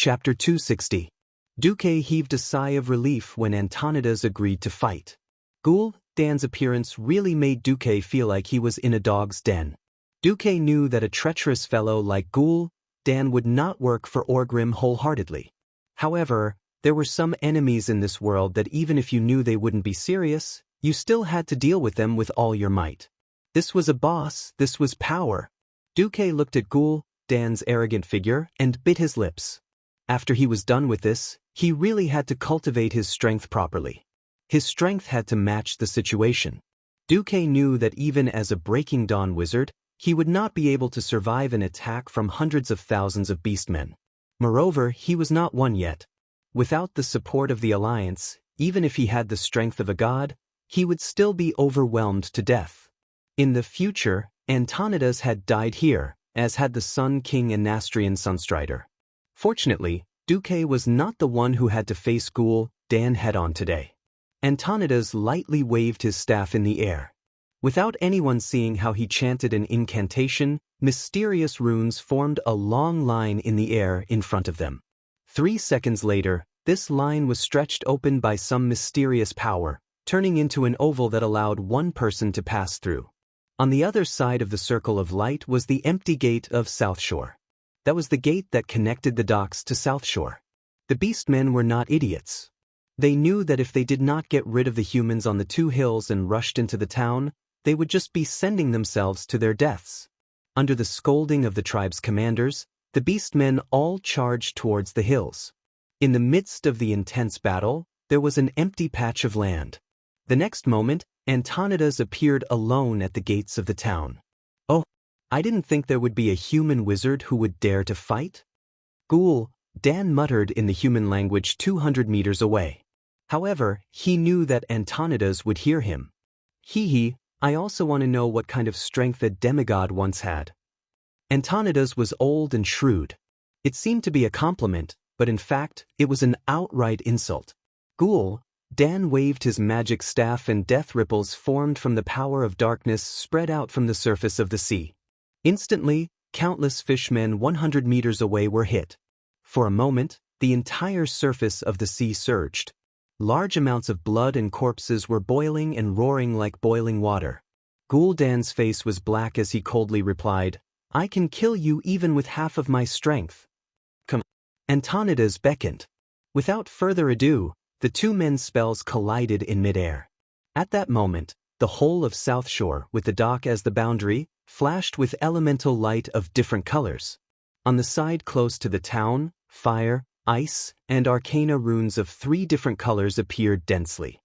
Chapter 260. Duque heaved a sigh of relief when Antonidas agreed to fight. Ghoul Dan's appearance really made Duque feel like he was in a dog's den. Duque knew that a treacherous fellow like Ghoul Dan would not work for Orgrim wholeheartedly. However, there were some enemies in this world that even if you knew they wouldn't be serious, you still had to deal with them with all your might. This was a boss, this was power. Duque looked at Ghoul Dan's arrogant figure and bit his lips. After he was done with this, he really had to cultivate his strength properly. His strength had to match the situation. Duque knew that even as a Breaking Dawn wizard, he would not be able to survive an attack from hundreds of thousands of beastmen. Moreover, he was not one yet. Without the support of the Alliance, even if he had the strength of a god, he would still be overwhelmed to death. In the future, Antonidas had died here, as had the Sun King and Nastrian Sunstrider. Fortunately, Duque was not the one who had to face Ghoul Dan head-on today. Antonidas lightly waved his staff in the air. Without anyone seeing how he chanted an incantation, mysterious runes formed a long line in the air in front of them. 3 seconds later, this line was stretched open by some mysterious power, turning into an oval that allowed one person to pass through. On the other side of the circle of light was the empty gate of South Shore. That was the gate that connected the docks to South Shore. The beastmen were not idiots. They knew that if they did not get rid of the humans on the 2 hills and rushed into the town, they would just be sending themselves to their deaths. Under the scolding of the tribe's commanders, the beastmen all charged towards the hills. In the midst of the intense battle, there was an empty patch of land. The next moment, Antonidas appeared alone at the gates of the town. "Oh, I didn't think there would be a human wizard who would dare to fight?" Ghoul Dan muttered in the human language 200 meters away. However, he knew that Antonidas would hear him. I also want to know what kind of strength a demigod once had." Antonidas was old and shrewd. It seemed to be a compliment, but in fact, it was an outright insult. Ghoul Dan waved his magic staff and death ripples formed from the power of darkness spread out from the surface of the sea. Instantly, countless fishmen 100 meters away were hit. For a moment, the entire surface of the sea surged. Large amounts of blood and corpses were boiling and roaring like boiling water. Ghoul Dan's face was black as he coldly replied, "I can kill you even with half of my strength." "Come." Antonidas beckoned. Without further ado, the 2 men's spells collided in midair. At that moment, the whole of South Shore, with the dock as the boundary, flashed with elemental light of different colors. On the side close to the town, fire, ice, and arcana runes of 3 different colors appeared densely.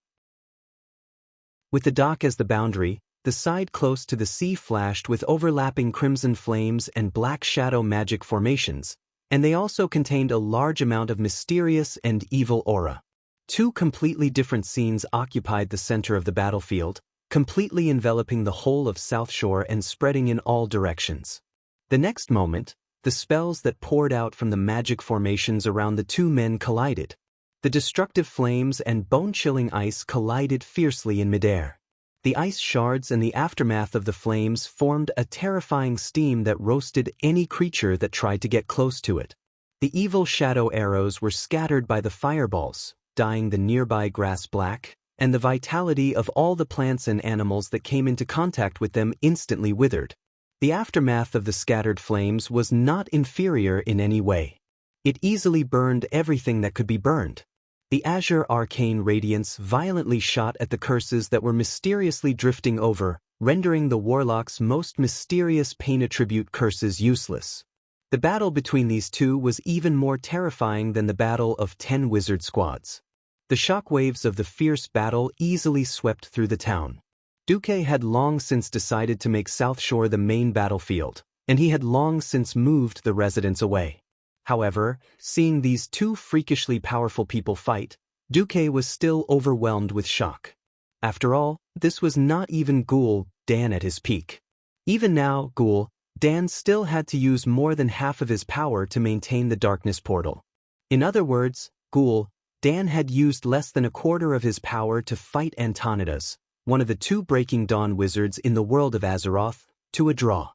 With the dock as the boundary, the side close to the sea flashed with overlapping crimson flames and black shadow magic formations, and they also contained a large amount of mysterious and evil aura. 2 completely different scenes occupied the center of the battlefield, completely enveloping the whole of South Shore and spreading in all directions. The next moment, the spells that poured out from the magic formations around the 2 men collided. The destructive flames and bone-chilling ice collided fiercely in midair. The ice shards and the aftermath of the flames formed a terrifying steam that roasted any creature that tried to get close to it. The evil shadow arrows were scattered by the fireballs, dyeing the nearby grass black, and the vitality of all the plants and animals that came into contact with them instantly withered. The aftermath of the scattered flames was not inferior in any way. It easily burned everything that could be burned. The azure arcane radiance violently shot at the curses that were mysteriously drifting over, rendering the warlock's most mysterious pain attribute curses useless. The battle between these 2 was even more terrifying than the battle of 10 wizard squads. The shockwaves of the fierce battle easily swept through the town. Duque had long since decided to make South Shore the main battlefield, and he had long since moved the residents away. However, seeing these 2 freakishly powerful people fight, Duque was still overwhelmed with shock. After all, this was not even Ghoul Dan at his peak. Even now, Ghoul Dan still had to use more than half of his power to maintain the darkness portal. In other words, Ghoul Dan had used less than a quarter of his power to fight Antonidas, one of the 2 Breaking Dawn wizards in the world of Azeroth, to a draw.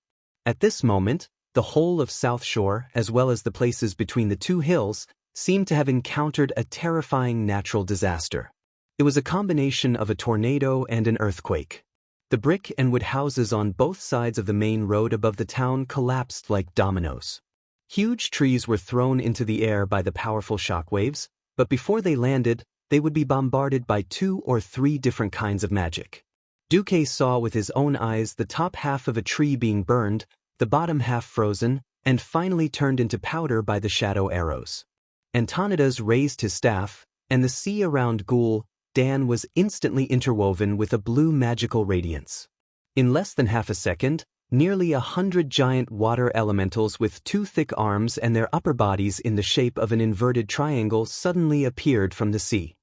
At this moment, The whole of South Shore, as well as the places between the two hills, seemed to have encountered a terrifying natural disaster. It was a combination of a tornado and an earthquake. The brick and wood houses on both sides of the main road above the town collapsed like dominoes. Huge trees were thrown into the air by the powerful shockwaves, but before they landed, they would be bombarded by 2 or 3 different kinds of magic. Duque saw with his own eyes the top half of a tree being burned, the bottom half frozen, and finally turned into powder by the shadow arrows. Antonidas raised his staff, and the sea around Ghoul Dan was instantly interwoven with a blue magical radiance. In less than half a second, nearly 100 giant water elementals with 2 thick arms and their upper bodies in the shape of an inverted triangle suddenly appeared from the sea.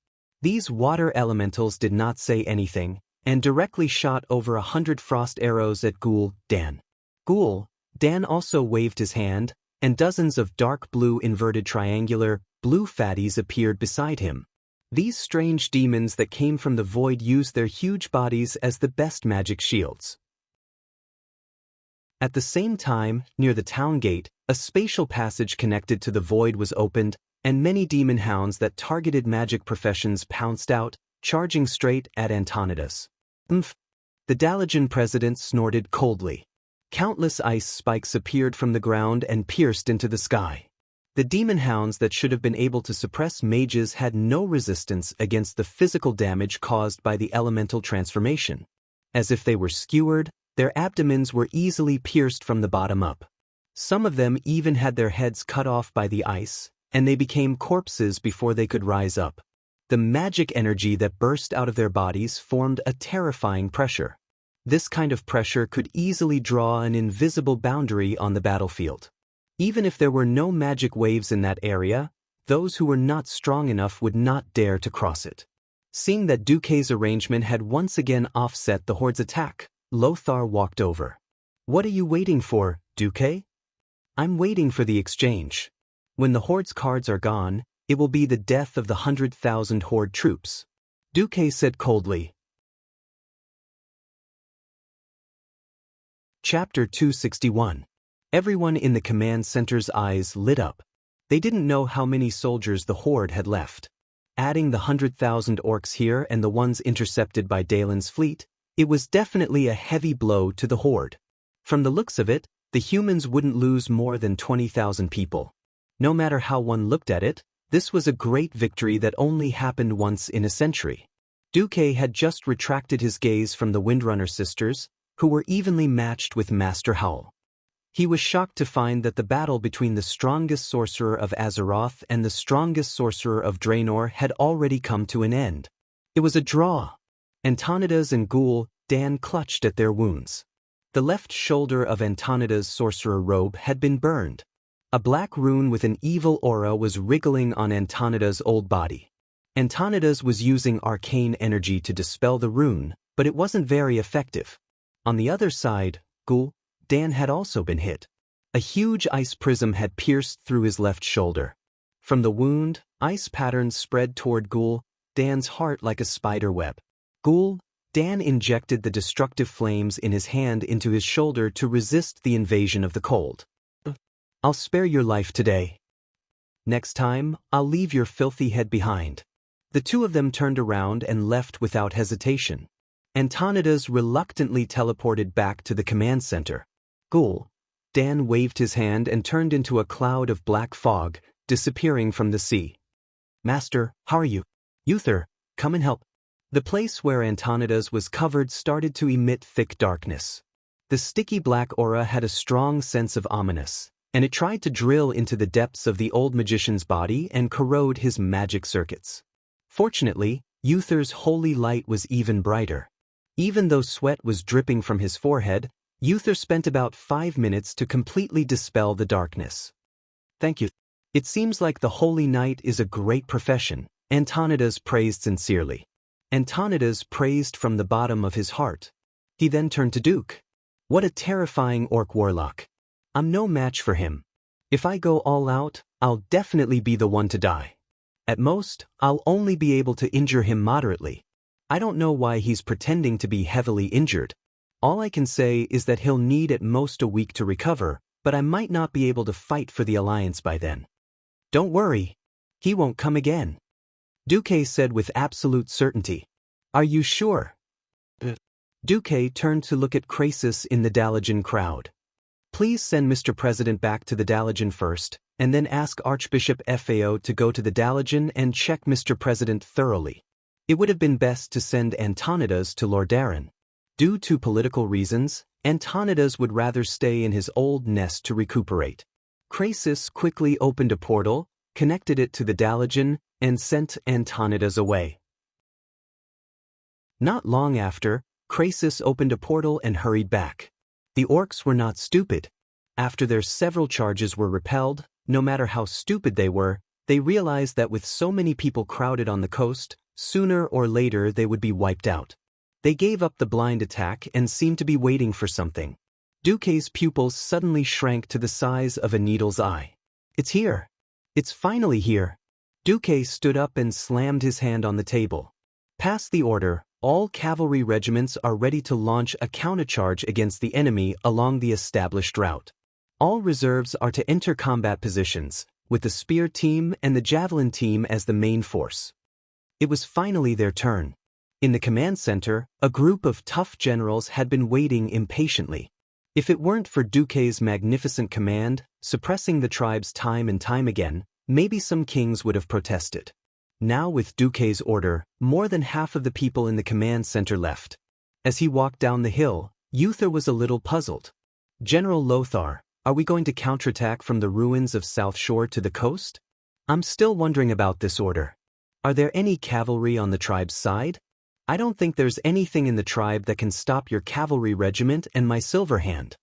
These water elementals did not say anything, and directly shot over 100 frost arrows at Ghoul Dan. Ghoul Dan also waved his hand, and dozens of dark blue inverted triangular, blue fatties appeared beside him. These strange demons that came from the void used their huge bodies as the best magic shields. At the same time, near the town gate, a spatial passage connected to the void was opened, and many demon hounds that targeted magic professions pounced out, charging straight at Antonidas. "Umph!" The Dalajan president snorted coldly. Countless ice spikes appeared from the ground and pierced into the sky. The demon hounds that should have been able to suppress mages had no resistance against the physical damage caused by the elemental transformation. As if they were skewered, their abdomens were easily pierced from the bottom up. Some of them even had their heads cut off by the ice, and they became corpses before they could rise up. The magic energy that burst out of their bodies formed a terrifying pressure. This kind of pressure could easily draw an invisible boundary on the battlefield. Even if there were no magic waves in that area, those who were not strong enough would not dare to cross it. Seeing that Duque's arrangement had once again offset the horde's attack, Lothar walked over. "What are you waiting for, Duque?" "I'm waiting for the exchange. When the horde's cards are gone, it will be the death of the 100,000 horde troops," Duque said coldly. Chapter 261. Everyone in the command center's eyes lit up. They didn't know how many soldiers the horde had left. Adding the 100,000 orcs here and the ones intercepted by Dalen's fleet, it was definitely a heavy blow to the horde. From the looks of it, the humans wouldn't lose more than 20,000 people. No matter how one looked at it, this was a great victory that only happened once in a century. Duque had just retracted his gaze from the Windrunner sisters, who were evenly matched with Master Howl. He was shocked to find that the battle between the strongest sorcerer of Azeroth and the strongest sorcerer of Draenor had already come to an end. It was a draw. Antonidas and Ghoul Dan clutched at their wounds. The left shoulder of Antonidas' sorcerer robe had been burned. A black rune with an evil aura was wriggling on Antonidas' old body. Antonidas was using arcane energy to dispel the rune, but it wasn't very effective. On the other side, Ghoul Dan had also been hit. A huge ice prism had pierced through his left shoulder. From the wound, ice patterns spread toward Ghoul Dan's heart like a spider web. Ghoul Dan injected the destructive flames in his hand into his shoulder to resist the invasion of the cold. "I'll spare your life today. Next time, I'll leave your filthy head behind." The two of them turned around and left without hesitation. Antonidas reluctantly teleported back to the command center. Ghoul Dan waved his hand and turned into a cloud of black fog, disappearing from the sea. "Master, how are you?" "Uther, come and help." The place where Antonidas was covered started to emit thick darkness. The sticky black aura had a strong sense of ominous, and it tried to drill into the depths of the old magician's body and corrode his magic circuits. Fortunately, Uther's holy light was even brighter. Even though sweat was dripping from his forehead, Uther spent about 5 minutes to completely dispel the darkness. "Thank you. It seems like the Holy Knight is a great profession," Antonidas praised sincerely. Antonidas praised from the bottom of his heart. He then turned to Duke. "What a terrifying orc warlock. I'm no match for him. If I go all out, I'll definitely be the one to die. At most, I'll only be able to injure him moderately. I don't know why he's pretending to be heavily injured. All I can say is that he'll need at most a week to recover, but I might not be able to fight for the Alliance by then. Don't worry. He won't come again. Duque said with absolute certainty. Are you sure? Duque turned to look at Crassus in the Dalajan crowd. Please send Mr. President back to the Dalajan first, and then ask Archbishop Fao to go to the Dalajan and check Mr. President thoroughly. It would have been best to send Antonidas to Lordaeron. Due to political reasons, Antonidas would rather stay in his old nest to recuperate. Crassus quickly opened a portal, connected it to the Dalajan, and sent Antonidas away. Not long after, Crassus opened a portal and hurried back. The orcs were not stupid. After their several charges were repelled, no matter how stupid they were, they realized that with so many people crowded on the coast, sooner or later they would be wiped out. They gave up the blind attack and seemed to be waiting for something. Duque's pupils suddenly shrank to the size of a needle's eye. It's here. It's finally here. Duque stood up and slammed his hand on the table. Pass the order. All cavalry regiments are ready to launch a countercharge against the enemy along the established route. All reserves are to enter combat positions, with the spear team and the javelin team as the main force. It was finally their turn. In the command center, a group of tough generals had been waiting impatiently. If it weren't for Duque's magnificent command, suppressing the tribes time and time again, maybe some kings would have protested. Now with Duque's order, more than half of the people in the command center left. As he walked down the hill, Uther was a little puzzled. General Lothar, are we going to counterattack from the ruins of South Shore to the coast? I'm still wondering about this order. Are there any cavalry on the tribe's side? I don't think there's anything in the tribe that can stop your cavalry regiment and my silver hand.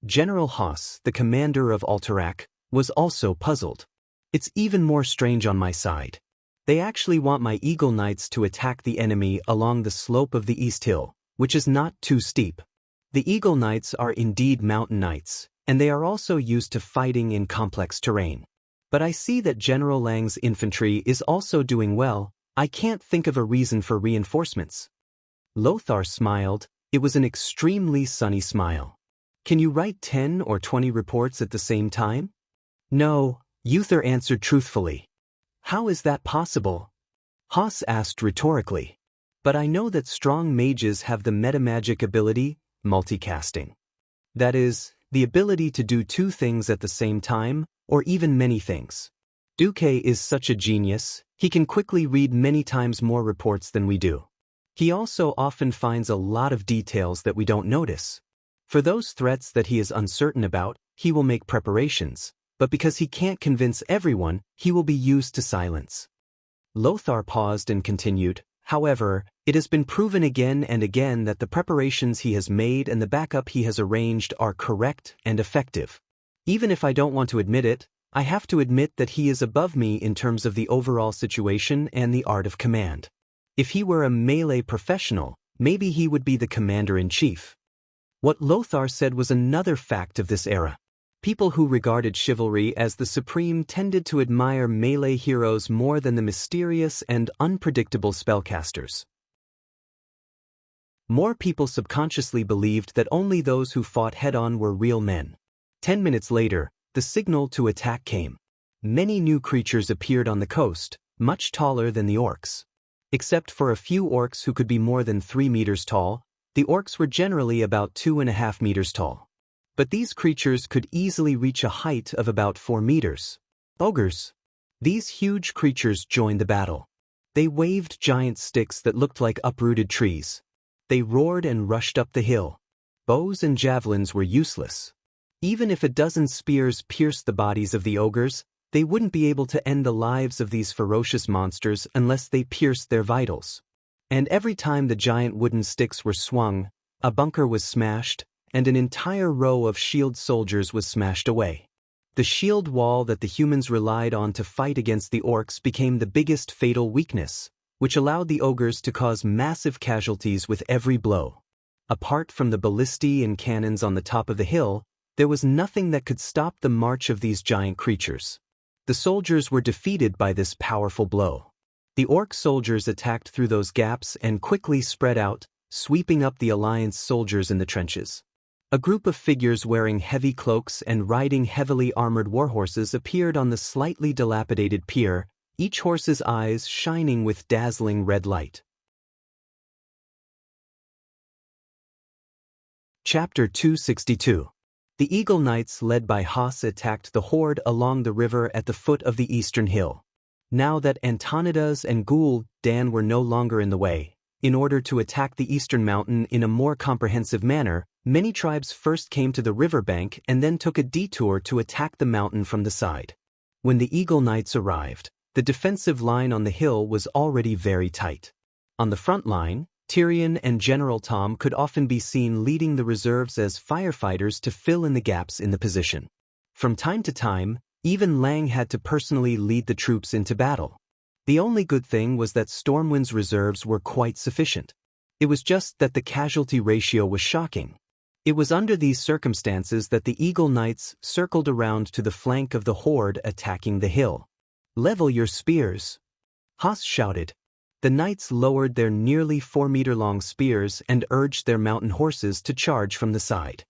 General Haas, the commander of Alterac, was also puzzled. It's even more strange on my side. They actually want my Eagle Knights to attack the enemy along the slope of the East Hill, which is not too steep. The Eagle Knights are indeed mountain knights, and they are also used to fighting in complex terrain. But I see that General Lang's infantry is also doing well. I can't think of a reason for reinforcements. Lothar smiled. It was an extremely sunny smile. Can you write 10 or 20 reports at the same time? No, Uther answered truthfully. How is that possible? Haas asked rhetorically. But I know that strong mages have the metamagic ability, multicasting. That is, the ability to do two things at the same time, or even many things. Duque is such a genius, he can quickly read many times more reports than we do. He also often finds a lot of details that we don't notice. For those threats that he is uncertain about, he will make preparations. But because he can't convince everyone, he will be used to silence. Lothar paused and continued, however, it has been proven again and again that the preparations he has made and the backup he has arranged are correct and effective. Even if I don't want to admit it, I have to admit that he is above me in terms of the overall situation and the art of command. If he were a melee professional, maybe he would be the commander-in-chief. What Lothar said was another fact of this era. People who regarded chivalry as the supreme tended to admire melee heroes more than the mysterious and unpredictable spellcasters. More people subconsciously believed that only those who fought head-on were real men. 10 minutes later, the signal to attack came. Many new creatures appeared on the coast, much taller than the orcs. Except for a few orcs who could be more than 3 meters tall, the orcs were generally about 2.5 meters tall. But these creatures could easily reach a height of about 4 meters. Ogres. These huge creatures joined the battle. They waved giant sticks that looked like uprooted trees. They roared and rushed up the hill. Bows and javelins were useless. Even if a dozen spears pierced the bodies of the ogres, they wouldn't be able to end the lives of these ferocious monsters unless they pierced their vitals. And every time the giant wooden sticks were swung, a bunker was smashed, and an entire row of shield soldiers was smashed away. The shield wall that the humans relied on to fight against the orcs became the biggest fatal weakness, which allowed the ogres to cause massive casualties with every blow. Apart from the ballistae and cannons on the top of the hill, there was nothing that could stop the march of these giant creatures. The soldiers were defeated by this powerful blow. The orc soldiers attacked through those gaps and quickly spread out, sweeping up the Alliance soldiers in the trenches. A group of figures wearing heavy cloaks and riding heavily armored warhorses appeared on the slightly dilapidated pier, each horse's eyes shining with dazzling red light. Chapter 262. The Eagle Knights led by Haas attacked the horde along the river at the foot of the eastern hill. Now that Antonidas and Gul Dan were no longer in the way, in order to attack the eastern mountain in a more comprehensive manner, many tribes first came to the riverbank and then took a detour to attack the mountain from the side. When the Eagle Knights arrived, the defensive line on the hill was already very tight. On the front line, Tyrion and General Tom could often be seen leading the reserves as firefighters to fill in the gaps in the position. From time to time, even Lang had to personally lead the troops into battle. The only good thing was that Stormwind's reserves were quite sufficient. It was just that the casualty ratio was shocking. It was under these circumstances that the Eagle Knights circled around to the flank of the horde attacking the hill. "Level your spears!" Haas shouted. The knights lowered their nearly 4-meter-long spears and urged their mountain horses to charge from the side.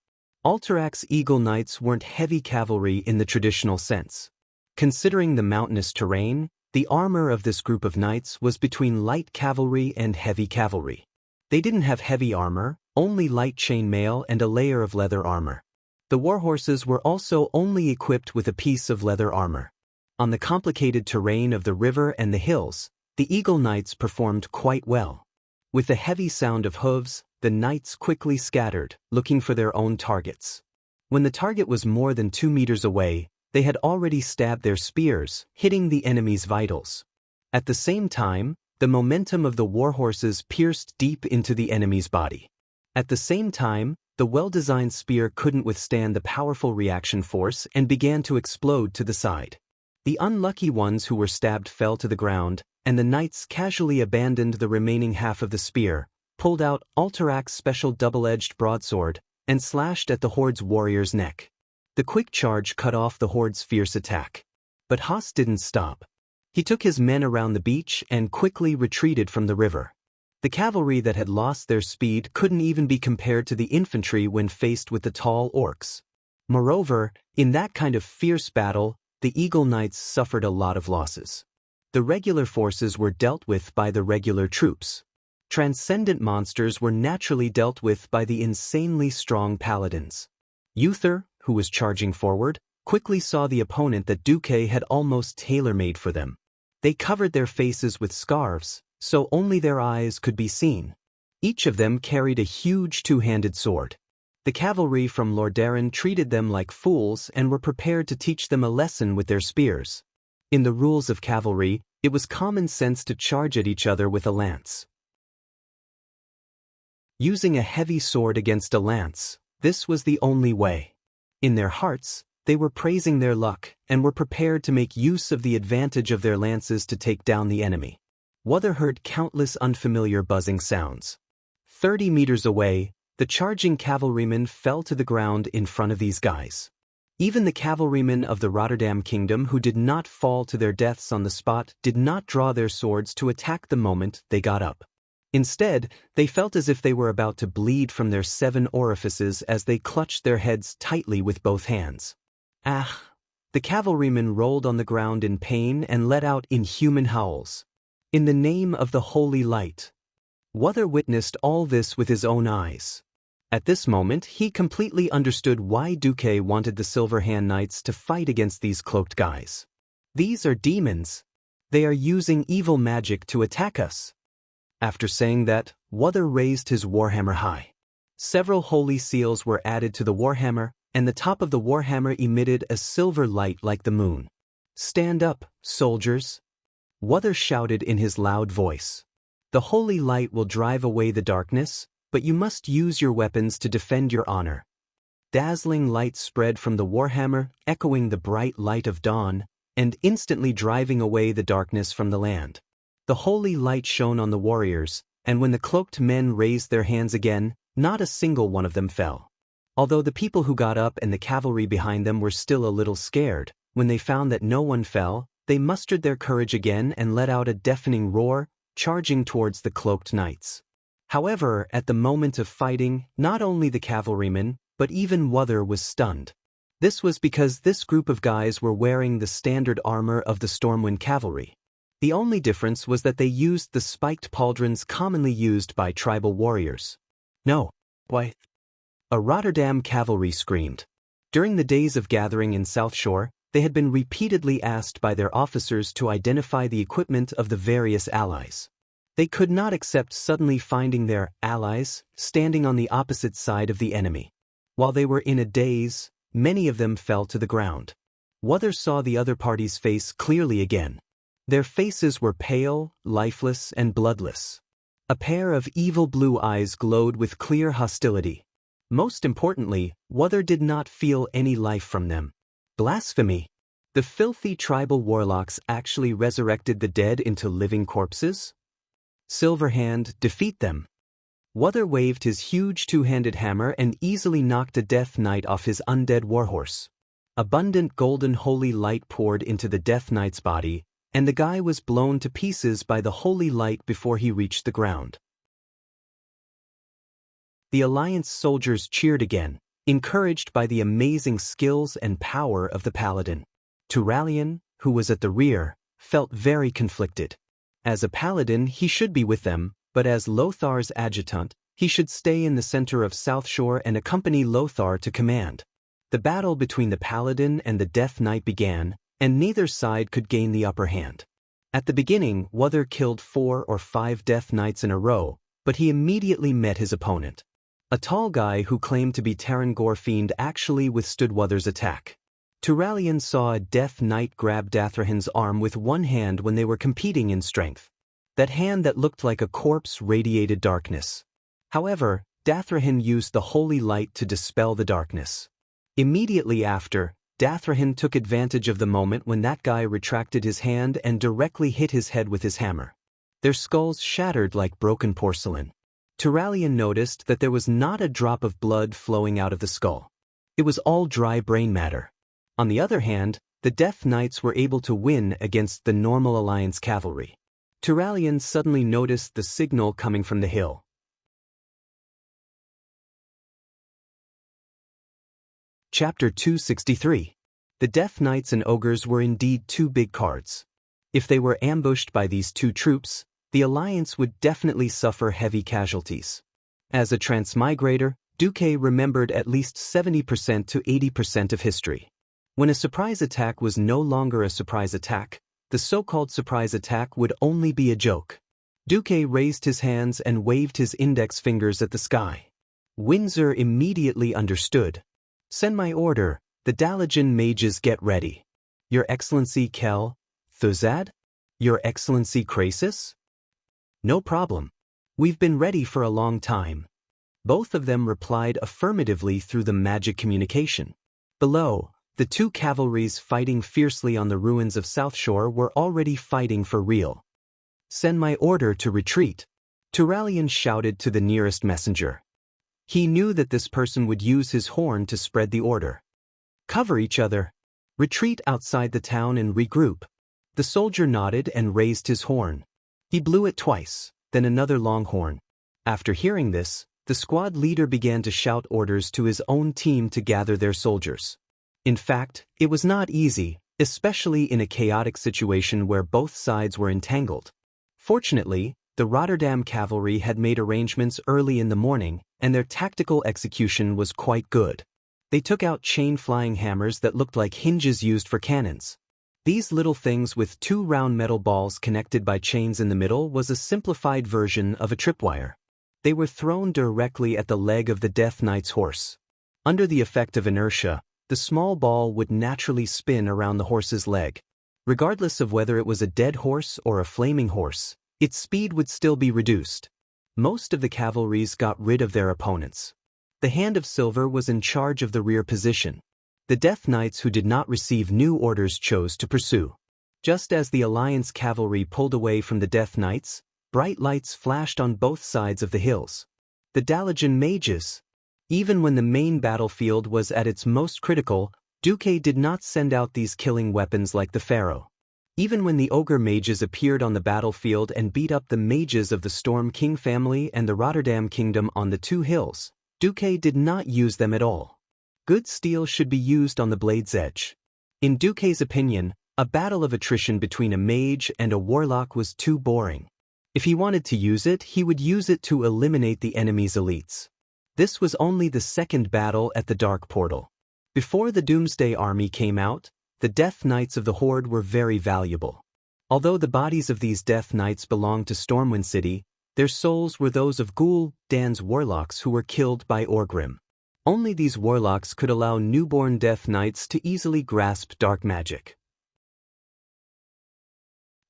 Alterax's Eagle Knights weren't heavy cavalry in the traditional sense. Considering the mountainous terrain, the armor of this group of knights was between light cavalry and heavy cavalry. They didn't have heavy armor, only light chainmail and a layer of leather armor. The warhorses were also only equipped with a piece of leather armor. On the complicated terrain of the river and the hills, the Eagle Knights performed quite well. With the heavy sound of hooves, the knights quickly scattered, looking for their own targets. When the target was more than 2 meters away, they had already stabbed their spears, hitting the enemy's vitals. At the same time, the momentum of the warhorses pierced deep into the enemy's body. At the same time, the well-designed spear couldn't withstand the powerful reaction force and began to explode to the side. The unlucky ones who were stabbed fell to the ground, and the knights casually abandoned the remaining half of the spear, pulled out Alterax's special double-edged broadsword, and slashed at the horde's warrior's neck. The quick charge cut off the horde's fierce attack. But Haas didn't stop. He took his men around the beach and quickly retreated from the river. The cavalry that had lost their speed couldn't even be compared to the infantry when faced with the tall orcs. Moreover, in that kind of fierce battle, the Eagle Knights suffered a lot of losses. The regular forces were dealt with by the regular troops. Transcendent monsters were naturally dealt with by the insanely strong paladins. Uther, who was charging forward, quickly saw the opponent that Duque had almost tailor-made for them. They covered their faces with scarves, so only their eyes could be seen. Each of them carried a huge two-handed sword. The cavalry from Lordaeron treated them like fools and were prepared to teach them a lesson with their spears. In the rules of cavalry, it was common sense to charge at each other with a lance. Using a heavy sword against a lance, this was the only way. In their hearts, they were praising their luck and were prepared to make use of the advantage of their lances to take down the enemy. Wuther heard countless unfamiliar buzzing sounds. 30 meters away, the charging cavalrymen fell to the ground in front of these guys. Even the cavalrymen of the Rotterdam Kingdom who did not fall to their deaths on the spot did not draw their swords to attack the moment they got up. Instead, they felt as if they were about to bleed from their 7 orifices as they clutched their heads tightly with both hands. Ah! The cavalrymen rolled on the ground in pain and let out inhuman howls. In the name of the holy light. Wuther witnessed all this with his own eyes. At this moment, he completely understood why Duque wanted the Silver Hand Knights to fight against these cloaked guys. These are demons. They are using evil magic to attack us. After saying that, Wuther raised his warhammer high. Several holy seals were added to the warhammer, and the top of the warhammer emitted a silver light like the moon. "Stand up, soldiers!" Wuther shouted in his loud voice. "The holy light will drive away the darkness, but you must use your weapons to defend your honor." Dazzling light spread from the warhammer, echoing the bright light of dawn, and instantly driving away the darkness from the land. The holy light shone on the warriors, and when the cloaked men raised their hands again, not a single one of them fell. Although the people who got up and the cavalry behind them were still a little scared, when they found that no one fell, they mustered their courage again and let out a deafening roar, charging towards the cloaked knights. However, at the moment of fighting, not only the cavalrymen, but even Wuxia was stunned. This was because this group of guys were wearing the standard armor of the Stormwind Cavalry. The only difference was that they used the spiked pauldrons commonly used by tribal warriors. No. Why? A Rotterdam cavalry screamed. During the days of gathering in South Shore, they had been repeatedly asked by their officers to identify the equipment of the various allies. They could not accept suddenly finding their allies standing on the opposite side of the enemy. While they were in a daze, many of them fell to the ground. Wuxia saw the other party's face clearly again. Their faces were pale, lifeless, and bloodless. A pair of evil blue eyes glowed with clear hostility. Most importantly, Wuxia did not feel any life from them. Blasphemy! The filthy tribal warlocks actually resurrected the dead into living corpses? Silverhand, defeat them. Wuxia waved his huge two-handed hammer and easily knocked a Death Knight off his undead warhorse. Abundant golden holy light poured into the Death Knight's body, and the guy was blown to pieces by the holy light before he reached the ground. The Alliance soldiers cheered again, encouraged by the amazing skills and power of the paladin. Turalian, who was at the rear, felt very conflicted. As a paladin, he should be with them, but as Lothar's adjutant, he should stay in the center of South Shore and accompany Lothar to command. The battle between the paladin and the Death Knight began, and neither side could gain the upper hand. At the beginning, Wuxia killed 4 or 5 Death Knights in a row, but he immediately met his opponent. A tall guy who claimed to be Terran Gorfiend actually withstood Wuxia's attack. Turalian saw a Death Knight grab Dathrahan's arm with one hand when they were competing in strength. That hand that looked like a corpse radiated darkness. However, Dathrahan used the holy light to dispel the darkness. Immediately after, Dathrahan took advantage of the moment when that guy retracted his hand and directly hit his head with his hammer. Their skulls shattered like broken porcelain. Turalian noticed that there was not a drop of blood flowing out of the skull. It was all dry brain matter. On the other hand, the Death Knights were able to win against the normal Alliance cavalry. Turalian suddenly noticed the signal coming from the hill. Chapter 263. The Death Knights and Ogres were indeed 2 big cards. If they were ambushed by these 2 troops, the Alliance would definitely suffer heavy casualties. As a transmigrator, Duque remembered at least 70% to 80% of history. When a surprise attack was no longer a surprise attack, the so-called surprise attack would only be a joke. Duque raised his hands and waved his index fingers at the sky. Windsor immediately understood. Send my order, the Dalajan mages get ready. Your Excellency Kel, Thuzad? Your Excellency Krasis? No problem. We've been ready for a long time. Both of them replied affirmatively through the magic communication. Below, the 2 cavalries fighting fiercely on the ruins of South Shore were already fighting for real. Send my order to retreat. Turalian shouted to the nearest messenger. He knew that this person would use his horn to spread the order. Cover each other. Retreat outside the town and regroup. The soldier nodded and raised his horn. He blew it twice, then another long horn. After hearing this, the squad leader began to shout orders to his own team to gather their soldiers. In fact, it was not easy, especially in a chaotic situation where both sides were entangled. Fortunately, the Rotterdam cavalry had made arrangements early in the morning, and their tactical execution was quite good. They took out chain-flying hammers that looked like hinges used for cannons. These little things with 2 round metal balls connected by chains in the middle was a simplified version of a tripwire. They were thrown directly at the leg of the Death Knight's horse. Under the effect of inertia, the small ball would naturally spin around the horse's leg. Regardless of whether it was a dead horse or a flaming horse, its speed would still be reduced. Most of the cavalries got rid of their opponents. The Hand of Silver was in charge of the rear position. The Death Knights who did not receive new orders chose to pursue. Just as the Alliance cavalry pulled away from the Death Knights, bright lights flashed on both sides of the hills. The Dalajan mages. Even when the main battlefield was at its most critical, Duque did not send out these killing weapons like the Pharaoh. Even when the Ogre mages appeared on the battlefield and beat up the mages of the Storm King family and the Rotterdam Kingdom on the 2 hills, Duque did not use them at all. Good steel should be used on the blade's edge. In Duque's opinion, a battle of attrition between a mage and a warlock was too boring. If he wanted to use it, he would use it to eliminate the enemy's elites. This was only the second battle at the Dark Portal. Before the Doomsday Army came out, the Death Knights of the Horde were very valuable. Although the bodies of these Death Knights belonged to Stormwind City, their souls were those of Dan's warlocks who were killed by Orgrim. Only these warlocks could allow newborn Death Knights to easily grasp dark magic.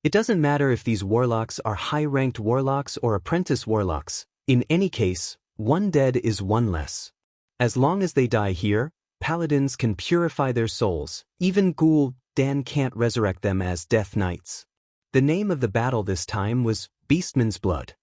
It doesn't matter if these warlocks are high-ranked warlocks or apprentice warlocks. In any case, one dead is one less. As long as they die here, paladins can purify their souls. Even Dan can't resurrect them as Death Knights. The name of the battle this time was Beastman's Blood.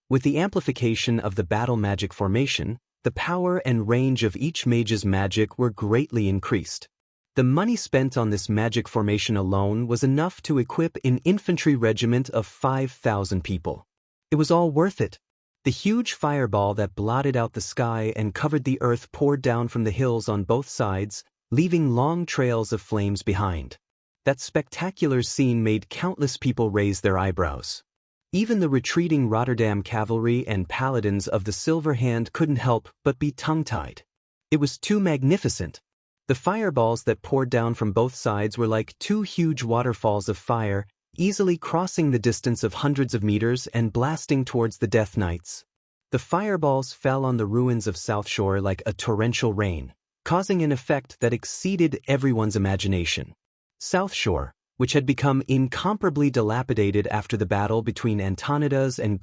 With the amplification of the battle magic formation, the power and range of each mage's magic were greatly increased. The money spent on this magic formation alone was enough to equip an infantry regiment of 5,000 people. It was all worth it. The huge fireball that blotted out the sky and covered the earth poured down from the hills on both sides, leaving long trails of flames behind. That spectacular scene made countless people raise their eyebrows. Even the retreating Rotterdam cavalry and paladins of the Silver Hand couldn't help but be tongue-tied. It was too magnificent. The fireballs that poured down from both sides were like two huge waterfalls of fire, easily crossing the distance of hundreds of meters and blasting towards the Death Knights. The fireballs fell on the ruins of South Shore like a torrential rain, causing an effect that exceeded everyone's imagination. South Shore, which had become incomparably dilapidated after the battle between Antonidas and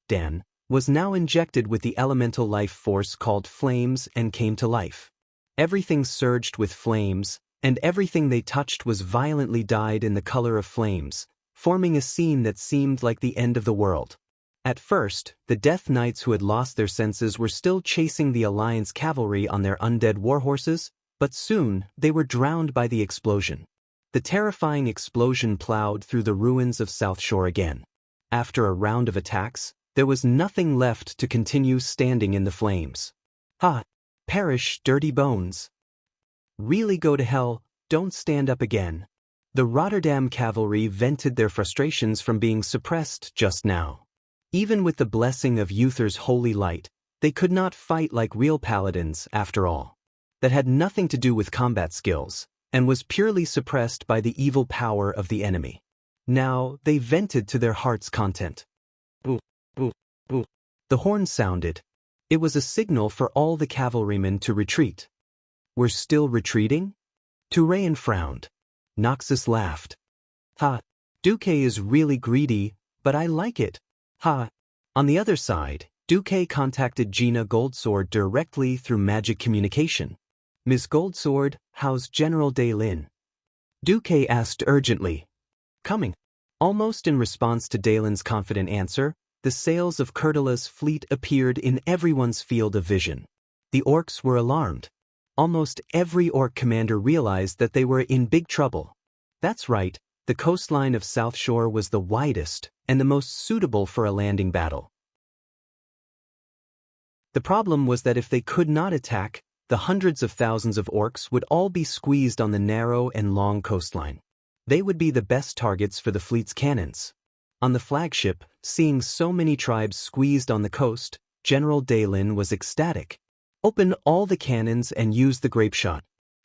Dan, was now injected with the elemental life force called flames and came to life. Everything surged with flames, and everything they touched was violently dyed in the color of flames, forming a scene that seemed like the end of the world. At first, the Death Knights who had lost their senses were still chasing the Alliance cavalry on their undead warhorses, but soon they were drowned by the explosion. The terrifying explosion plowed through the ruins of South Shore again. After a round of attacks, there was nothing left to continue standing in the flames. Ha! Perish, dirty bones. Really go to hell, don't stand up again. The Rotterdam cavalry vented their frustrations from being suppressed just now. Even with the blessing of Uther's holy light, they could not fight like real paladins after all. That had nothing to do with combat skills, and was purely suppressed by the evil power of the enemy. Now they vented to their heart's content. Boo, boo, boo. The horn sounded. It was a signal for all the cavalrymen to retreat. We're still retreating? Turayan frowned. Noxus laughed. Ha! Duque is really greedy, but I like it. Ha! On the other side, Duque contacted Gina Goldsword directly through magic communication. Miss Goldsword, how's General Lin? Duque asked urgently. Coming. Almost in response to Dalen's confident answer, the sails of Curtula's fleet appeared in everyone's field of vision. The orcs were alarmed. Almost every orc commander realized that they were in big trouble. That's right, the coastline of South Shore was the widest and the most suitable for a landing battle. The problem was that if they could not attack, the hundreds of thousands of orcs would all be squeezed on the narrow and long coastline. They would be the best targets for the fleet's cannons. On the flagship, seeing so many tribes squeezed on the coast, General Lin was ecstatic. Open all the cannons and use the grape shot.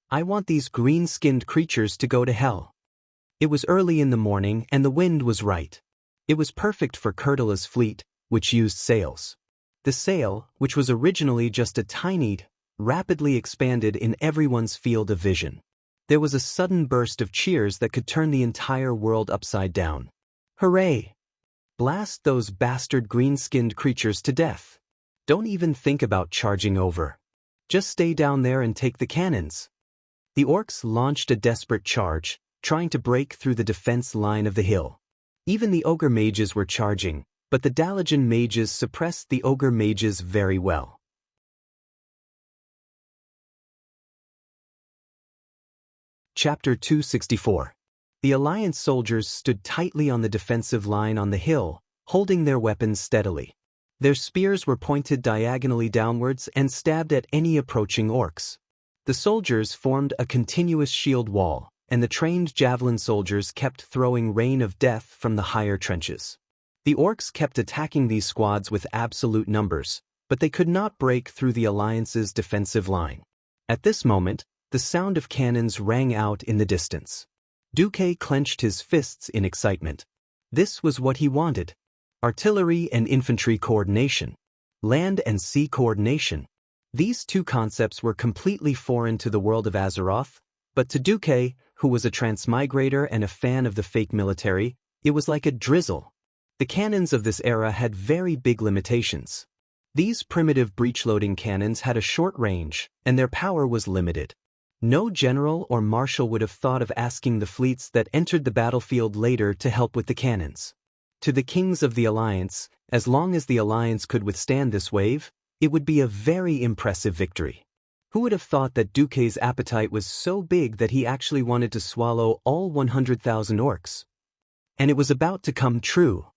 I want these green-skinned creatures to go to hell. It was early in the morning and the wind was right. It was perfect for Curtula's fleet, which used sails. The sail, which was originally just a tiny, rapidly expanded in everyone's field of vision. There was a sudden burst of cheers that could turn the entire world upside down. Hooray! Blast those bastard green-skinned creatures to death. Don't even think about charging over. Just stay down there and take the cannons. The orcs launched a desperate charge, trying to break through the defense line of the hill. Even the ogre mages were charging, but the Dalajan mages suppressed the ogre mages very well. Chapter 264. The Alliance soldiers stood tightly on the defensive line on the hill, holding their weapons steadily. Their spears were pointed diagonally downwards and stabbed at any approaching orcs. The soldiers formed a continuous shield wall, and the trained javelin soldiers kept throwing rain of death from the higher trenches. The orcs kept attacking these squads with absolute numbers, but they could not break through the Alliance's defensive line. At this moment, the sound of cannons rang out in the distance. Duque clenched his fists in excitement. This was what he wanted. Artillery and infantry coordination. Land and sea coordination. These two concepts were completely foreign to the world of Azeroth, but to Duque, who was a transmigrator and a fan of the fake military, it was like a drizzle. The cannons of this era had very big limitations. These primitive breech-loading cannons had a short range, and their power was limited. No general or marshal would have thought of asking the fleets that entered the battlefield later to help with the cannons. To the kings of the Alliance, as long as the Alliance could withstand this wave, it would be a very impressive victory. Who would have thought that Duque's appetite was so big that he actually wanted to swallow all 100,000 orcs? And it was about to come true.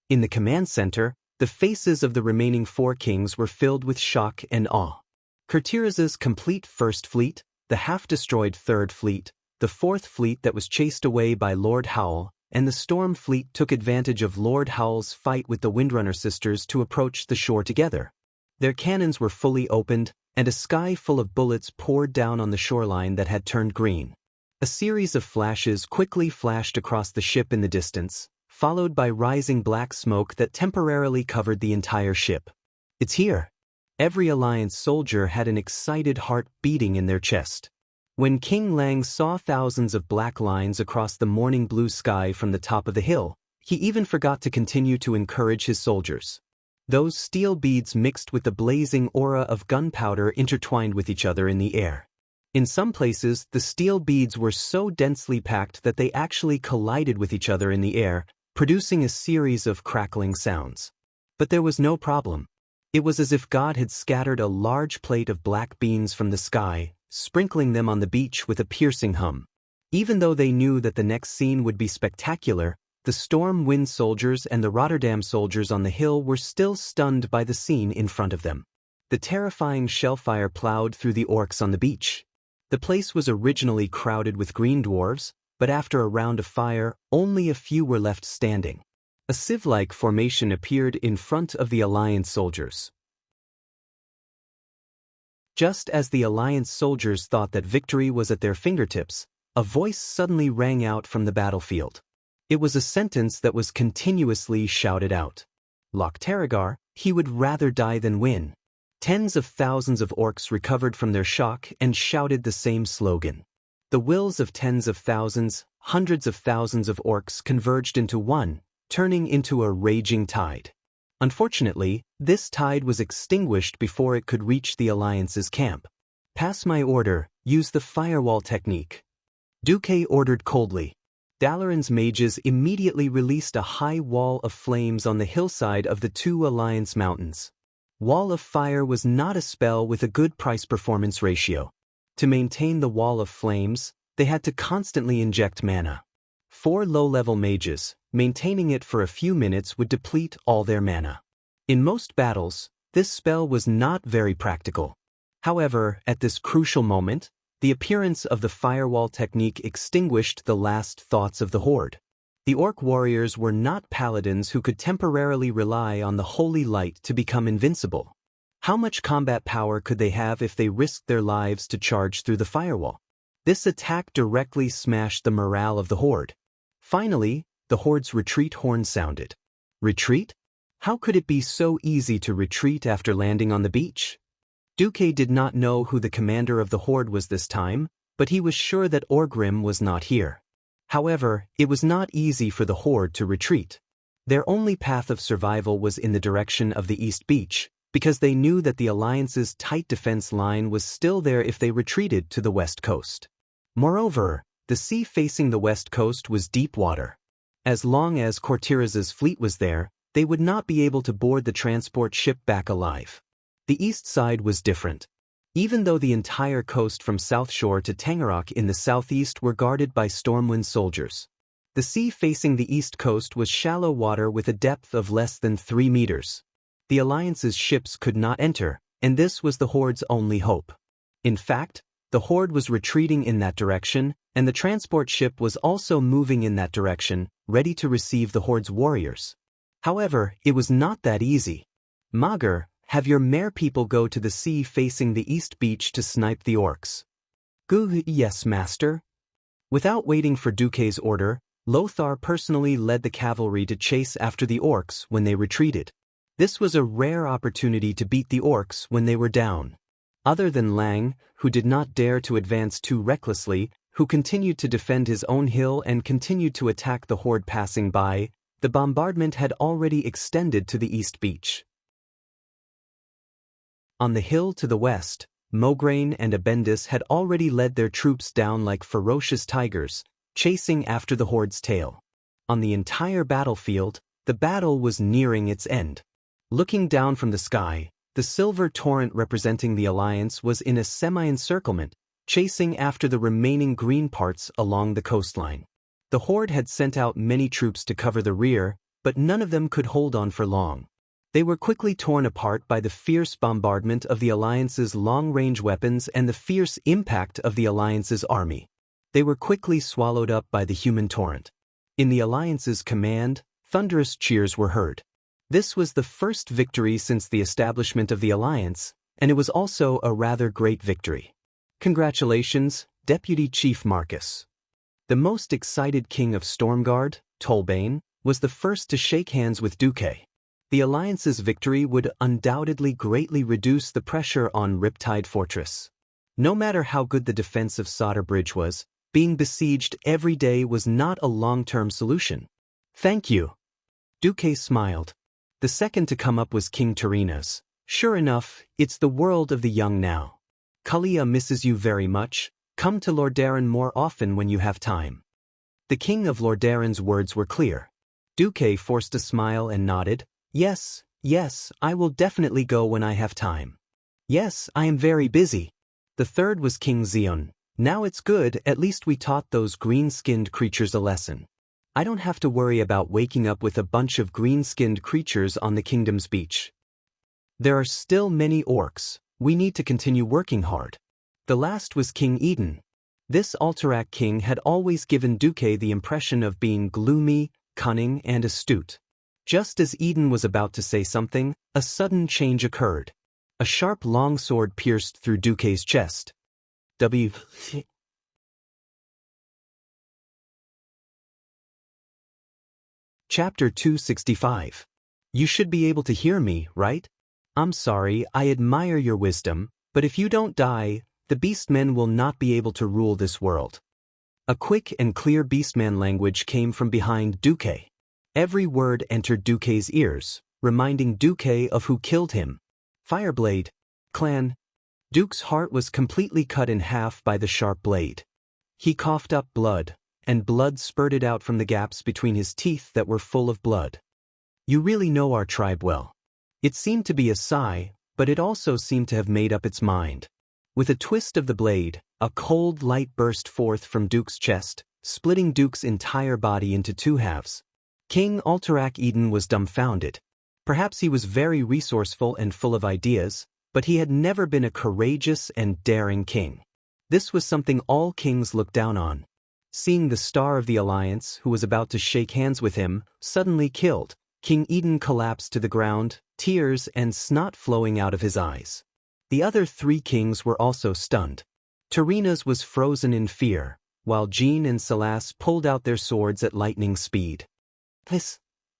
In the command center, the faces of the remaining 4 kings were filled with shock and awe. Kurtiraz's complete First Fleet, the half-destroyed Third Fleet, the Fourth Fleet that was chased away by Lord Howl, and the Storm Fleet took advantage of Lord Howl's fight with the Windrunner sisters to approach the shore together. Their cannons were fully opened, and a sky full of bullets poured down on the shoreline that had turned green. A series of flashes quickly flashed across the ship in the distance, followed by rising black smoke that temporarily covered the entire ship. It's here. Every Alliance soldier had an excited heart beating in their chest. When King Lang saw thousands of black lines across the morning blue sky from the top of the hill, he even forgot to continue to encourage his soldiers. Those steel beads mixed with the blazing aura of gunpowder intertwined with each other in the air. In some places, the steel beads were so densely packed that they actually collided with each other in the air, producing a series of crackling sounds. But there was no problem. It was as if God had scattered a large plate of black beans from the sky, sprinkling them on the beach with a piercing hum. Even though they knew that the next scene would be spectacular, the Storm Wind soldiers and the Rotterdam soldiers on the hill were still stunned by the scene in front of them. The terrifying shellfire plowed through the orcs on the beach. The place was originally crowded with green dwarves, but after a round of fire, only a few were left standing. A sieve-like formation appeared in front of the Alliance soldiers. Just as the Alliance soldiers thought that victory was at their fingertips, a voice suddenly rang out from the battlefield. It was a sentence that was continuously shouted out. Lochteragar, he would rather die than win. Tens of thousands of orcs recovered from their shock and shouted the same slogan. The wills of tens of thousands, hundreds of thousands of orcs converged into one, turning into a raging tide. Unfortunately, this tide was extinguished before it could reach the Alliance's camp. Pass my order, use the firewall technique. Duque ordered coldly. Dalaran's mages immediately released a high wall of flames on the hillside of the 2 Alliance mountains. Wall of Fire was not a spell with a good price-performance ratio. To maintain the Wall of Flames, they had to constantly inject mana. 4 low-level mages, maintaining it for a few minutes would deplete all their mana. In most battles, this spell was not very practical. However, at this crucial moment, the appearance of the firewall technique extinguished the last thoughts of the Horde. The orc warriors were not paladins who could temporarily rely on the holy light to become invincible. How much combat power could they have if they risked their lives to charge through the firewall? This attack directly smashed the morale of the Horde. Finally, the Horde's retreat horn sounded. Retreat? How could it be so easy to retreat after landing on the beach? Duque did not know who the commander of the Horde was this time, but he was sure that Orgrim was not here. However, it was not easy for the Horde to retreat. Their only path of survival was in the direction of the East Beach, because they knew that the Alliance's tight defense line was still there if they retreated to the west coast. Moreover, the sea facing the west coast was deep water. As long as Kurtiraz's fleet was there, they would not be able to board the transport ship back alive. The east side was different. Even though the entire coast from South Shore to Tangarok in the southeast were guarded by Stormwind soldiers, the sea facing the east coast was shallow water with a depth of less than 3 meters. The Alliance's ships could not enter, and this was the Horde's only hope. In fact, the Horde was retreating in that direction, and the transport ship was also moving in that direction, ready to receive the Horde's warriors. However, it was not that easy. Mager, have your mare people go to the sea facing the east beach to snipe the orcs. Yes, master. Without waiting for Duque's order, Lothar personally led the cavalry to chase after the orcs when they retreated. This was a rare opportunity to beat the orcs when they were down. Other than Lang, who did not dare to advance too recklessly, who continued to defend his own hill and continued to attack the Horde passing by, the bombardment had already extended to the east beach. On the hill to the west, Mograine and Abendis had already led their troops down like ferocious tigers, chasing after the Horde's tail. On the entire battlefield, the battle was nearing its end. Looking down from the sky, the silver torrent representing the Alliance was in a semi-encirclement, chasing after the remaining green parts along the coastline. The Horde had sent out many troops to cover the rear, but none of them could hold on for long. They were quickly torn apart by the fierce bombardment of the Alliance's long-range weapons and the fierce impact of the Alliance's army. They were quickly swallowed up by the human torrent. In the Alliance's command, thunderous cheers were heard. This was the first victory since the establishment of the Alliance, and it was also a rather great victory. Congratulations, Deputy Chief Marcus. The most excited king of Stormguard, Tolbane, was the first to shake hands with Duque. The Alliance's victory would undoubtedly greatly reduce the pressure on Riptide Fortress. No matter how good the defense of Sodder Bridge was, being besieged every day was not a long-term solution. Thank you. Duque smiled. The second to come up was King Terinas. Sure enough, it's the world of the young now. Kalia misses you very much. Come to Lordaeron more often when you have time. The king of Lordaeron's words were clear. Duque forced a smile and nodded. Yes, I will definitely go when I have time. Yes, I am very busy. The third was King Xion. Now it's good, at least we taught those green-skinned creatures a lesson. I don't have to worry about waking up with a bunch of green-skinned creatures on the kingdom's beach. There are still many orcs. We need to continue working hard. The last was King Eden. This Alterac king had always given Duque the impression of being gloomy, cunning, and astute. Just as Eden was about to say something, a sudden change occurred. A sharp longsword pierced through Duque's chest. Chapter 265. You should be able to hear me, right? I'm sorry, I admire your wisdom, but if you don't die, the Beastmen will not be able to rule this world. A quick and clear Beastman language came from behind Duque. Every word entered Duque's ears, reminding Duque of who killed him. Fireblade. Clan. Duke's heart was completely cut in half by the sharp blade. He coughed up blood, and blood spurted out from the gaps between his teeth that were full of blood. You really know our tribe well. It seemed to be a sigh, but it also seemed to have made up its mind. With a twist of the blade, a cold light burst forth from Duke's chest, splitting Duke's entire body into two halves. King Alterac Eden was dumbfounded. Perhaps he was very resourceful and full of ideas, but he had never been a courageous and daring king. This was something all kings looked down on. Seeing the star of the Alliance, who was about to shake hands with him, suddenly killed, King Eden collapsed to the ground, tears and snot flowing out of his eyes. The other three kings were also stunned. Terinas was frozen in fear, while Jean and Salas pulled out their swords at lightning speed.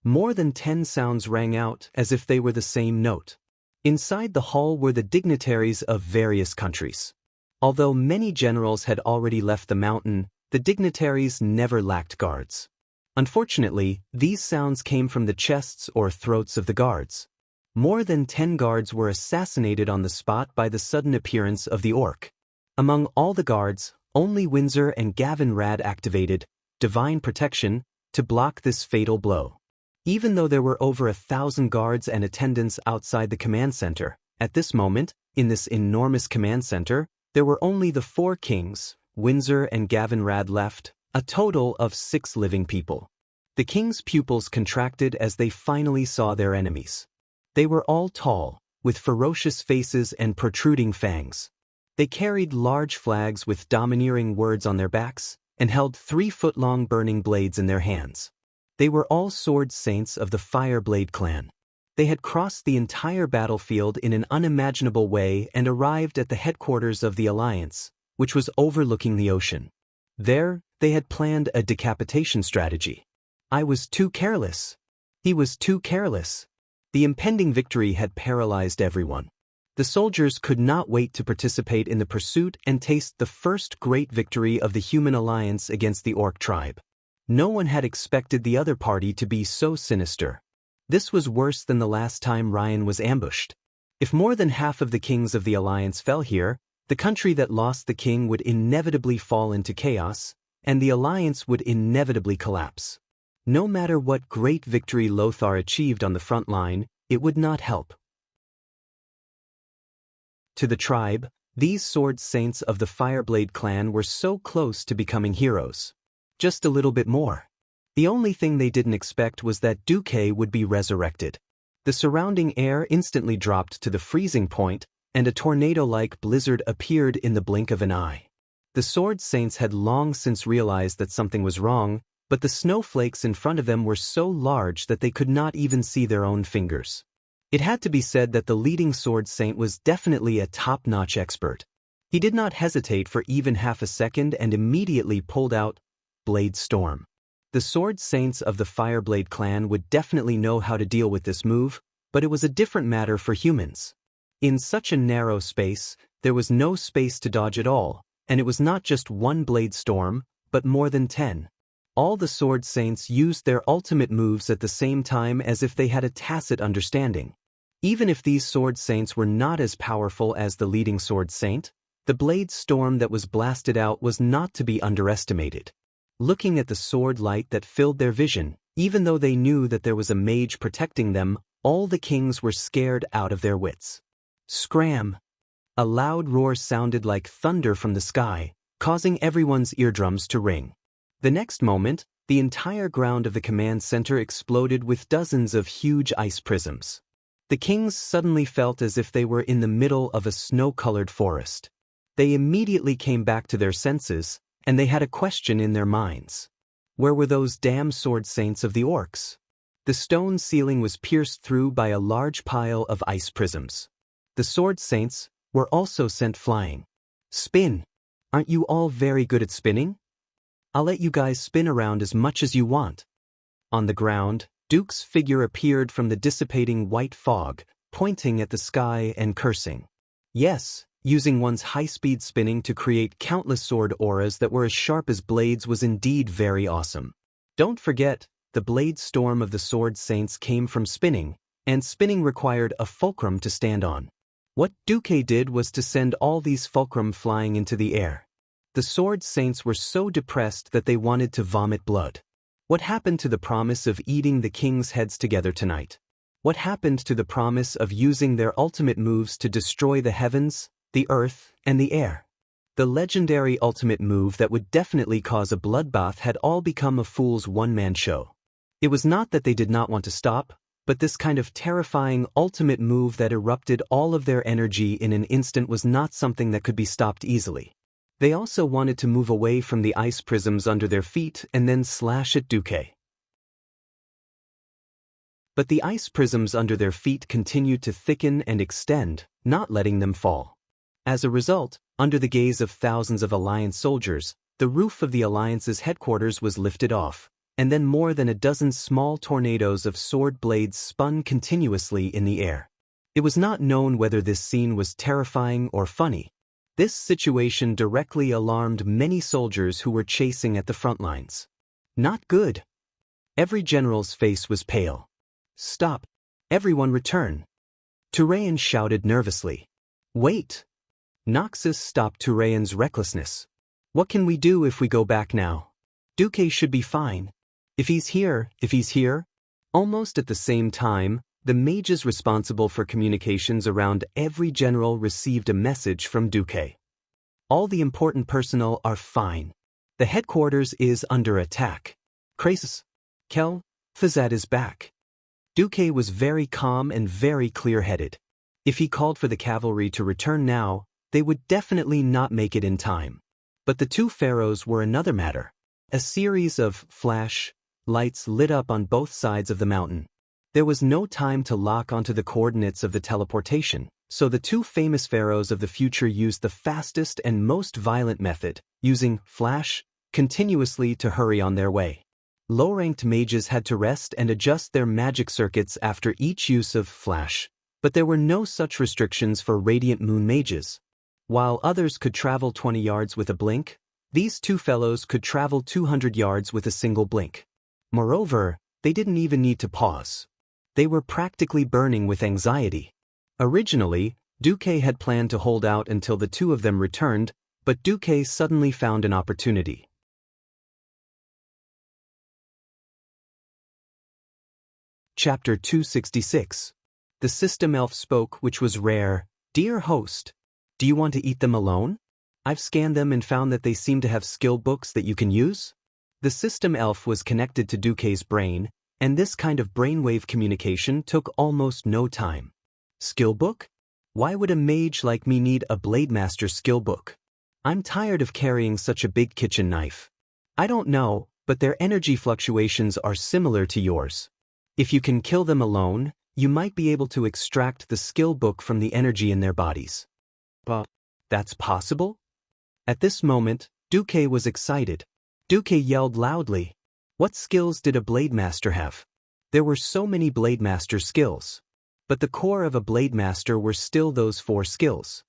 More than 10 sounds rang out as if they were the same note. Inside the hall were the dignitaries of various countries. Although many generals had already left the mountain, the dignitaries never lacked guards. Unfortunately, these sounds came from the chests or throats of the guards. More than 10 guards were assassinated on the spot by the sudden appearance of the orc. Among all the guards, only Windsor and Gavin Rad activated divine protection to block this fatal blow. Even though there were over 1,000 guards and attendants outside the command center, at this moment, in this enormous command center, there were only the 4 kings, Windsor and Gavin Rad left, a total of 6 living people. The king's pupils contracted as they finally saw their enemies. They were all tall, with ferocious faces and protruding fangs. They carried large flags with domineering words on their backs, and held 3-foot-long burning blades in their hands. They were all sword saints of the Fireblade clan. They had crossed the entire battlefield in an unimaginable way and arrived at the headquarters of the Alliance, which was overlooking the ocean. There, they had planned a decapitation strategy. I was too careless. He was too careless. The impending victory had paralyzed everyone. The soldiers could not wait to participate in the pursuit and taste the first great victory of the human alliance against the orc tribe. No one had expected the other party to be so sinister. This was worse than the last time Ryan was ambushed. If more than half of the kings of the alliance fell here, the country that lost the king would inevitably fall into chaos, and the alliance would inevitably collapse. No matter what great victory Lothar achieved on the front line, it would not help. To the tribe, these sword saints of the Fireblade clan were so close to becoming heroes. Just a little bit more. The only thing they didn't expect was that Duque would be resurrected. The surrounding air instantly dropped to the freezing point, and a tornado-like blizzard appeared in the blink of an eye. The sword saints had long since realized that something was wrong, but the snowflakes in front of them were so large that they could not even see their own fingers. It had to be said that the leading sword saint was definitely a top-notch expert. He did not hesitate for even half a second and immediately pulled out Blade Storm. The sword saints of the Fireblade clan would definitely know how to deal with this move, but it was a different matter for humans. In such a narrow space, there was no space to dodge at all, and it was not just one Blade Storm, but more than 10. All the sword saints used their ultimate moves at the same time as if they had a tacit understanding. Even if these sword saints were not as powerful as the leading sword saint, the blade storm that was blasted out was not to be underestimated. Looking at the sword light that filled their vision, even though they knew that there was a mage protecting them, all the kings were scared out of their wits. Scram! A loud roar sounded like thunder from the sky, causing everyone's eardrums to ring. The next moment, the entire ground of the command center exploded with dozens of huge ice prisms. The kings suddenly felt as if they were in the middle of a snow-colored forest. They immediately came back to their senses, and they had a question in their minds. Where were those damn sword saints of the orcs? The stone ceiling was pierced through by a large pile of ice prisms. The sword saints were also sent flying. Spin! Aren't you all very good at spinning? I'll let you guys spin around as much as you want. On the ground, Duke's figure appeared from the dissipating white fog, pointing at the sky and cursing. Yes, using one's high-speed spinning to create countless sword auras that were as sharp as blades was indeed very awesome. Don't forget, the blade storm of the sword saints came from spinning, and spinning required a fulcrum to stand on. What Duque did was to send all these fulcrum flying into the air. The sword saints were so depressed that they wanted to vomit blood. What happened to the promise of eating the king's heads together tonight? What happened to the promise of using their ultimate moves to destroy the heavens, the earth, and the air? The legendary ultimate move that would definitely cause a bloodbath had all become a fool's one-man show. It was not that they did not want to stop, but this kind of terrifying ultimate move that erupted all of their energy in an instant was not something that could be stopped easily. They also wanted to move away from the ice prisms under their feet and then slash at Duque. But the ice prisms under their feet continued to thicken and extend, not letting them fall. As a result, under the gaze of thousands of Alliance soldiers, the roof of the Alliance's headquarters was lifted off, and then more than a dozen small tornadoes of sword blades spun continuously in the air. It was not known whether this scene was terrifying or funny. This situation directly alarmed many soldiers who were chasing at the front lines. Not good. Every general's face was pale. Stop. Everyone return. Turayan shouted nervously. Wait. Noxus stopped Turayan's recklessness. What can we do if we go back now? Duque should be fine. If he's here. Almost at the same time, the mages responsible for communications around every general received a message from Duque. All the important personnel are fine. The headquarters is under attack. Krasus. Kel. Fazad is back. Duque was very calm and very clear-headed. If he called for the cavalry to return now, they would definitely not make it in time. But the two pharaohs were another matter. A series of flash lights lit up on both sides of the mountain. There was no time to lock onto the coordinates of the teleportation, so the two famous pharaohs of the future used the fastest and most violent method, using flash continuously to hurry on their way. Low-ranked mages had to rest and adjust their magic circuits after each use of flash, but there were no such restrictions for Radiant Moon mages. While others could travel 20 yards with a blink, these two fellows could travel 200 yards with a single blink. Moreover, they didn't even need to pause. They were practically burning with anxiety. Originally, Duque had planned to hold out until the two of them returned, but Duque suddenly found an opportunity. Chapter 266. The system elf spoke, which was rare. "Dear host, do you want to eat them alone? I've scanned them and found that they seem to have skill books that you can use." The system elf was connected to Duque's brain, and this kind of brainwave communication took almost no time. Skill book? Why would a mage like me need a blade master skill book? I'm tired of carrying such a big kitchen knife. I don't know, but their energy fluctuations are similar to yours. If you can kill them alone, you might be able to extract the skill book from the energy in their bodies. But that's possible? At this moment, Duque was excited. Duque yelled loudly. What skills did a blade master have? There were so many blade master skills. But the core of a blade master were still those 4 skills.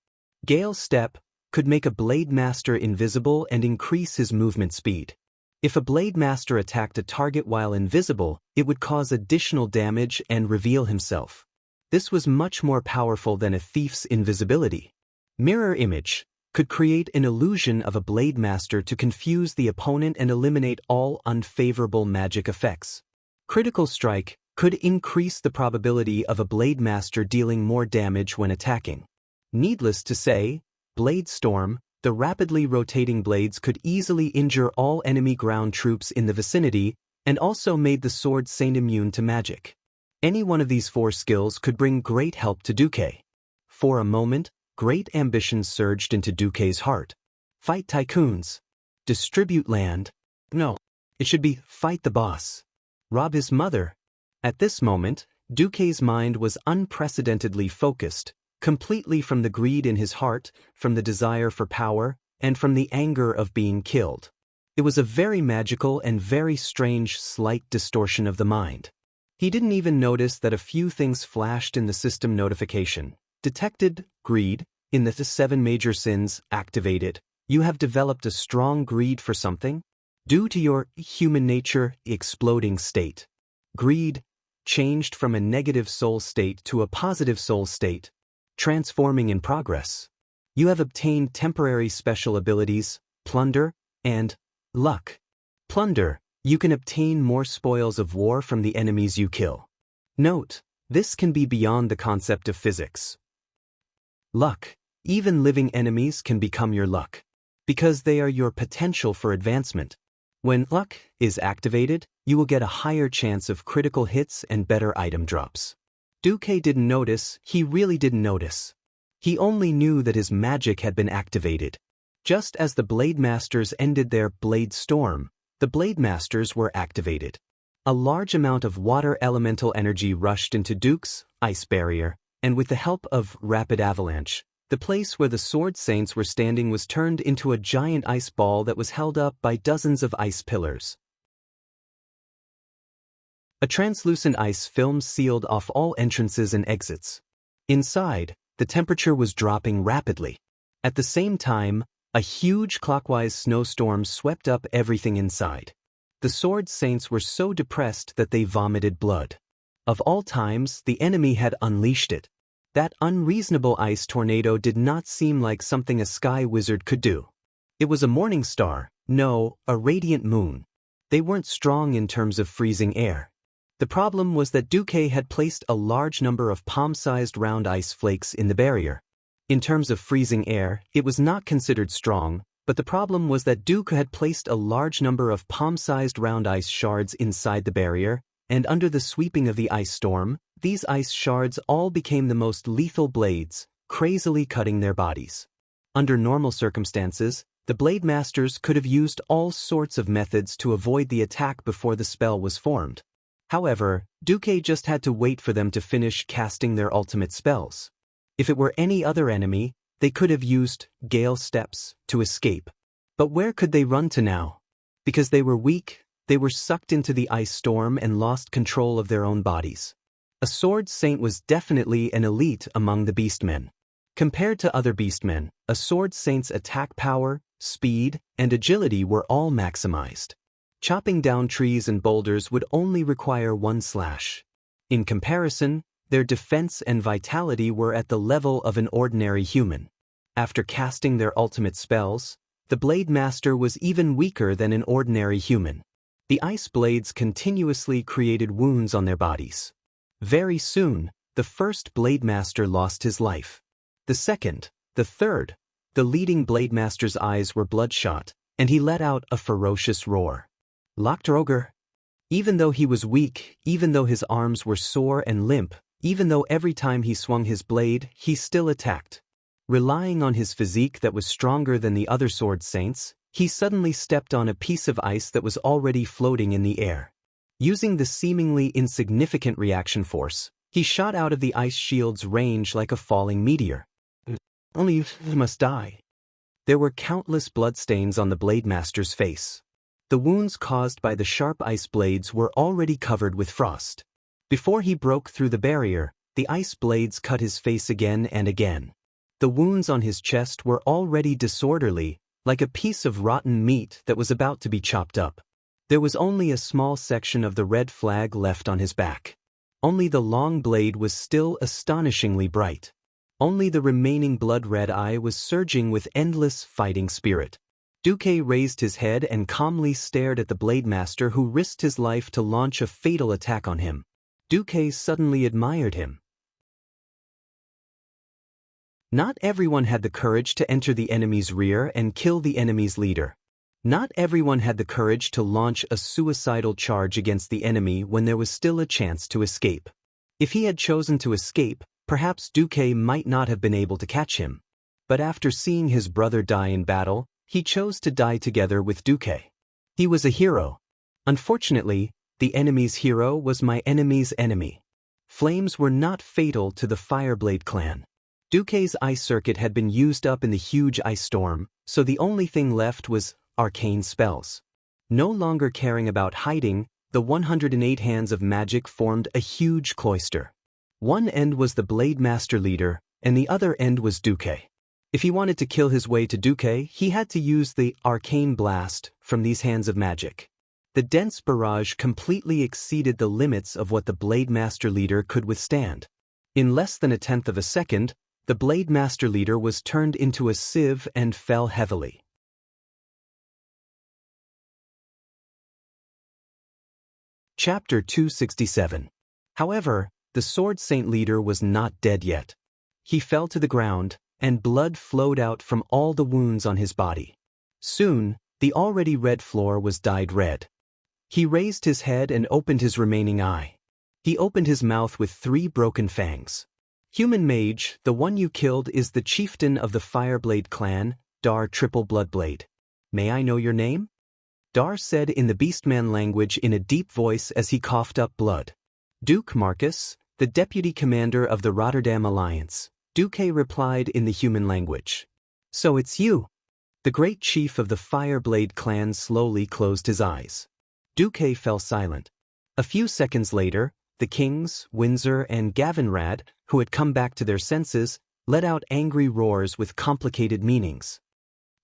Gale Step could make a blade master invisible and increase his movement speed. If a blade master attacked a target while invisible, it would cause additional damage and reveal himself. This was much more powerful than a thief's invisibility. Mirror Image could create an illusion of a blade master to confuse the opponent and eliminate all unfavorable magic effects. Critical Strike could increase the probability of a blade master dealing more damage when attacking. Needless to say, Blade Storm, the rapidly rotating blades could easily injure all enemy ground troops in the vicinity, and also made the sword Saint immune to magic. Any one of these 4 skills could bring great help to Duque. For a moment, great ambitions surged into Duque's heart. Fight tycoons. Distribute land. No, it should be fight the boss. Rob his mother. At this moment, Duque's mind was unprecedentedly focused, completely from the greed in his heart, from the desire for power, and from the anger of being killed. It was a very magical and very strange slight distortion of the mind. He didn't even notice that a few things flashed in the system notification. Detected, greed, in the 7 major sins, activated. You have developed a strong greed for something? Due to your human nature exploding state. Greed changed from a negative soul state to a positive soul state. Transforming in progress. You have obtained temporary special abilities, plunder, and luck. Plunder, you can obtain more spoils of war from the enemies you kill. Note, this can be beyond the concept of physics. Luck, even living enemies can become your luck, because they are your potential for advancement. When luck is activated, you will get a higher chance of critical hits and better item drops. Duque didn't notice, he really didn't notice. He only knew that his magic had been activated. Just as the Blade Masters ended their Blade Storm, the Blade Masters were activated. A large amount of water elemental energy rushed into Duque's ice barrier, and with the help of Rapid Avalanche, the place where the Sword Saints were standing was turned into a giant ice ball that was held up by dozens of ice pillars. A translucent ice film sealed off all entrances and exits. Inside, the temperature was dropping rapidly. At the same time, a huge clockwise snowstorm swept up everything inside. The Sword Saints were so depressed that they vomited blood. Of all times, the enemy had unleashed it. That unreasonable ice tornado did not seem like something a sky wizard could do. It was a morning star, no, a radiant moon. They weren't strong in terms of freezing air. The problem was that Duque had placed a large number of palm-sized round ice flakes in the barrier. In terms of freezing air, it was not considered strong, but the problem was that Duque had placed a large number of palm-sized round ice shards inside the barrier, and under the sweeping of the ice storm, these ice shards all became the most lethal blades, crazily cutting their bodies. Under normal circumstances, the Blade Masters could have used all sorts of methods to avoid the attack before the spell was formed. However, Duque just had to wait for them to finish casting their ultimate spells. If it were any other enemy, they could have used Gale Steps to escape. But where could they run to now? Because they were weak, they were sucked into the ice storm and lost control of their own bodies. A Sword Saint was definitely an elite among the Beastmen. Compared to other Beastmen, a Sword Saint's attack power, speed, and agility were all maximized. Chopping down trees and boulders would only require one slash. In comparison, their defense and vitality were at the level of an ordinary human. After casting their ultimate spells, the Blade Master was even weaker than an ordinary human. The ice blades continuously created wounds on their bodies. Very soon, the first Blade Master lost his life. The second, the third, the leading Blade Master's eyes were bloodshot, and he let out a ferocious roar. Lochtroger. Even though he was weak, even though his arms were sore and limp, even though every time he swung his blade, he still attacked. Relying on his physique that was stronger than the other Sword Saints, he suddenly stepped on a piece of ice that was already floating in the air. Using the seemingly insignificant reaction force, he shot out of the ice shield's range like a falling meteor. Only you must die. There were countless bloodstains on the Blade Master's face. The wounds caused by the sharp ice blades were already covered with frost. Before he broke through the barrier, the ice blades cut his face again and again. The wounds on his chest were already disorderly, like a piece of rotten meat that was about to be chopped up. There was only a small section of the red flag left on his back. Only the long blade was still astonishingly bright. Only the remaining blood-red eye was surging with endless fighting spirit. Duque raised his head and calmly stared at the Blade Master who risked his life to launch a fatal attack on him. Duque suddenly admired him. Not everyone had the courage to enter the enemy's rear and kill the enemy's leader. Not everyone had the courage to launch a suicidal charge against the enemy when there was still a chance to escape. If he had chosen to escape, perhaps Duque might not have been able to catch him. But after seeing his brother die in battle, he chose to die together with Duque. He was a hero. Unfortunately, the enemy's hero was my enemy's enemy. Flames were not fatal to the Fireblade clan. Duque's ice circuit had been used up in the huge ice storm, so the only thing left was arcane spells. No longer caring about hiding, the 108 hands of magic formed a huge cloister. One end was the Blade Master leader, and the other end was Duque. If he wanted to kill his way to Duque, he had to use the arcane blast from these hands of magic. The dense barrage completely exceeded the limits of what the Blade Master leader could withstand. In less than a tenth of a second, the Blade Master leader was turned into a sieve and fell heavily. Chapter 267. However, the Sword Saint leader was not dead yet. He fell to the ground, and blood flowed out from all the wounds on his body. Soon, the already red floor was dyed red. He raised his head and opened his remaining eye. He opened his mouth with 3 broken fangs. Human Mage, the one you killed is the chieftain of the Fireblade clan, Dar Triple Bloodblade. May I know your name? Dar said in the Beastman language in a deep voice as he coughed up blood. Duke Marcus, the deputy commander of the Rotterdam Alliance. Duque replied in the human language. So it's you. The great chief of the Fireblade clan slowly closed his eyes. Duque fell silent. A few seconds later, the kings, Windsor and Gavinrad, who had come back to their senses, let out angry roars with complicated meanings.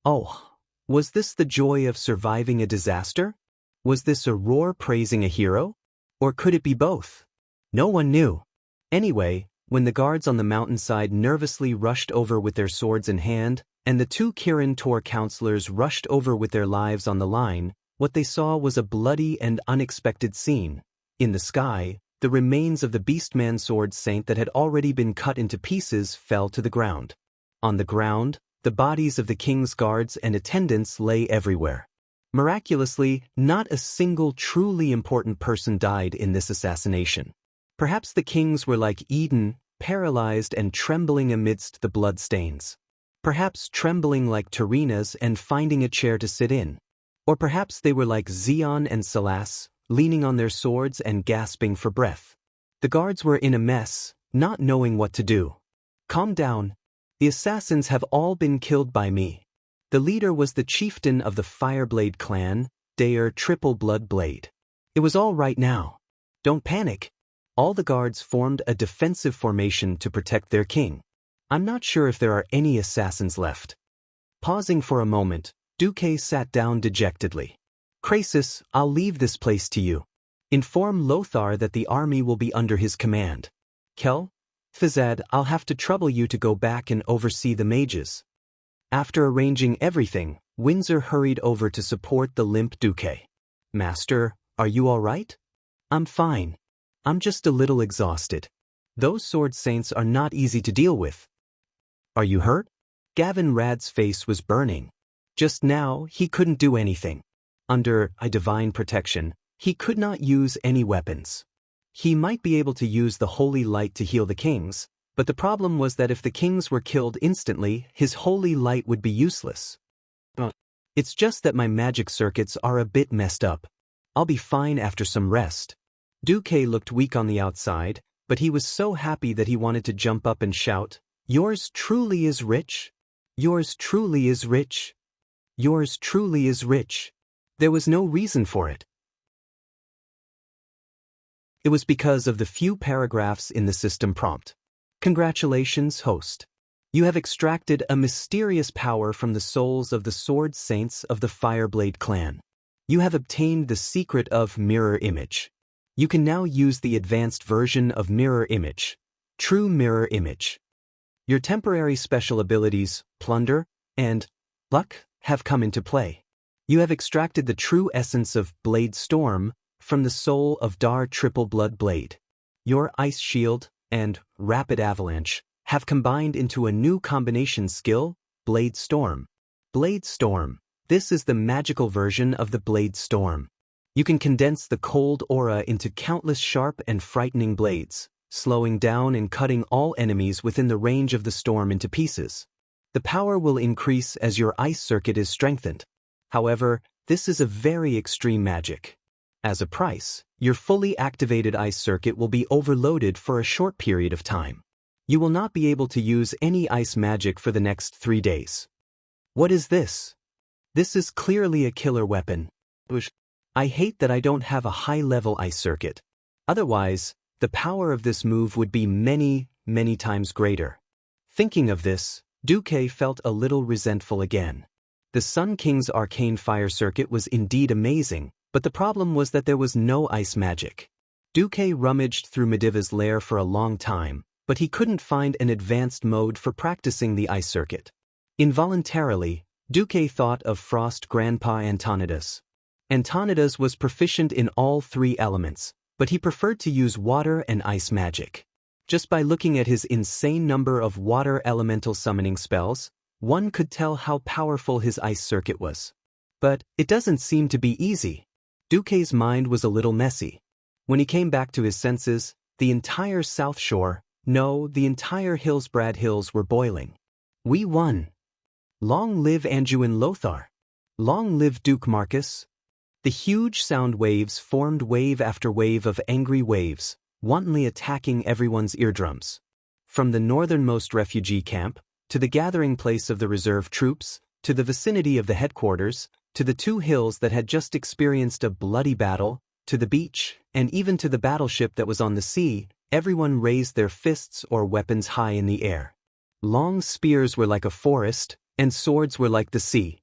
Oh, was this the joy of surviving a disaster? Was this a roar praising a hero? Or could it be both? No one knew. Anyway, when the guards on the mountainside nervously rushed over with their swords in hand, and the 2 Kirin Tor counselors rushed over with their lives on the line, what they saw was a bloody and unexpected scene. In the sky, the remains of the Beastman Sword Saint that had already been cut into pieces fell to the ground. On the ground, the bodies of the king's guards and attendants lay everywhere. Miraculously, not a single truly important person died in this assassination. Perhaps the kings were like Eden, paralyzed and trembling amidst the bloodstains. Perhaps trembling like Terenas and finding a chair to sit in. Or perhaps they were like Xian and Salas, leaning on their swords and gasping for breath. The guards were in a mess, not knowing what to do. Calm down. The assassins have all been killed by me. The leader was the chieftain of the Fireblade clan, Daoist Triple Blood Blade. It was all right now. Don't panic. All the guards formed a defensive formation to protect their king. I'm not sure if there are any assassins left. Pausing for a moment, Duque sat down dejectedly. Krasis, I'll leave this place to you. Inform Lothar that the army will be under his command. Kel, Fizad, I'll have to trouble you to go back and oversee the mages. After arranging everything, Windsor hurried over to support the limp Duque. Master, are you all right? I'm fine. I'm just a little exhausted. Those sword saints are not easy to deal with. Are you hurt? Gavin Rad's face was burning. Just now, he couldn't do anything. Under a divine protection, he could not use any weapons. He might be able to use the holy light to heal the kings, but the problem was that if the kings were killed instantly, his holy light would be useless. It's just that my magic circuits are a bit messed up. I'll be fine after some rest. Duque looked weak on the outside, but he was so happy that he wanted to jump up and shout, "Yours truly is rich? Yours truly is rich? Yours truly is rich." There was no reason for it. It was because of the few paragraphs in the system prompt. Congratulations, host. You have extracted a mysterious power from the souls of the sword saints of the Fireblade clan. You have obtained the secret of mirror image. You can now use the advanced version of mirror image, true mirror image. Your temporary special abilities, plunder, and luck, have come into play. You have extracted the true essence of Blade Storm from the soul of Dar Triple Blood Blade. Your Ice Shield and Rapid Avalanche have combined into a new combination skill, Blade Storm. Blade Storm. This is the magical version of the Blade Storm. You can condense the cold aura into countless sharp and frightening blades, slowing down and cutting all enemies within the range of the storm into pieces. The power will increase as your ice circuit is strengthened. However, this is a very extreme magic. As a price, your fully activated ice circuit will be overloaded for a short period of time. You will not be able to use any ice magic for the next 3 days. What is this? This is clearly a killer weapon. I hate that I don't have a high-level ice circuit. Otherwise, the power of this move would be many, many times greater. Thinking of this, Duque felt a little resentful again. The Sun King's arcane fire circuit was indeed amazing, but the problem was that there was no ice magic. Duque rummaged through Mediva's lair for a long time, but he couldn't find an advanced mode for practicing the ice circuit. Involuntarily, Duque thought of Frost Grandpa Antonidas. Antonidas was proficient in all 3 elements, but he preferred to use water and ice magic. Just by looking at his insane number of water elemental summoning spells, one could tell how powerful his ice circuit was. But it doesn't seem to be easy. Duque's mind was a little messy. When he came back to his senses, the entire South Shore, no, the entire Hillsbrad Hills were boiling. We won. Long live Anduin Lothar. Long live Duke Marcus. The huge sound waves formed wave after wave of angry waves, wantonly attacking everyone's eardrums. From the northernmost refugee camp, to the gathering place of the reserve troops, to the vicinity of the headquarters, to the 2 hills that had just experienced a bloody battle, to the beach, and even to the battleship that was on the sea, everyone raised their fists or weapons high in the air. Long spears were like a forest, and swords were like the sea.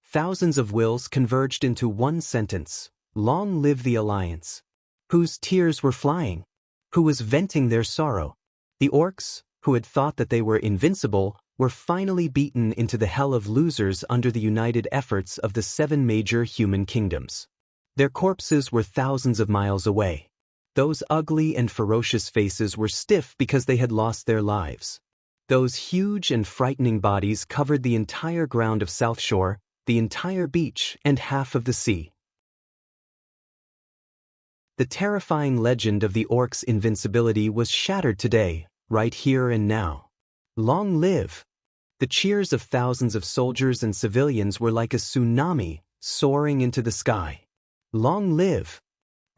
Thousands of wills converged into one sentence, "Long live the Alliance." Whose tears were flying? Who was venting their sorrow? The orcs, who had thought that they were invincible, were finally beaten into the hell of losers under the united efforts of the 7 major human kingdoms. Their corpses were thousands of miles away. Those ugly and ferocious faces were stiff because they had lost their lives. Those huge and frightening bodies covered the entire ground of South Shore, the entire beach and half of the sea. The terrifying legend of the orc's invincibility was shattered today, right here and now. Long live! The cheers of thousands of soldiers and civilians were like a tsunami, soaring into the sky. Long live!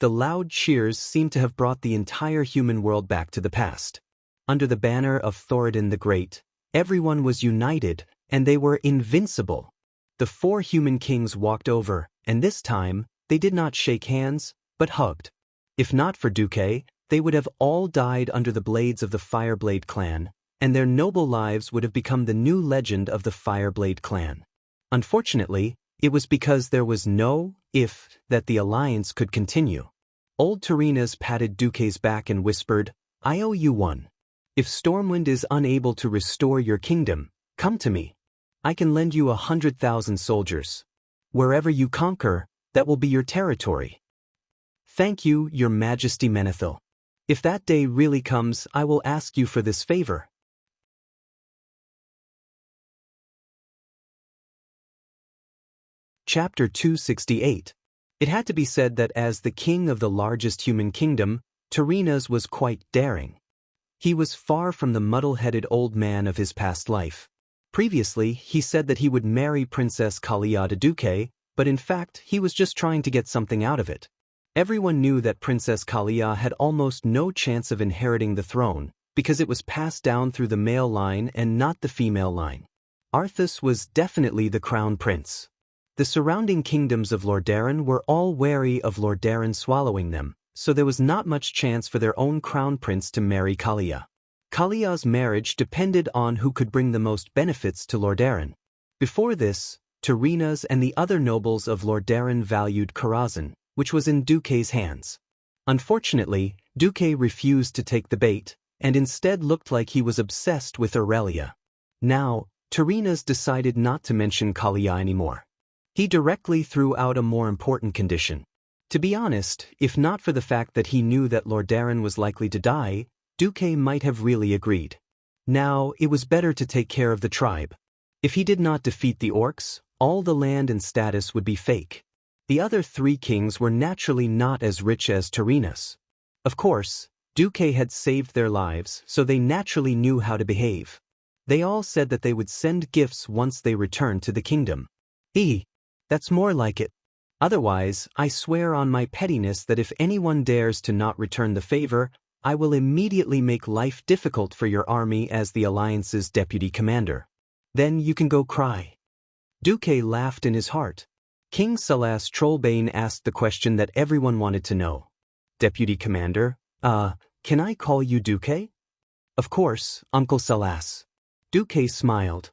The loud cheers seemed to have brought the entire human world back to the past. Under the banner of Thoradin the Great, everyone was united, and they were invincible. The 4 human kings walked over, and this time, they did not shake hands, but hugged. If not for Duque, they would have all died under the blades of the Fireblade clan, and their noble lives would have become the new legend of the Fireblade clan. Unfortunately, it was because there was no if that the alliance could continue. Old Terenas patted Duque's back and whispered, "I owe you one. If Stormwind is unable to restore your kingdom, come to me. I can lend you 100,000 soldiers. Wherever you conquer, that will be your territory. Thank you, Your Majesty Menethil. If that day really comes, I will ask you for this favor." Chapter 268. It had to be said that as the king of the largest human kingdom, Terenas was quite daring. He was far from the muddle-headed old man of his past life. Previously, he said that he would marry Princess Kalia de Duque, but in fact, he was just trying to get something out of it. Everyone knew that Princess Kalia had almost no chance of inheriting the throne, because it was passed down through the male line and not the female line. Arthas was definitely the crown prince. The surrounding kingdoms of Lordaeron were all wary of Lordaeron swallowing them, so there was not much chance for their own crown prince to marry Kalia. Kalia's marriage depended on who could bring the most benefits to Lordaeron. Before this, Terenas and the other nobles of Lordaeron valued Karazhan, which was in Duque's hands. Unfortunately, Duque refused to take the bait, and instead looked like he was obsessed with Aurelia. Now, Terenas decided not to mention Kalia anymore. He directly threw out a more important condition. To be honest, if not for the fact that he knew that Lordaeron was likely to die, Duque might have really agreed. Now, it was better to take care of the tribe. If he did not defeat the orcs, all the land and status would be fake. The other 3 kings were naturally not as rich as Terenas. Of course, Duque had saved their lives, so they naturally knew how to behave. They all said that they would send gifts once they returned to the kingdom. That's more like it. Otherwise, I swear on my pettiness that if anyone dares to not return the favor, I will immediately make life difficult for your army as the Alliance's deputy commander. Then you can go cry. Duque laughed in his heart. King Salas Trollbane asked the question that everyone wanted to know. Deputy Commander, can I call you Duque? Of course, Uncle Salas. Duque smiled.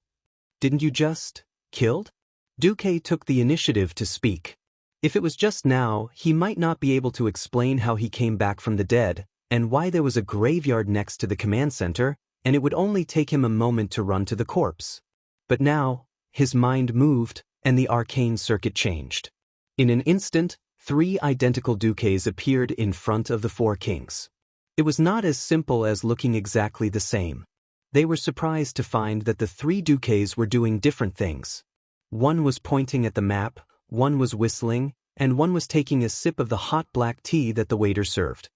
Didn't you just killed? Duque took the initiative to speak. If it was just now, he might not be able to explain how he came back from the dead, and why there was a graveyard next to the command center, and it would only take him a moment to run to the corpse. But now, his mind moved, and the arcane circuit changed. In an instant, 3 identical Duques appeared in front of the 4 kings. It was not as simple as looking exactly the same. They were surprised to find that the 3 Duques were doing different things. One was pointing at the map, one was whistling, and one was taking a sip of the hot black tea that the waiter served.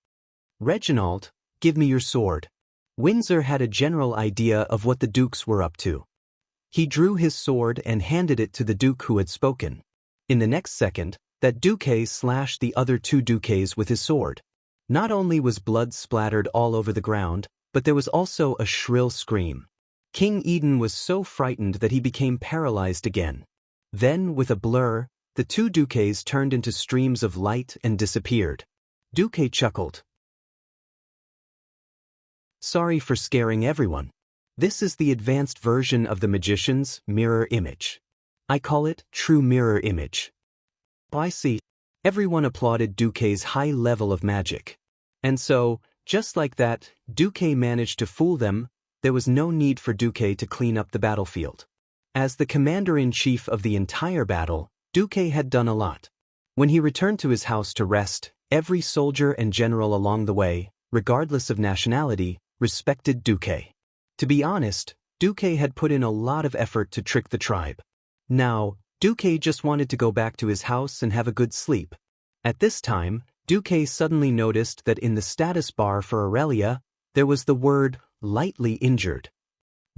Reginald, give me your sword. Windsor had a general idea of what the dukes were up to. He drew his sword and handed it to the duke who had spoken. In the next second, that duque slashed the other 2 duques with his sword. Not only was blood splattered all over the ground, but there was also a shrill scream. King Eden was so frightened that he became paralyzed again. Then, with a blur, the 2 duques turned into streams of light and disappeared. Duque chuckled. Sorry for scaring everyone. This is the advanced version of the magician's mirror image. I call it true mirror image. I see. Everyone applauded Duque's high level of magic. And so, just like that, Duque managed to fool them. There was no need for Duque to clean up the battlefield. As the commander-in-chief of the entire battle, Duque had done a lot. When he returned to his house to rest, every soldier and general along the way, regardless of nationality, respected Duque. To be honest, Duque had put in a lot of effort to trick the tribe. Now, Duque just wanted to go back to his house and have a good sleep. At this time, Duque suddenly noticed that in the status bar for Aurelia, there was the word, lightly injured.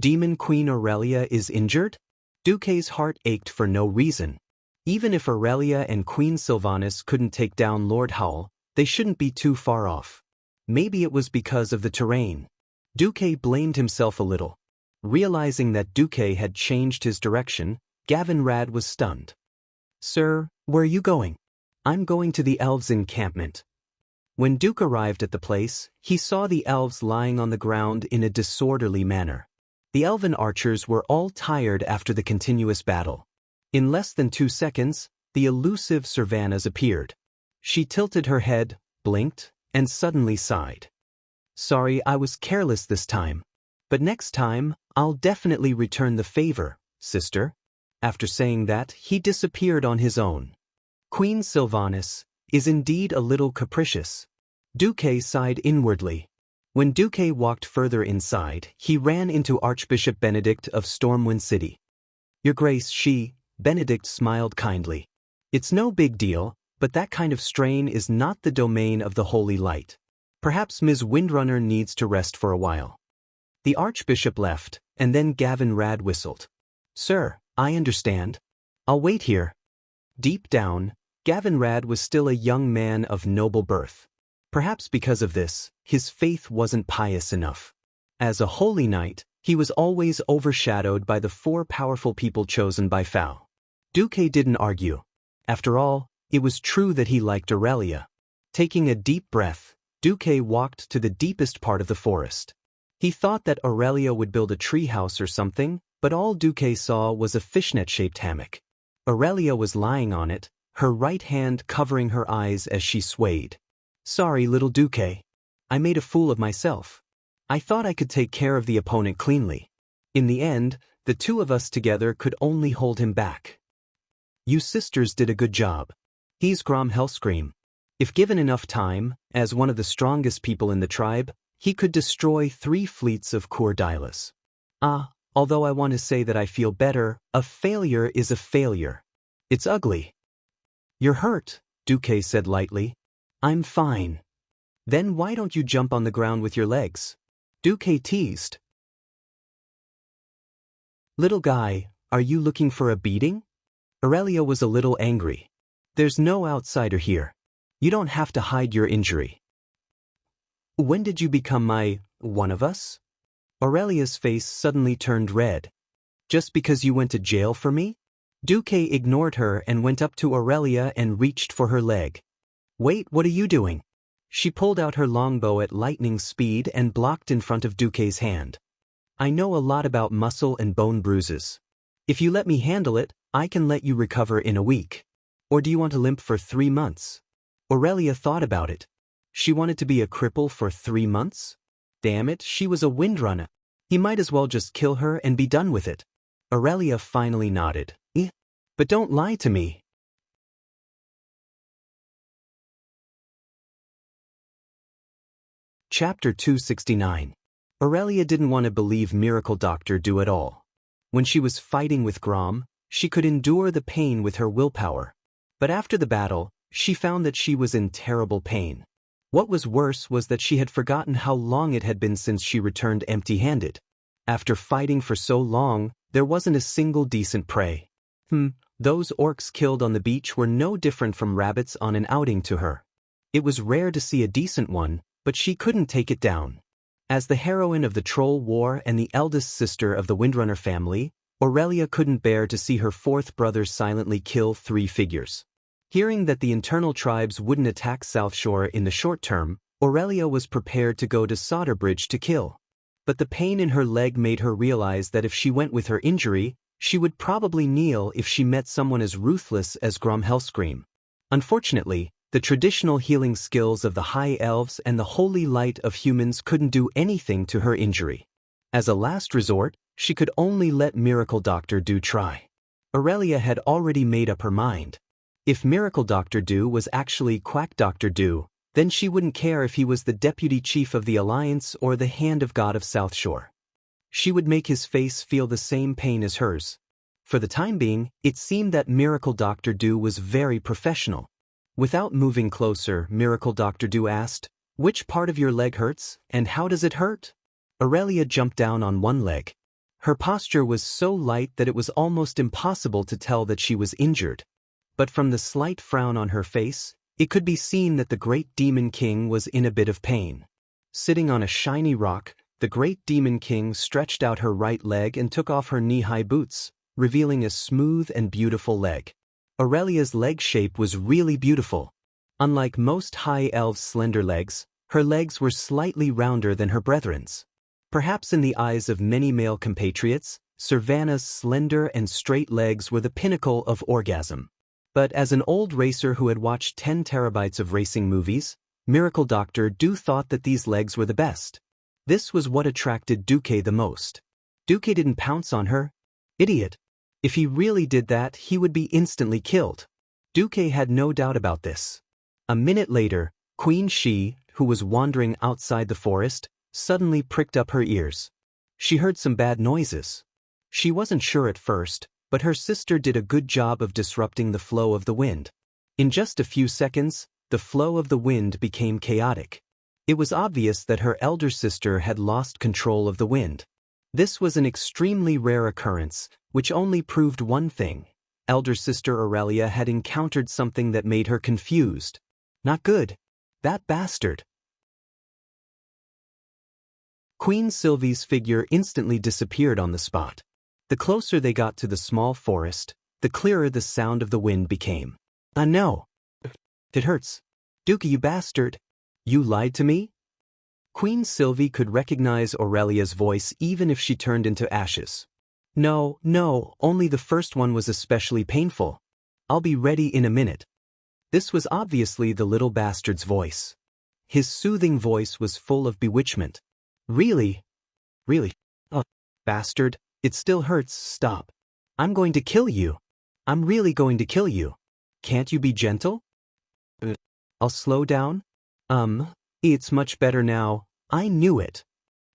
Demon Queen Aurelia is injured? Duque's heart ached for no reason. Even if Aurelia and Queen Sylvanas couldn't take down Lord Howl, they shouldn't be too far off. Maybe it was because of the terrain. Duque blamed himself a little. Realizing that Duque had changed his direction, Gavin Rad was stunned. "Sir, where are you going?" "I'm going to the elves' encampment." When Duke arrived at the place, he saw the elves lying on the ground in a disorderly manner. The elven archers were all tired after the continuous battle. In less than 2 seconds, the elusive Sylvanas appeared. She tilted her head, blinked, and suddenly sighed. "Sorry, I was careless this time. But next time, I'll definitely return the favor, sister." After saying that, he disappeared on his own. Queen Sylvanas is indeed a little capricious. Duque sighed inwardly. When Duque walked further inside, he ran into Archbishop Benedict of Stormwind City. "Your Grace," Benedict smiled kindly. "It's no big deal, but that kind of strain is not the domain of the Holy Light. Perhaps Ms. Windrunner needs to rest for a while." The Archbishop left, and then Gavin Rad whistled. "Sir, I understand. I'll wait here." Deep down, Gavin Rad was still a young man of noble birth. Perhaps because of this, his faith wasn't pious enough. As a holy knight, he was always overshadowed by the 4 powerful people chosen by Fao. Duque didn't argue. After all, it was true that he liked Aurelia. Taking a deep breath, Duque walked to the deepest part of the forest. He thought that Aurelia would build a treehouse or something, but all Duque saw was a fishnet-shaped hammock. Aurelia was lying on it, her right hand covering her eyes as she swayed. "Sorry, little Duque. I made a fool of myself. I thought I could take care of the opponent cleanly. In the end, the 2 of us together could only hold him back. You sisters did a good job. He's Grom Hellscream. If given enough time, as one of the strongest people in the tribe, he could destroy 3 fleets of Coeur-Dylas. Although I want to say that I feel better, a failure is a failure. It's ugly." "You're hurt," Duque said lightly. "I'm fine." "Then why don't you jump on the ground with your legs?" Duque teased. "Little guy, are you looking for a beating?" Aurelia was a little angry. "There's no outsider here. You don't have to hide your injury." "When did you become one of us?" Aurelia's face suddenly turned red. "Just because you went to jail for me?" Duque ignored her and went up to Aurelia and reached for her leg. "Wait, what are you doing?" She pulled out her longbow at lightning speed and blocked in front of Duque's hand. "I know a lot about muscle and bone bruises. If you let me handle it, I can let you recover in a week. Or do you want to limp for 3 months? Aurelia thought about it. She wanted to be a cripple for 3 months? Damn it, she was a windrunner. He might as well just kill her and be done with it. Aurelia finally nodded. But don't lie to me. Chapter 269. Aurelia didn't want to believe Miracle Doctor Do at all. When she was fighting with Grom, she could endure the pain with her willpower. But after the battle, she found that she was in terrible pain. What was worse was that she had forgotten how long it had been since she returned empty-handed. After fighting for so long, there wasn't a single decent prey. Those orcs killed on the beach were no different from rabbits on an outing to her. It was rare to see a decent one, but she couldn't take it down. As the heroine of the Troll War and the eldest sister of the Windrunner family, Aurelia couldn't bear to see her 4th brother silently kill 3 figures. Hearing that the internal tribes wouldn't attack South Shore in the short term, Aurelia was prepared to go to Solderbridge to kill. But the pain in her leg made her realize that if she went with her injury, she would probably kneel if she met someone as ruthless as Grom Hellscream. Unfortunately, the traditional healing skills of the High Elves and the holy light of humans couldn't do anything to her injury. As a last resort, she could only let Miracle Doctor Do try. Aurelia had already made up her mind. If Miracle Doctor Do was actually Quack Doctor Do, then she wouldn't care if he was the deputy chief of the Alliance or the Hand of God of South Shore. She would make his face feel the same pain as hers. For the time being, it seemed that Miracle Dr. Du was very professional. Without moving closer, Miracle Dr. Du asked, "Which part of your leg hurts, and how does it hurt?" Aurelia jumped down on one leg. Her posture was so light that it was almost impossible to tell that she was injured. But from the slight frown on her face, it could be seen that the Great Demon King was in a bit of pain. Sitting on a shiny rock, the Great Demon King stretched out her right leg and took off her knee-high boots, revealing a smooth and beautiful leg. Aurelia's leg shape was really beautiful. Unlike most high elves' slender legs, her legs were slightly rounder than her brethren's. Perhaps in the eyes of many male compatriots, Servana's slender and straight legs were the pinnacle of orgasm. But as an old racer who had watched 10 terabytes of racing movies, Miracle Dr. Du thought that these legs were the best. This was what attracted Duque the most. Duque didn't pounce on her. Idiot. If he really did that, he would be instantly killed. Duque had no doubt about this. A minute later, Queen Shi, who was wandering outside the forest, suddenly pricked up her ears. She heard some bad noises. She wasn't sure at first, but her sister did a good job of disrupting the flow of the wind. In just a few seconds, the flow of the wind became chaotic. It was obvious that her elder sister had lost control of the wind. This was an extremely rare occurrence, which only proved one thing. Elder sister Aurelia had encountered something that made her confused. Not good. That bastard. Queen Sylvie's figure instantly disappeared on the spot. The closer they got to the small forest, the clearer the sound of the wind became. No. It hurts. Duque, you bastard. You lied to me? Queen Sylvie could recognize Aurelia's voice even if she turned into ashes. No, only the first one was especially painful. I'll be ready in a minute. This was obviously the little bastard's voice. His soothing voice was full of bewitchment. Really? Oh, bastard, it still hurts, stop. I'm going to kill you. I'm really going to kill you. Can't you be gentle? I'll slow down? It's much better now. I knew it.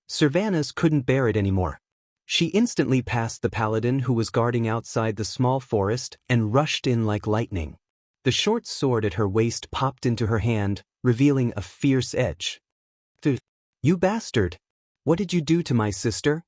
Servanas couldn't bear it anymore. She instantly passed the paladin who was guarding outside the small forest and rushed in like lightning. The short sword at her waist popped into her hand, revealing a fierce edge. You bastard! What did you do to my sister?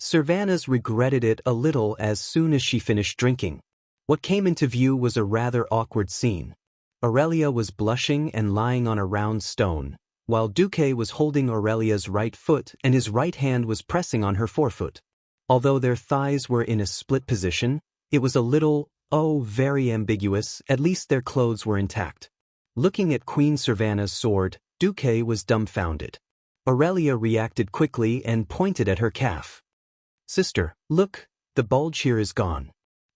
Servanas regretted it a little as soon as she finished drinking. What came into view was a rather awkward scene. Aurelia was blushing and lying on a round stone, while Duque was holding Aurelia's right foot and his right hand was pressing on her forefoot. Although their thighs were in a split position, it was a little, very ambiguous. At least their clothes were intact. Looking at Queen Servana's sword, Duque was dumbfounded. Aurelia reacted quickly and pointed at her calf. Sister, look, the bulge here is gone.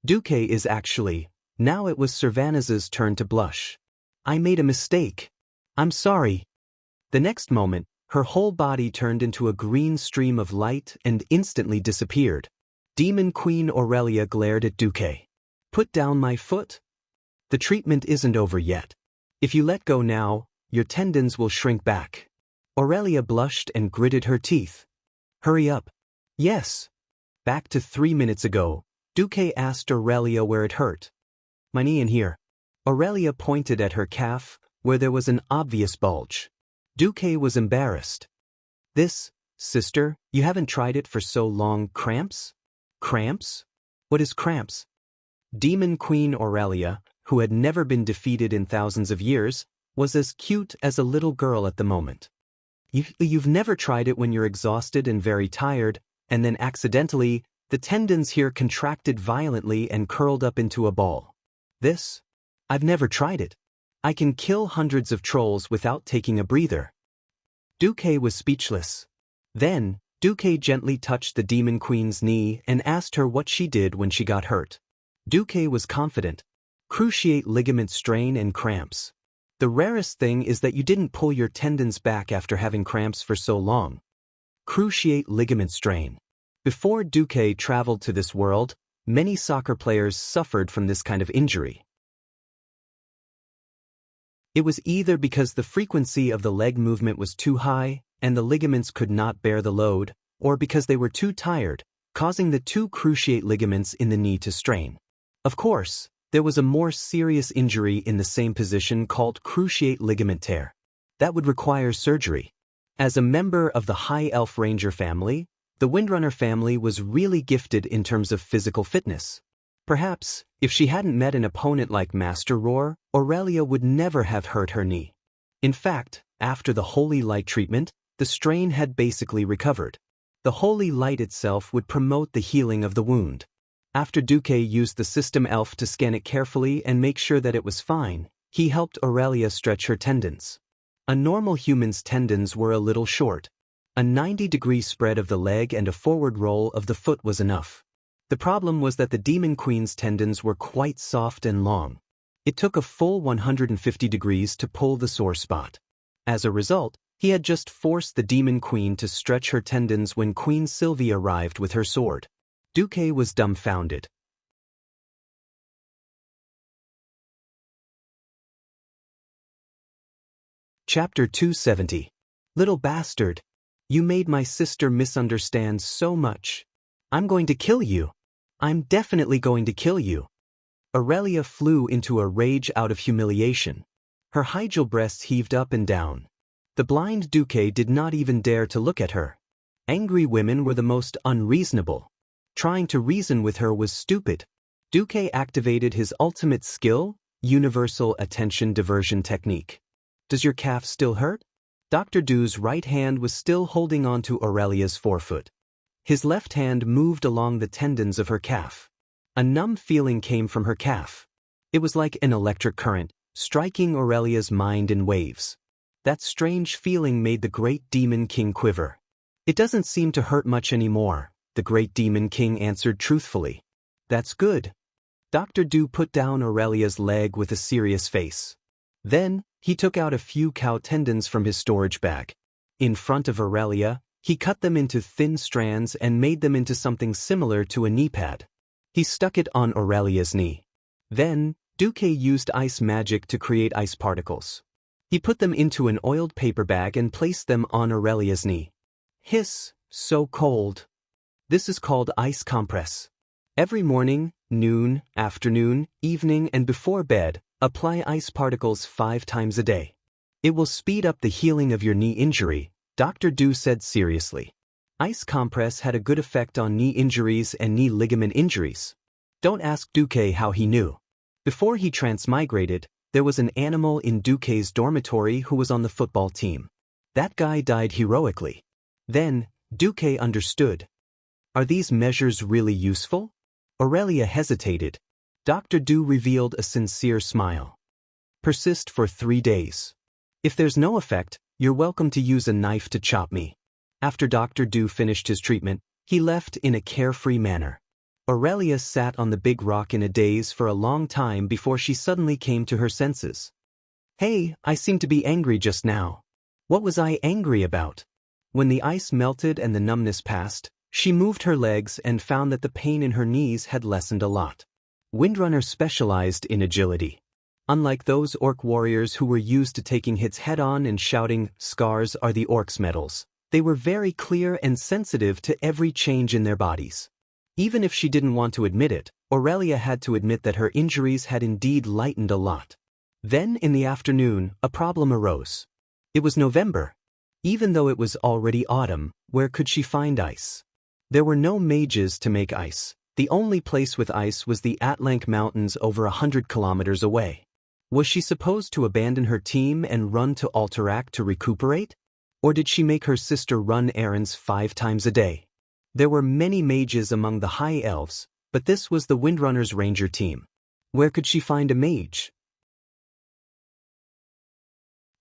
Duque is actually. Now it was Servanas's turn to blush. I made a mistake. I'm sorry. The next moment, her whole body turned into a green stream of light and instantly disappeared. Demon Queen Aurelia glared at Duque. Put down my foot? The treatment isn't over yet. If you let go now, your tendons will shrink back. Aurelia blushed and gritted her teeth. Hurry up. Yes. Back to 3 minutes ago, Duque asked Aurelia where it hurt. My knee in here. Aurelia pointed at her calf, where there was an obvious bulge. Duque was embarrassed. This, sister, you haven't tried it for so long. Cramps? Cramps? What is cramps? Demon Queen Aurelia, who had never been defeated in thousands of years, was as cute as a little girl at the moment. You've never tried it when you're exhausted and very tired, and then accidentally, the tendons here contracted violently and curled up into a ball. This? I've never tried it. I can kill hundreds of trolls without taking a breather. Duque was speechless. Then, Duque gently touched the Demon Queen's knee and asked her what she did when she got hurt. Duque was confident. Cruciate ligament strain and cramps. The rarest thing is that you didn't pull your tendons back after having cramps for so long. Cruciate ligament strain. Before Duque traveled to this world, many soccer players suffered from this kind of injury. It was either because the frequency of the leg movement was too high and the ligaments could not bear the load, or because they were too tired, causing the two cruciate ligaments in the knee to strain. Of course, there was a more serious injury in the same position called cruciate ligament tear. That would require surgery. As a member of the High Elf Ranger family, the Windrunner family was really gifted in terms of physical fitness. Perhaps, if she hadn't met an opponent like Master Roar, Aurelia would never have hurt her knee. In fact, after the Holy Light treatment, the strain had basically recovered. The Holy Light itself would promote the healing of the wound. After Duque used the system elf to scan it carefully and make sure that it was fine, he helped Aurelia stretch her tendons. A normal human's tendons were a little short. A 90-degree spread of the leg and a forward roll of the foot was enough. The problem was that the Demon Queen's tendons were quite soft and long. It took a full 150 degrees to pull the sore spot. As a result, he had just forced the Demon Queen to stretch her tendons when Queen Sylvie arrived with her sword. Duque was dumbfounded. Chapter 270. Little bastard. You made my sister misunderstand so much. I'm going to kill you. I'm definitely going to kill you. Aurelia flew into a rage out of humiliation. Her hygel breasts heaved up and down. The blind Duque did not even dare to look at her. Angry women were the most unreasonable. Trying to reason with her was stupid. Duque activated his ultimate skill, universal attention diversion technique. Does your calf still hurt? Dr. Du's right hand was still holding on to Aurelia's forefoot. His left hand moved along the tendons of her calf. A numb feeling came from her calf. It was like an electric current, striking Aurelia's mind in waves. That strange feeling made the Great Demon King quiver. It doesn't seem to hurt much anymore, the Great Demon King answered truthfully. That's good. Dr. Du put down Aurelia's leg with a serious face. Then, he took out a few cow tendons from his storage bag. In front of Aurelia, he cut them into thin strands and made them into something similar to a knee pad. He stuck it on Aurelia's knee. Then, Duque used ice magic to create ice particles. He put them into an oiled paper bag and placed them on Aurelia's knee. Hiss, so cold. This is called ice compress. Every morning, noon, afternoon, evening, and before bed, apply ice particles 5 times a day. It will speed up the healing of your knee injury, Dr. Du said seriously. Ice compress had a good effect on knee injuries and knee ligament injuries. Don't ask Duque how he knew. Before he transmigrated, there was an animal in Duque's dormitory who was on the football team. That guy died heroically. Then, Duque understood. Are these measures really useful? Aurelia hesitated. Dr. Du revealed a sincere smile. Persist for 3 days. If there's no effect, you're welcome to use a knife to chop me. After Dr. Du finished his treatment, he left in a carefree manner. Aurelia sat on the big rock in a daze for a long time before she suddenly came to her senses. Hey, I seemed to be angry just now. What was I angry about? When the ice melted and the numbness passed, she moved her legs and found that the pain in her knees had lessened a lot. Windrunner specialized in agility. Unlike those orc warriors who were used to taking hits head-on and shouting, "Scars are the orcs' medals," they were very clear and sensitive to every change in their bodies. Even if she didn't want to admit it, Aurelia had to admit that her injuries had indeed lightened a lot. Then, in the afternoon, a problem arose. It was November. Even though it was already autumn, where could she find ice? There were no mages to make ice. The only place with ice was the Atlank Mountains over 100 kilometers away. Was she supposed to abandon her team and run to Alterac to recuperate? Or did she make her sister run errands 5 times a day? There were many mages among the High Elves, but this was the Windrunner's ranger team. Where could she find a mage?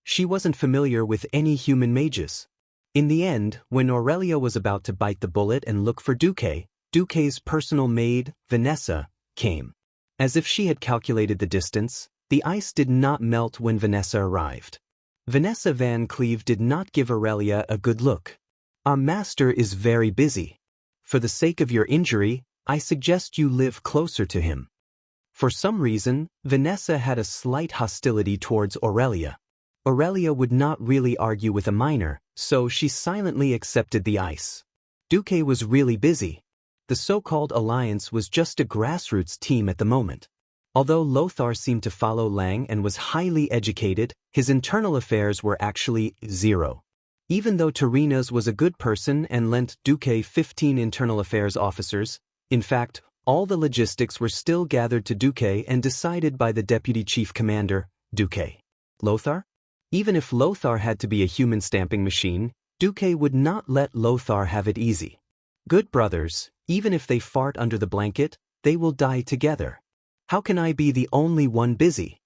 She wasn't familiar with any human mages. In the end, when Aurelia was about to bite the bullet and look for Duque, Duque's personal maid, Vanessa, came. As if she had calculated the distance, the ice did not melt when Vanessa arrived. Vanessa Van Cleve did not give Aurelia a good look. Our master is very busy. For the sake of your injury, I suggest you live closer to him. For some reason, Vanessa had a slight hostility towards Aurelia. Aurelia would not really argue with a minor, so she silently accepted the ice. Duque was really busy. the so-called alliance was just a grassroots team at the moment. Although Lothar seemed to follow Lang and was highly educated, his internal affairs were actually zero. Even though Terinas was a good person and lent Duque 15 internal affairs officers, in fact, all the logistics were still gathered to Duque and decided by the deputy chief commander, Duque. Lothar? Even if Lothar had to be a human stamping machine, Duque would not let Lothar have it easy. Good brothers, even if they fart under the blanket, they will die together. How can I be the only one busy?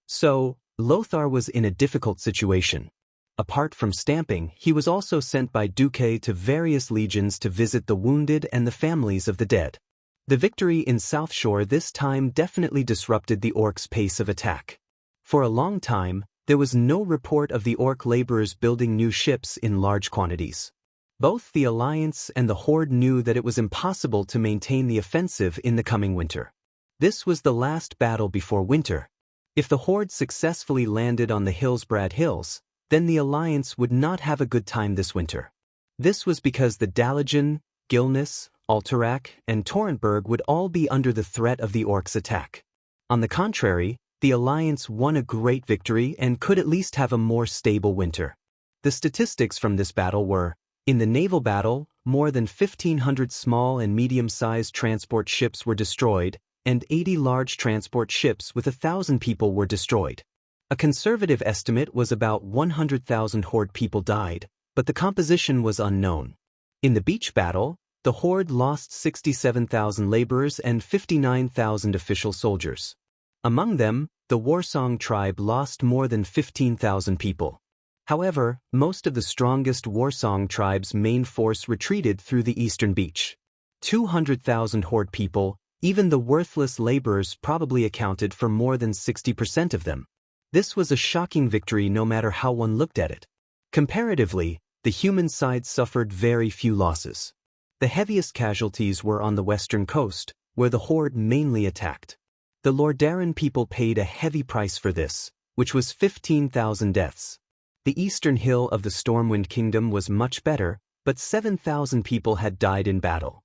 So, Lothar was in a difficult situation. Apart from stamping, he was also sent by Duque to various legions to visit the wounded and the families of the dead. The victory in South Shore this time definitely disrupted the orcs' pace of attack. For a long time, there was no report of the orc laborers building new ships in large quantities. Both the Alliance and the Horde knew that it was impossible to maintain the offensive in the coming winter. This was the last battle before winter. If the Horde successfully landed on the Hillsbrad Hills, then the Alliance would not have a good time this winter. This was because the Dalagen, Gilnis, Alterac, and Torrentberg would all be under the threat of the orcs' attack. On the contrary, the Alliance won a great victory and could at least have a more stable winter. The statistics from this battle were, in the naval battle, more than 1,500 small and medium-sized transport ships were destroyed, and 80 large transport ships with 1,000 people were destroyed. A conservative estimate was about 100,000 Horde people died, but the composition was unknown. In the beach battle, the Horde lost 67,000 laborers and 59,000 official soldiers. Among them, the Warsong tribe lost more than 15,000 people. However, most of the strongest Warsong tribe's main force retreated through the eastern beach. 200,000 Horde people, even the worthless laborers, probably accounted for more than 60% of them. This was a shocking victory no matter how one looked at it. Comparatively, the human side suffered very few losses. The heaviest casualties were on the western coast, where the Horde mainly attacked. The Lordaeron people paid a heavy price for this, which was 15,000 deaths. The eastern hill of the Stormwind Kingdom was much better, but 7,000 people had died in battle.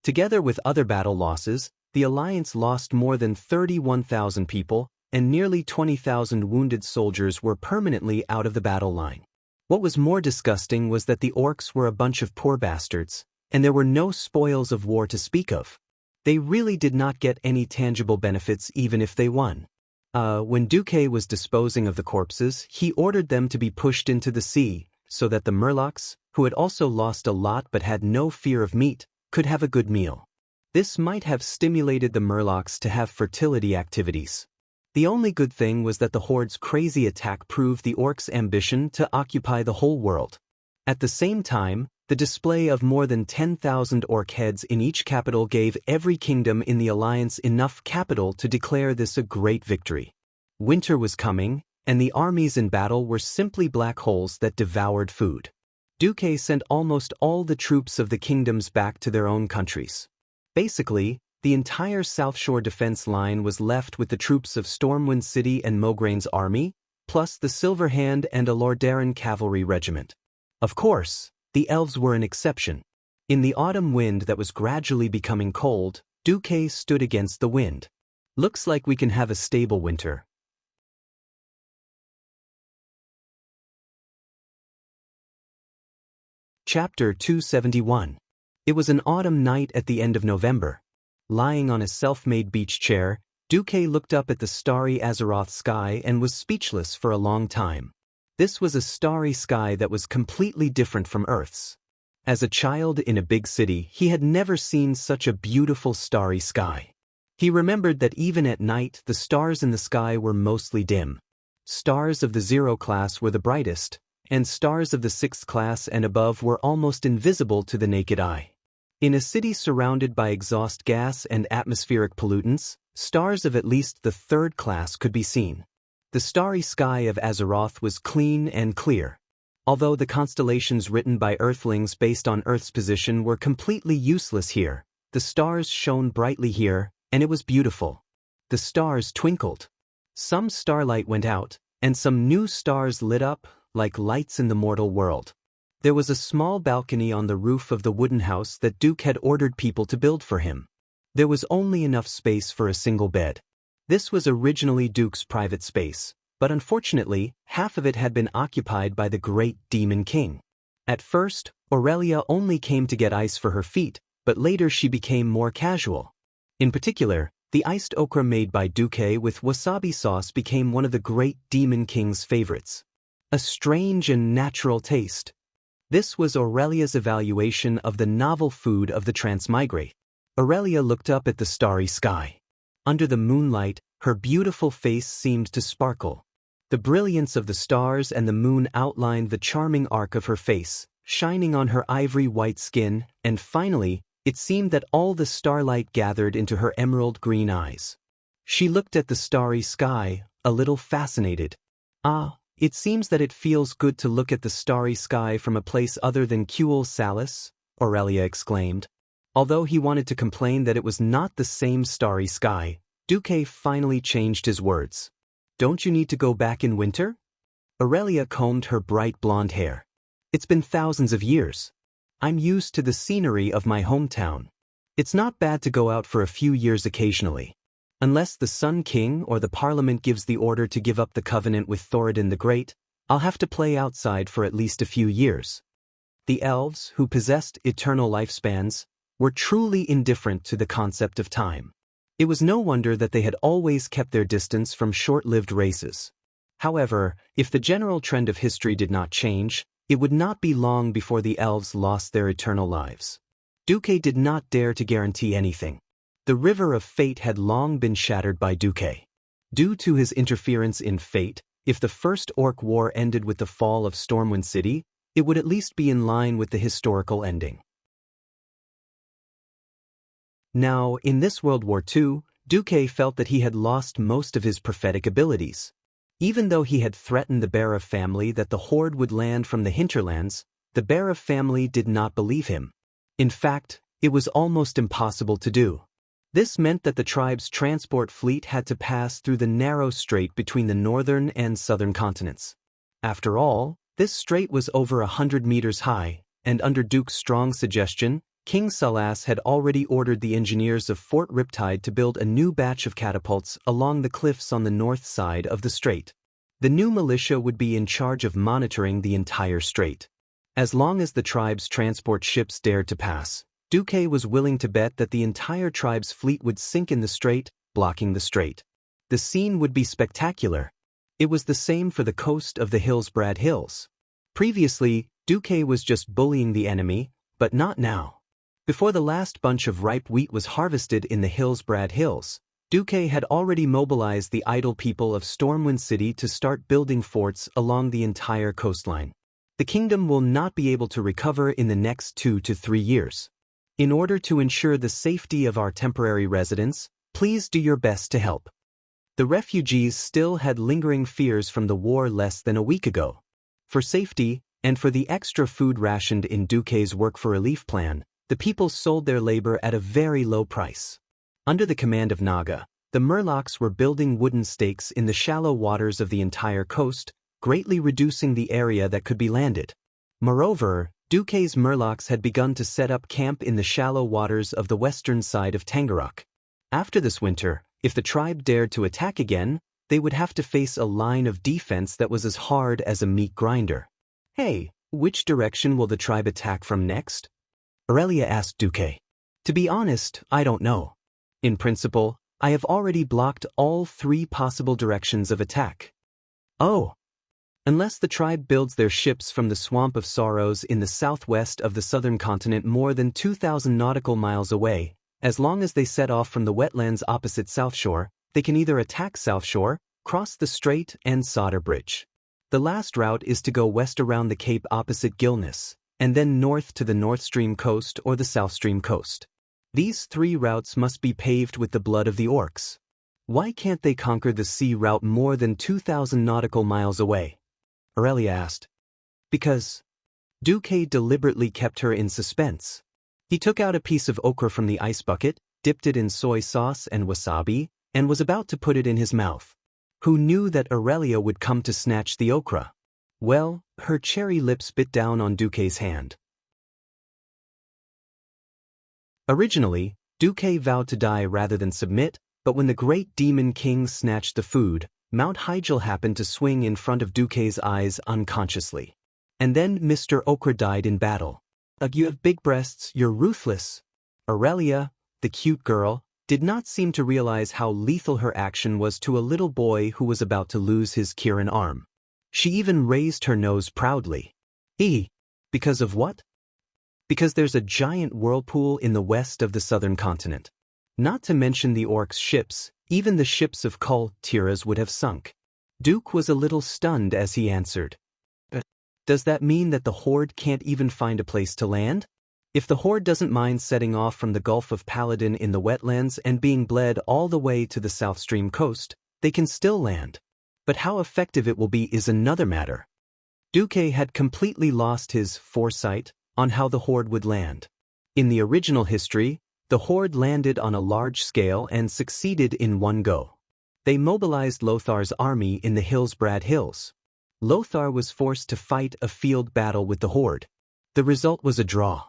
Together with other battle losses, the Alliance lost more than 31,000 people, and nearly 20,000 wounded soldiers were permanently out of the battle line. What was more disgusting was that the orcs were a bunch of poor bastards, and there were no spoils of war to speak of. They really did not get any tangible benefits even if they won. When Duque was disposing of the corpses, he ordered them to be pushed into the sea, so that the Murlocs, who had also lost a lot but had no fear of meat, could have a good meal. This might have stimulated the Murlocs to have fertility activities. The only good thing was that the Horde's crazy attack proved the orcs' ambition to occupy the whole world. At the same time, the display of more than 10,000 orc heads in each capital gave every kingdom in the Alliance enough capital to declare this a great victory. Winter was coming, and the armies in battle were simply black holes that devoured food. Duque sent almost all the troops of the kingdoms back to their own countries. Basically, the entire South Shore defense line was left with the troops of Stormwind City and Mograine's army, plus the Silverhand and a Lordaeron cavalry regiment. Of course, the elves were an exception. In the autumn wind that was gradually becoming cold, Duque stood against the wind. Looks like we can have a stable winter. Chapter 271. It was an autumn night at the end of November. Lying on a self-made beach chair, Duque looked up at the starry Azeroth sky and was speechless for a long time. This was a starry sky that was completely different from Earth's. As a child in a big city, he had never seen such a beautiful starry sky. He remembered that even at night, the stars in the sky were mostly dim. Stars of the 0 class were the brightest, and stars of the 6th class and above were almost invisible to the naked eye. In a city surrounded by exhaust gas and atmospheric pollutants, stars of at least the 3rd class could be seen. The starry sky of Azeroth was clean and clear. Although the constellations written by Earthlings based on Earth's position were completely useless here, the stars shone brightly here, and it was beautiful. The stars twinkled. Some starlight went out, and some new stars lit up, like lights in the mortal world. There was a small balcony on the roof of the wooden house that Duke had ordered people to build for him. There was only enough space for a single bed. This was originally Duke's private space, but unfortunately, half of it had been occupied by the great Demon King. At first, Aurelia only came to get ice for her feet, but later she became more casual. In particular, the iced okra made by Duque with wasabi sauce became one of the great Demon King's favorites. A strange and natural taste. This was Aurelia's evaluation of the novel food of the transmigrate. Aurelia looked up at the starry sky. Under the moonlight, her beautiful face seemed to sparkle. The brilliance of the stars and the moon outlined the charming arc of her face, shining on her ivory white skin, and finally, it seemed that all the starlight gathered into her emerald green eyes. She looked at the starry sky, a little fascinated. Ah, it seems that it feels good to look at the starry sky from a place other than Kuel Salis, Aurelia exclaimed. Although he wanted to complain that it was not the same starry sky, Duque finally changed his words. Don't you need to go back in winter? Aurelia combed her bright blonde hair. It's been thousands of years. I'm used to the scenery of my hometown. It's not bad to go out for a few years occasionally. Unless the Sun King or the Parliament gives the order to give up the covenant with Thoradin the Great, I'll have to play outside for at least a few years. The elves, who possessed eternal lifespans, were truly indifferent to the concept of time. It was no wonder that they had always kept their distance from short-lived races. However, if the general trend of history did not change, it would not be long before the elves lost their eternal lives. Duque did not dare to guarantee anything. The river of fate had long been shattered by Duque. Due to his interference in fate, if the First Orc War ended with the fall of Stormwind City, it would at least be in line with the historical ending. Now, in this World War II, Duque felt that he had lost most of his prophetic abilities. Even though he had threatened the Barra family that the horde would land from the hinterlands, the Barra family did not believe him. In fact, it was almost impossible to do. This meant that the tribe's transport fleet had to pass through the narrow strait between the northern and southern continents. After all, this strait was over 100 meters high, and under Duke's strong suggestion, King Salas had already ordered the engineers of Fort Riptide to build a new batch of catapults along the cliffs on the north side of the strait. The new militia would be in charge of monitoring the entire strait. As long as the tribe's transport ships dared to pass, Duque was willing to bet that the entire tribe's fleet would sink in the strait, blocking the strait. The scene would be spectacular. It was the same for the coast of the Hillsbrad Hills. Previously, Duque was just bullying the enemy, but not now. Before the last bunch of ripe wheat was harvested in the Hillsbrad Hills, Duque had already mobilized the idle people of Stormwind City to start building forts along the entire coastline. The kingdom will not be able to recover in the next 2 to 3 years. In order to ensure the safety of our temporary residents, please do your best to help. The refugees still had lingering fears from the war less than a week ago. For safety, and for the extra food rationed in Duque's work for relief plan, the people sold their labor at a very low price. Under the command of Naga, the Murlocs were building wooden stakes in the shallow waters of the entire coast, greatly reducing the area that could be landed. Moreover, Duque's Murlocs had begun to set up camp in the shallow waters of the western side of Tangarok. After this winter, if the tribe dared to attack again, they would have to face a line of defense that was as hard as a meat grinder. Hey, which direction will the tribe attack from next? Aurelia asked Duque. To be honest, I don't know. In principle, I have already blocked all 3 possible directions of attack. Oh. Unless the tribe builds their ships from the Swamp of Sorrows in the southwest of the southern continent more than 2,000 nautical miles away, as long as they set off from the wetlands opposite South Shore, they can either attack South Shore, cross the strait, and Solder Bridge. The last route is to go west around the cape opposite Gilness, and then north to the North Stream coast or the South Stream coast. These 3 routes must be paved with the blood of the orcs. Why can't they conquer the sea route more than 2,000 nautical miles away? Aurelia asked. Because Duque deliberately kept her in suspense. He took out a piece of okra from the ice bucket, dipped it in soy sauce and wasabi, and was about to put it in his mouth. Who knew that Aurelia would come to snatch the okra? Well, her cherry lips bit down on Duque's hand. Originally, Duque vowed to die rather than submit, but when the great demon king snatched the food, Mount Hyjal happened to swing in front of Duque's eyes unconsciously. And then Mr. Okra died in battle. You have big breasts, you're ruthless. Aurelia, the cute girl, did not seem to realize how lethal her action was to a little boy who was about to lose his Kirin arm. She even raised her nose proudly. Because of what? Because there's a giant whirlpool in the west of the southern continent. Not to mention the orcs' ships, even the ships of Cultivation would have sunk. Duke was a little stunned as he answered. Does that mean that the Horde can't even find a place to land? If the Horde doesn't mind setting off from the Gulf of Paladin in the wetlands and being bled all the way to the South Stream coast, they can still land. But how effective it will be is another matter. Duque had completely lost his foresight on how the Horde would land. In the original history, the Horde landed on a large scale and succeeded in one go. They mobilized Lothar's army in the Hillsbrad Hills. Lothar was forced to fight a field battle with the Horde. The result was a draw.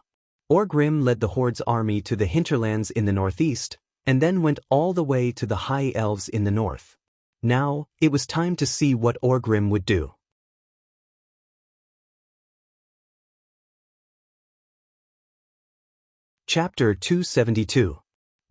Orgrim led the Horde's army to the hinterlands in the northeast, and then went all the way to the High Elves in the north. Now, it was time to see what Orgrim would do. Chapter 272.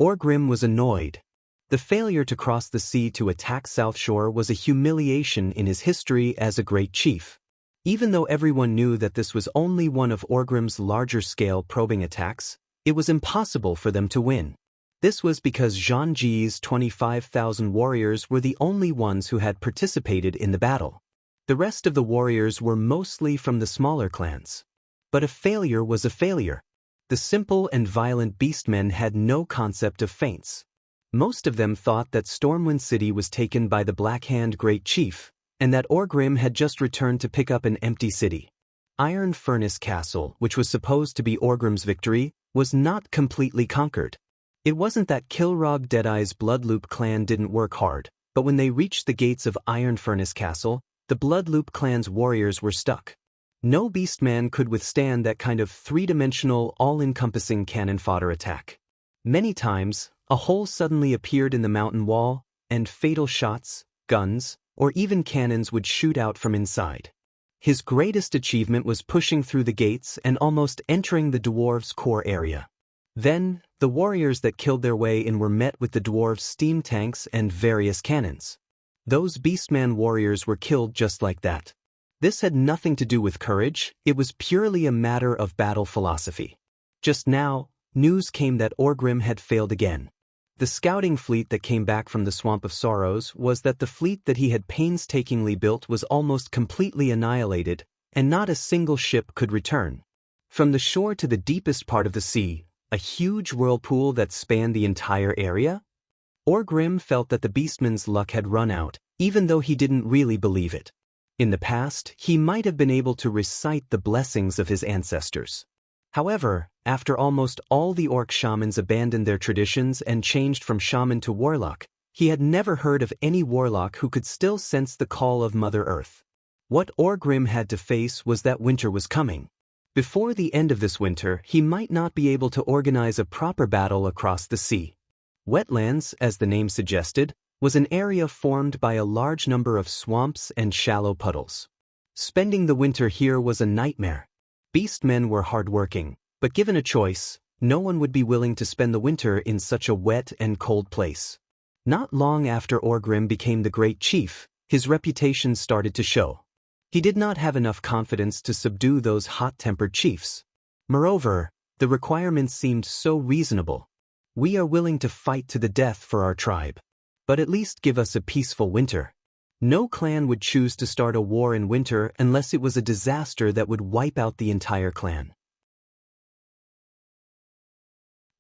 Orgrim was annoyed. The failure to cross the sea to attack South Shore was a humiliation in his history as a great chief. Even though everyone knew that this was only one of Orgrim's larger-scale probing attacks, it was impossible for them to win. This was because Zhang Ji's 25,000 warriors were the only ones who had participated in the battle. The rest of the warriors were mostly from the smaller clans. But a failure was a failure. The simple and violent beastmen had no concept of feints. Most of them thought that Stormwind City was taken by the Blackhand Great Chief, and that Orgrim had just returned to pick up an empty city. Iron Furnace Castle, which was supposed to be Orgrim's victory, was not completely conquered. It wasn't that Kilrog Deadeye's Bloodloop clan didn't work hard, but when they reached the gates of Iron Furnace Castle, the Bloodloop clan's warriors were stuck. No beastman could withstand that kind of three-dimensional, all-encompassing cannon fodder attack. Many times, a hole suddenly appeared in the mountain wall, and fatal shots, guns, or even cannons would shoot out from inside. His greatest achievement was pushing through the gates and almost entering the dwarves' core area. Then, the warriors that killed their way in were met with the dwarves' steam tanks and various cannons. Those beastman warriors were killed just like that. This had nothing to do with courage, it was purely a matter of battle philosophy. Just now, news came that Orgrim had failed again. The scouting fleet that came back from the Swamp of Sorrows was that the fleet that he had painstakingly built was almost completely annihilated, and not a single ship could return. From the shore to the deepest part of the sea, a huge whirlpool that spanned the entire area? Orgrim felt that the beastman's luck had run out, even though he didn't really believe it. In the past, he might have been able to recite the blessings of his ancestors. However, after almost all the orc shamans abandoned their traditions and changed from shaman to warlock, he had never heard of any warlock who could still sense the call of Mother Earth. What Orgrim had to face was that winter was coming. Before the end of this winter, he might not be able to organize a proper battle across the sea. Wetlands, as the name suggested, was an area formed by a large number of swamps and shallow puddles. Spending the winter here was a nightmare. Beastmen were hardworking, but given a choice, no one would be willing to spend the winter in such a wet and cold place. Not long after Orgrim became the Great Chief, his reputation started to show. He did not have enough confidence to subdue those hot-tempered chiefs. Moreover, the requirements seemed so reasonable. We are willing to fight to the death for our tribe. But at least give us a peaceful winter. No clan would choose to start a war in winter unless it was a disaster that would wipe out the entire clan.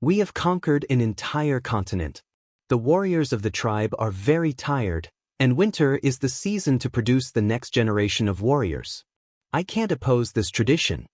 We have conquered an entire continent. The warriors of the tribe are very tired, and winter is the season to produce the next generation of warriors. I can't oppose this tradition.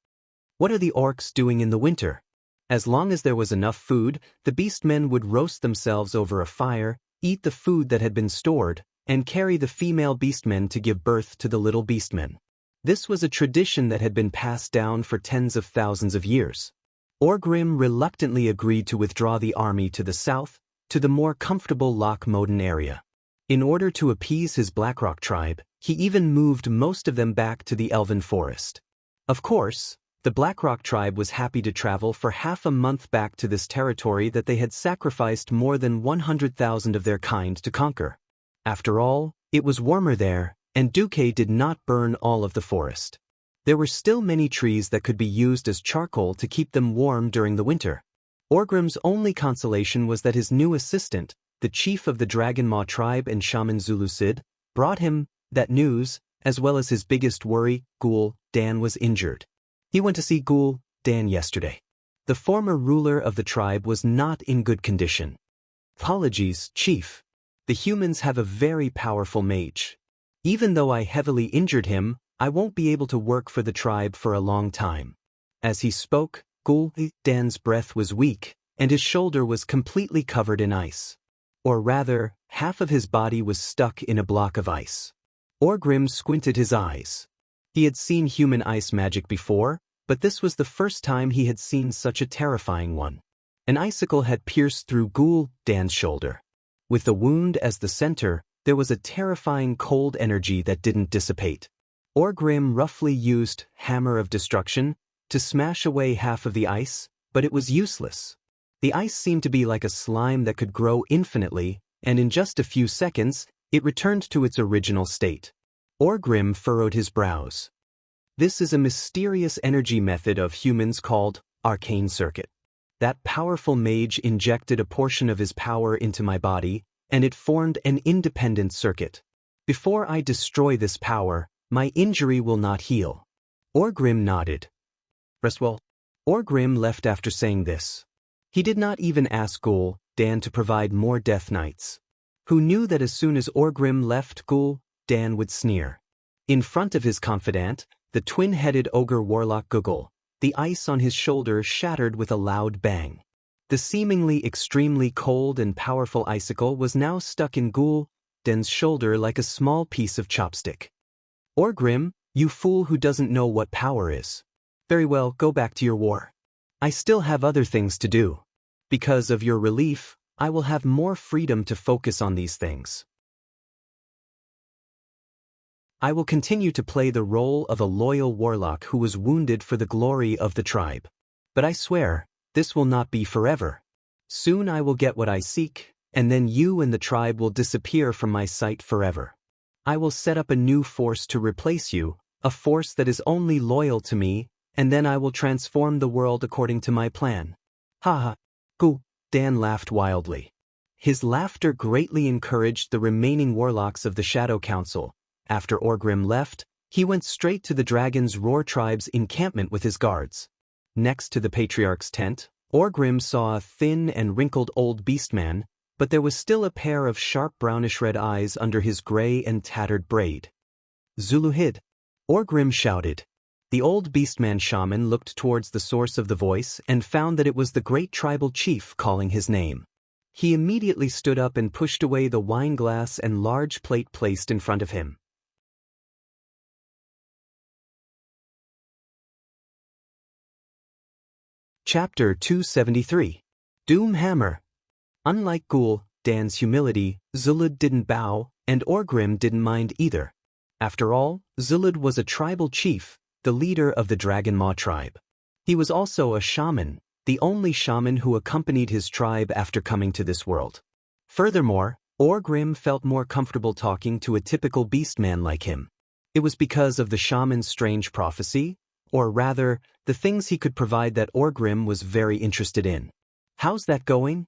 What are the orcs doing in the winter? As long as there was enough food, the beastmen would roast themselves over a fire, eat the food that had been stored, and carry the female beastmen to give birth to the little beastmen. This was a tradition that had been passed down for tens of thousands of years. Orgrim reluctantly agreed to withdraw the army to the south, to the more comfortable Loch Moden area. In order to appease his Blackrock tribe, he even moved most of them back to the Elven Forest. Of course, the Blackrock tribe was happy to travel for half a month back to this territory that they had sacrificed more than 100,000 of their kind to conquer. After all, it was warmer there, and Duque did not burn all of the forest. There were still many trees that could be used as charcoal to keep them warm during the winter. Orgrim's only consolation was that his new assistant, the chief of the Dragonmaw tribe and shaman Zulusid, brought him that news, as well as his biggest worry, Ghoul Dan was injured. He went to see Ghoul Dan yesterday. The former ruler of the tribe was not in good condition. Apologies, Chief. The humans have a very powerful mage. Even though I heavily injured him, I won't be able to work for the tribe for a long time. As he spoke, Ghoul Dan's breath was weak, and his shoulder was completely covered in ice. Or rather, half of his body was stuck in a block of ice. Orgrim squinted his eyes. He had seen human ice magic before, but this was the first time he had seen such a terrifying one. An icicle had pierced through Ghoul Dan's shoulder. With the wound as the center, there was a terrifying cold energy that didn't dissipate. Orgrim roughly used Hammer of Destruction to smash away half of the ice, but it was useless. The ice seemed to be like a slime that could grow infinitely, and in just a few seconds, it returned to its original state. Orgrim furrowed his brows. This is a mysterious energy method of humans called Arcane Circuit. That powerful mage injected a portion of his power into my body, and it formed an independent circuit. Before I destroy this power, my injury will not heal. Orgrim nodded. Rest well. Orgrim left after saying this. He did not even ask Ghoul Dan to provide more death knights. Who knew that as soon as Orgrim left Ghoul Dan would sneer. In front of his confidant, the twin-headed ogre warlock Guggle, the ice on his shoulder shattered with a loud bang. The seemingly extremely cold and powerful icicle was now stuck in Ghoul Dan's shoulder like a small piece of chopstick. Orgrim, you fool who doesn't know what power is. Very well, go back to your war. I still have other things to do. Because of your relief, I will have more freedom to focus on these things. I will continue to play the role of a loyal warlock who was wounded for the glory of the tribe. But I swear, this will not be forever. Soon I will get what I seek, and then you and the tribe will disappear from my sight forever. I will set up a new force to replace you, a force that is only loyal to me, and then I will transform the world according to my plan. Ha ha. Ghoul Dan laughed wildly. His laughter greatly encouraged the remaining warlocks of the Shadow Council. After Orgrim left, he went straight to the Dragon's Roar tribe's encampment with his guards. Next to the Patriarch's tent, Orgrim saw a thin and wrinkled old beastman, but there was still a pair of sharp brownish-red eyes under his gray and tattered braid. Zuluhid! Orgrim shouted. The old beastman shaman looked towards the source of the voice and found that it was the great tribal chief calling his name. He immediately stood up and pushed away the wine glass and large plate placed in front of him. Chapter 273. Doom Hammer. Unlike Ghoul Dan's humility, Zulud didn't bow, and Orgrim didn't mind either. After all, Zulud was a tribal chief, the leader of the Dragonmaw tribe. He was also a shaman, the only shaman who accompanied his tribe after coming to this world. Furthermore, Orgrim felt more comfortable talking to a typical beastman like him. It was because of the shaman's strange prophecy, or rather, the things he could provide that Orgrim was very interested in. How's that going?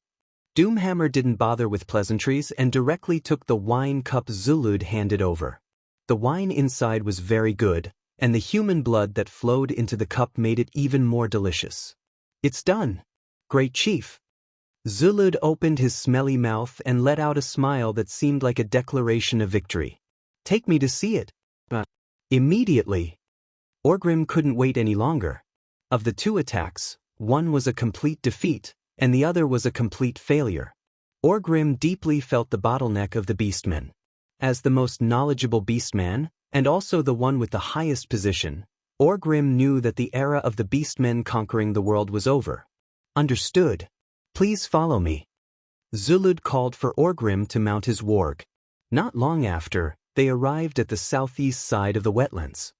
Doomhammer didn't bother with pleasantries and directly took the wine cup Zulud handed over. The wine inside was very good, and the human blood that flowed into the cup made it even more delicious. It's done. Great chief. Zulud opened his smelly mouth and let out a smile that seemed like a declaration of victory. Take me to see it. Immediately. Orgrim couldn't wait any longer. Of the two attacks, one was a complete defeat, and the other was a complete failure. Orgrim deeply felt the bottleneck of the beastmen. As the most knowledgeable beastman, and also the one with the highest position, Orgrim knew that the era of the beastmen conquering the world was over. Understood. Please follow me. Zulud called for Orgrim to mount his warg. Not long after, they arrived at the southeast side of the wetlands.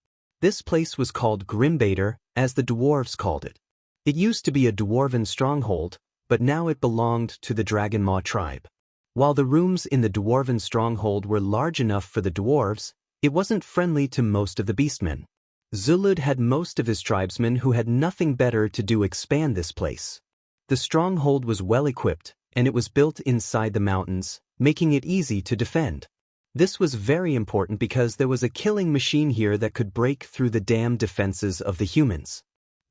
This place was called Grimbader, as the dwarves called it. It used to be a dwarven stronghold, but now it belonged to the Dragonmaw tribe. While the rooms in the dwarven stronghold were large enough for the dwarves, it wasn't friendly to most of the beastmen. Zulud had most of his tribesmen who had nothing better to do expand this place. The stronghold was well equipped, and it was built inside the mountains, making it easy to defend. This was very important because there was a killing machine here that could break through the damned defenses of the humans.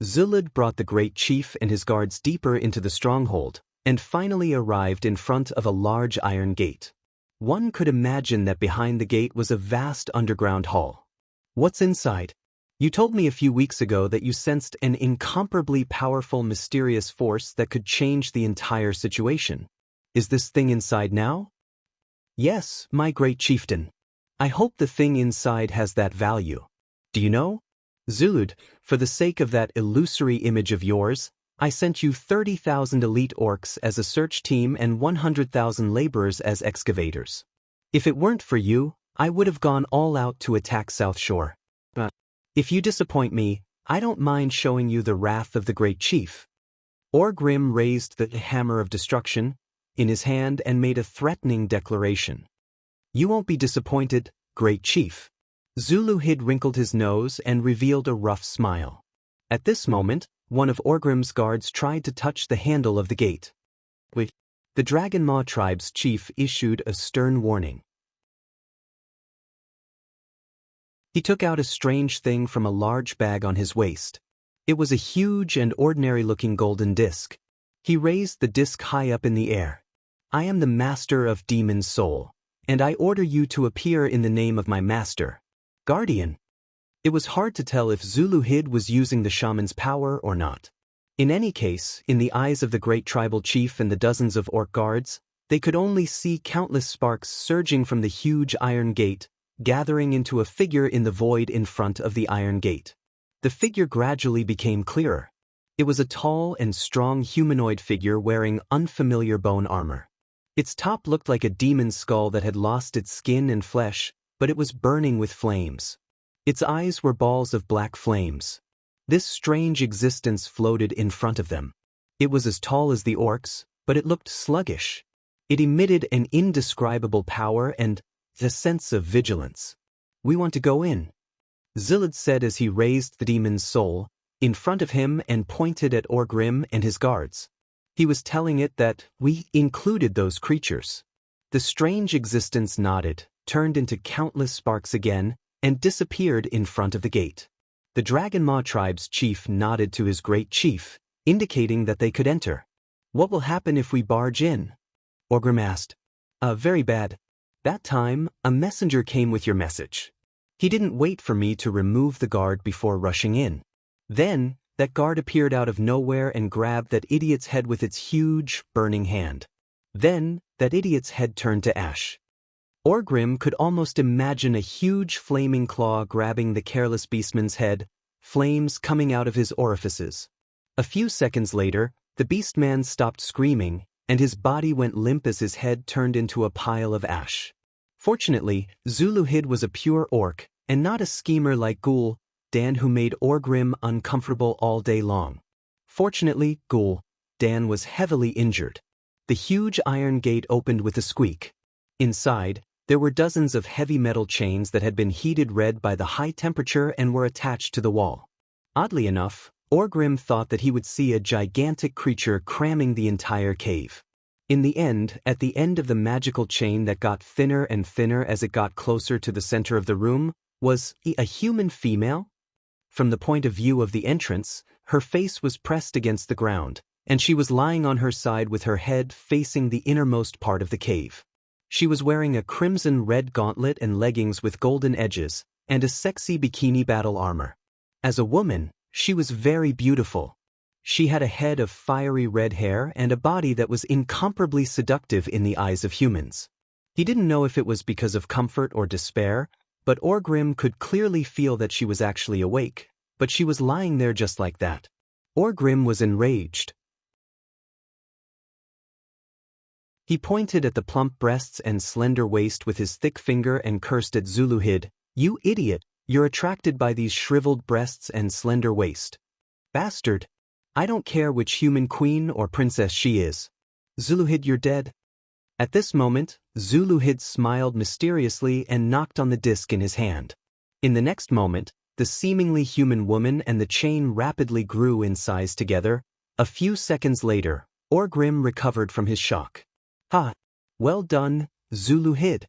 Zulud brought the great chief and his guards deeper into the stronghold, and finally arrived in front of a large iron gate. One could imagine that behind the gate was a vast underground hall. What's inside? You told me a few weeks ago that you sensed an incomparably powerful mysterious force that could change the entire situation. Is this thing inside now? Yes, my great chieftain. I hope the thing inside has that value. Do you know? Zulud, for the sake of that illusory image of yours, I sent you 30,000 elite orcs as a search team and 100,000 laborers as excavators. If it weren't for you, I would have gone all out to attack South Shore. If you disappoint me, I don't mind showing you the wrath of the great chief. Orgrim raised the hammer of destruction in his hand and made a threatening declaration. You won't be disappointed, great chief. Zuluhid wrinkled his nose and revealed a rough smile. At this moment, one of Orgrim's guards tried to touch the handle of the gate. The Dragonmaw tribe's chief issued a stern warning. He took out a strange thing from a large bag on his waist. It was a huge and ordinary-looking golden disc. He raised the disc high up in the air. I am the master of Demon's Soul, and I order you to appear in the name of my master, Guardian. It was hard to tell if Zuluhid was using the shaman's power or not. In any case, in the eyes of the great tribal chief and the dozens of orc guards, they could only see countless sparks surging from the huge iron gate, gathering into a figure in the void in front of the iron gate. The figure gradually became clearer. It was a tall and strong humanoid figure wearing unfamiliar bone armor. Its top looked like a demon's skull that had lost its skin and flesh, but it was burning with flames. Its eyes were balls of black flames. This strange existence floated in front of them. It was as tall as the orcs, but it looked sluggish. It emitted an indescribable power and a sense of vigilance. We want to go in, Zilid said as he raised the demon's soul in front of him and pointed at Orgrim and his guards. He was telling it that we included those creatures. The strange existence nodded, turned into countless sparks again, and disappeared in front of the gate. The Dragonmaw tribe's chief nodded to his great chief, indicating that they could enter. What will happen if we barge in? Orgrim asked. Very bad. That time, a messenger came with your message. He didn't wait for me to remove the guard before rushing in. Then, that guard appeared out of nowhere and grabbed that idiot's head with its huge, burning hand. Then, that idiot's head turned to ash. Orgrim could almost imagine a huge flaming claw grabbing the careless beastman's head, flames coming out of his orifices. A few seconds later, the beastman stopped screaming, and his body went limp as his head turned into a pile of ash. Fortunately, Zuluhid was a pure orc, and not a schemer like Ghoul Dan who made Orgrim uncomfortable all day long. Fortunately, Ghoul Dan was heavily injured. The huge iron gate opened with a squeak. Inside, there were dozens of heavy metal chains that had been heated red by the high temperature and were attached to the wall. Oddly enough, Orgrim thought that he would see a gigantic creature cramming the entire cave. In the end, at the end of the magical chain that got thinner and thinner as it got closer to the center of the room, was a human female? From the point of view of the entrance, her face was pressed against the ground, and she was lying on her side with her head facing the innermost part of the cave. She was wearing a crimson-red gauntlet and leggings with golden edges, and a sexy bikini battle armor. As a woman, she was very beautiful. She had a head of fiery red hair and a body that was incomparably seductive in the eyes of humans. He didn't know if it was because of comfort or despair, but Orgrim could clearly feel that she was actually awake, but she was lying there just like that. Orgrim was enraged. He pointed at the plump breasts and slender waist with his thick finger and cursed at Zuluhid. "You idiot, you're attracted by these shriveled breasts and slender waist. Bastard. I don't care which human queen or princess she is. Zuluhid, you're dead." At this moment, Zuluhid smiled mysteriously and knocked on the disc in his hand. In the next moment, the seemingly human woman and the chain rapidly grew in size together. A few seconds later, Orgrim recovered from his shock. "Ha! Well done, Zuluhid."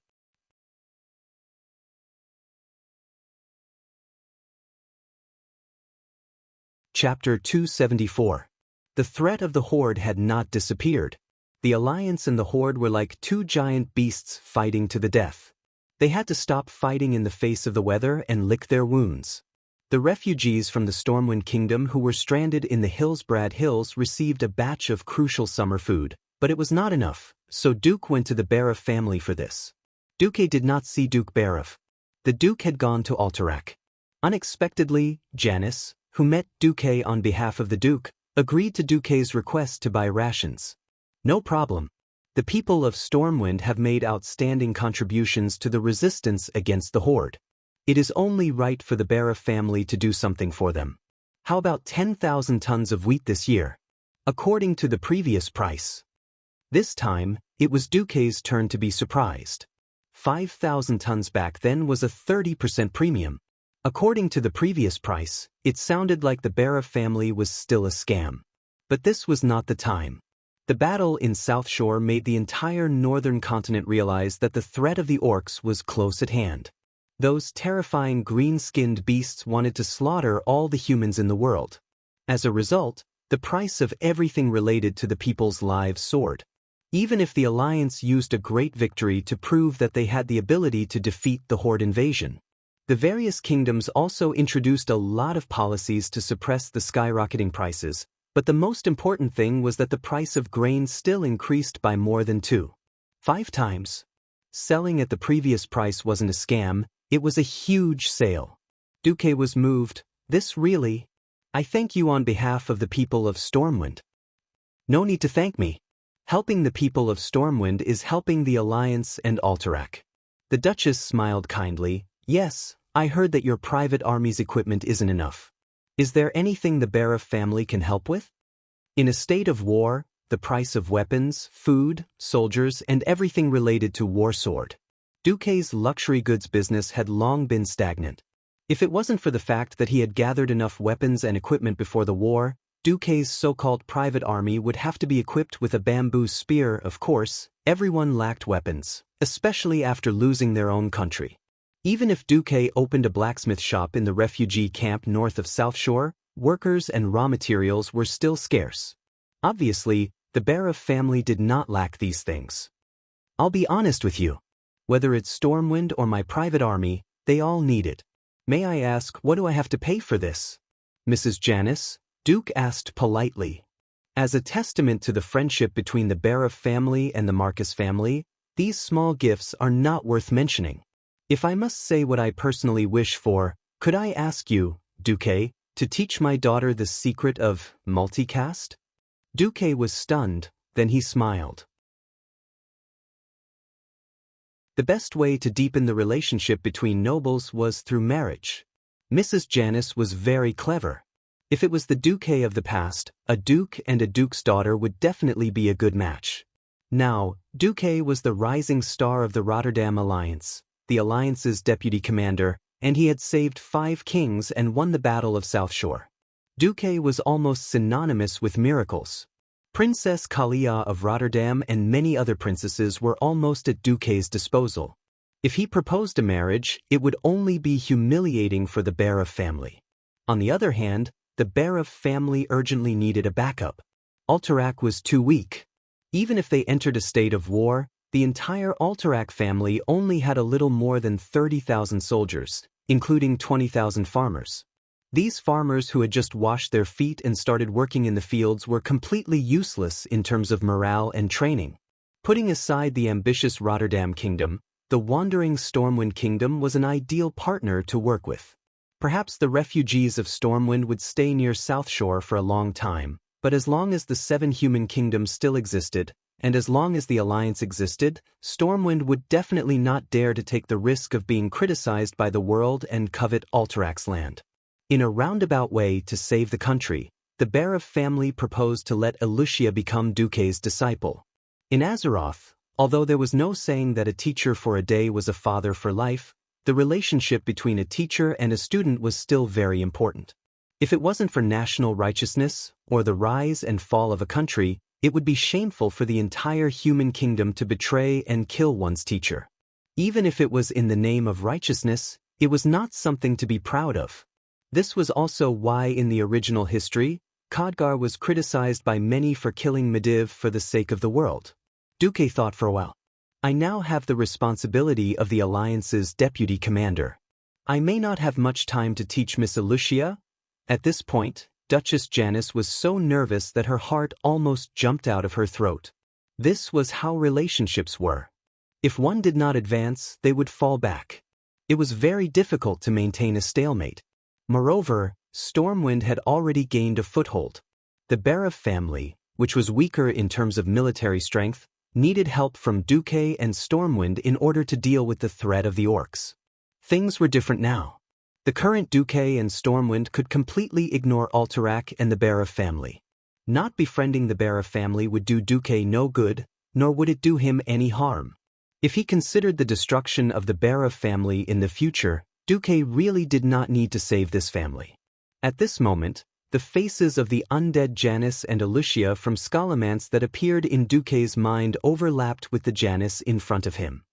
Chapter 274. The threat of the Horde had not disappeared. The Alliance and the Horde were like two giant beasts fighting to the death. They had to stop fighting in the face of the weather and lick their wounds. The refugees from the Stormwind Kingdom who were stranded in the Hillsbrad Hills received a batch of crucial summer food, but it was not enough, so Duke went to the Barov family for this. Duke did not see Duke Barov. The Duke had gone to Alterac. Unexpectedly, Janice, who met Duke on behalf of the Duke, agreed to Duke's request to buy rations. "No problem. The people of Stormwind have made outstanding contributions to the resistance against the Horde. It is only right for the Barov family to do something for them. How about 10,000 tons of wheat this year? According to the previous price." This time, it was Duke's turn to be surprised. 5,000 tons back then was a 30% premium. According to the previous price, it sounded like the Barov family was still a scam. But this was not the time. The battle in South Shore made the entire northern continent realize that the threat of the orcs was close at hand. Those terrifying green-skinned beasts wanted to slaughter all the humans in the world. As a result, the price of everything related to the people's lives soared. Even if the Alliance used a great victory to prove that they had the ability to defeat the Horde invasion, the various kingdoms also introduced a lot of policies to suppress the skyrocketing prices, but the most important thing was that the price of grain still increased by more than 2.5 times. Selling at the previous price wasn't a scam, it was a huge sale. Duke was moved. "This really? I thank you on behalf of the people of Stormwind." "No need to thank me. Helping the people of Stormwind is helping the Alliance and Alterac." The Duchess smiled kindly. "Yes, I heard that your private army's equipment isn't enough. Is there anything the Barov family can help with? In a state of war, the price of weapons, food, soldiers, and everything related to war soared. Duke's luxury goods business had long been stagnant. If it wasn't for the fact that he had gathered enough weapons and equipment before the war, Duke's so-called private army would have to be equipped with a bamboo spear. Of course, everyone lacked weapons, especially after losing their own country. Even if Duke opened a blacksmith shop in the refugee camp north of South Shore, workers and raw materials were still scarce. Obviously, the Barov family did not lack these things. "I'll be honest with you. Whether it's Stormwind or my private army, they all need it. May I ask, what do I have to pay for this?" "Mrs. Janice," Duke asked politely. As a testament to the friendship between the Barov family and the Marcus family, these small gifts are not worth mentioning. "If I must say what I personally wish for, could I ask you, Duke, to teach my daughter the secret of multicast?" Duke was stunned, then he smiled. The best way to deepen the relationship between nobles was through marriage. Mrs. Janice was very clever. If it was the Duke of the past, a duke and a duke's daughter would definitely be a good match. Now, Duke was the rising star of the Rotterdam Alliance, the Alliance's deputy commander, and he had saved 5 kings and won the Battle of South Shore. Duke was almost synonymous with miracles. Princess Kalia of Rotterdam and many other princesses were almost at Duke's disposal. If he proposed a marriage, it would only be humiliating for the Barov family. On the other hand, the Barov family urgently needed a backup. Alterac was too weak. Even if they entered a state of war, the entire Alterac family only had a little more than 30,000 soldiers, including 20,000 farmers. These farmers who had just washed their feet and started working in the fields were completely useless in terms of morale and training. Putting aside the ambitious Rotterdam Kingdom, the wandering Stormwind Kingdom was an ideal partner to work with. Perhaps the refugees of Stormwind would stay near South Shore for a long time, but as long as the 7 human kingdoms still existed, and as long as the Alliance existed, Stormwind would definitely not dare to take the risk of being criticized by the world and covet Alterax's land. In a roundabout way to save the country, the Barov family proposed to let Lucia become Duque's disciple. In Azeroth, although there was no saying that a teacher for a day was a father for life, the relationship between a teacher and a student was still very important. If it wasn't for national righteousness, or the rise and fall of a country, it would be shameful for the entire human kingdom to betray and kill one's teacher. Even if it was in the name of righteousness, it was not something to be proud of. This was also why in the original history, Khadgar was criticized by many for killing Medivh for the sake of the world. Duque thought for a while. I now have the responsibility of the Alliance's deputy commander. I may not have much time to teach Miss Lucia. At this point, Duchess Janice was so nervous that her heart almost jumped out of her throat. This was how relationships were. If one did not advance, they would fall back. It was very difficult to maintain a stalemate. Moreover, Stormwind had already gained a foothold. The Barov family, which was weaker in terms of military strength, needed help from Duque and Stormwind in order to deal with the threat of the orcs. Things were different now. The current Duque and Stormwind could completely ignore Alterac and the Barov family. Not befriending the Barov family would do Duque no good, nor would it do him any harm. If he considered the destruction of the Barov family in the future, Duque really did not need to save this family. At this moment, the faces of the undead Janice and Lucia from Scholomance that appeared in Duque's mind overlapped with the Janice in front of him.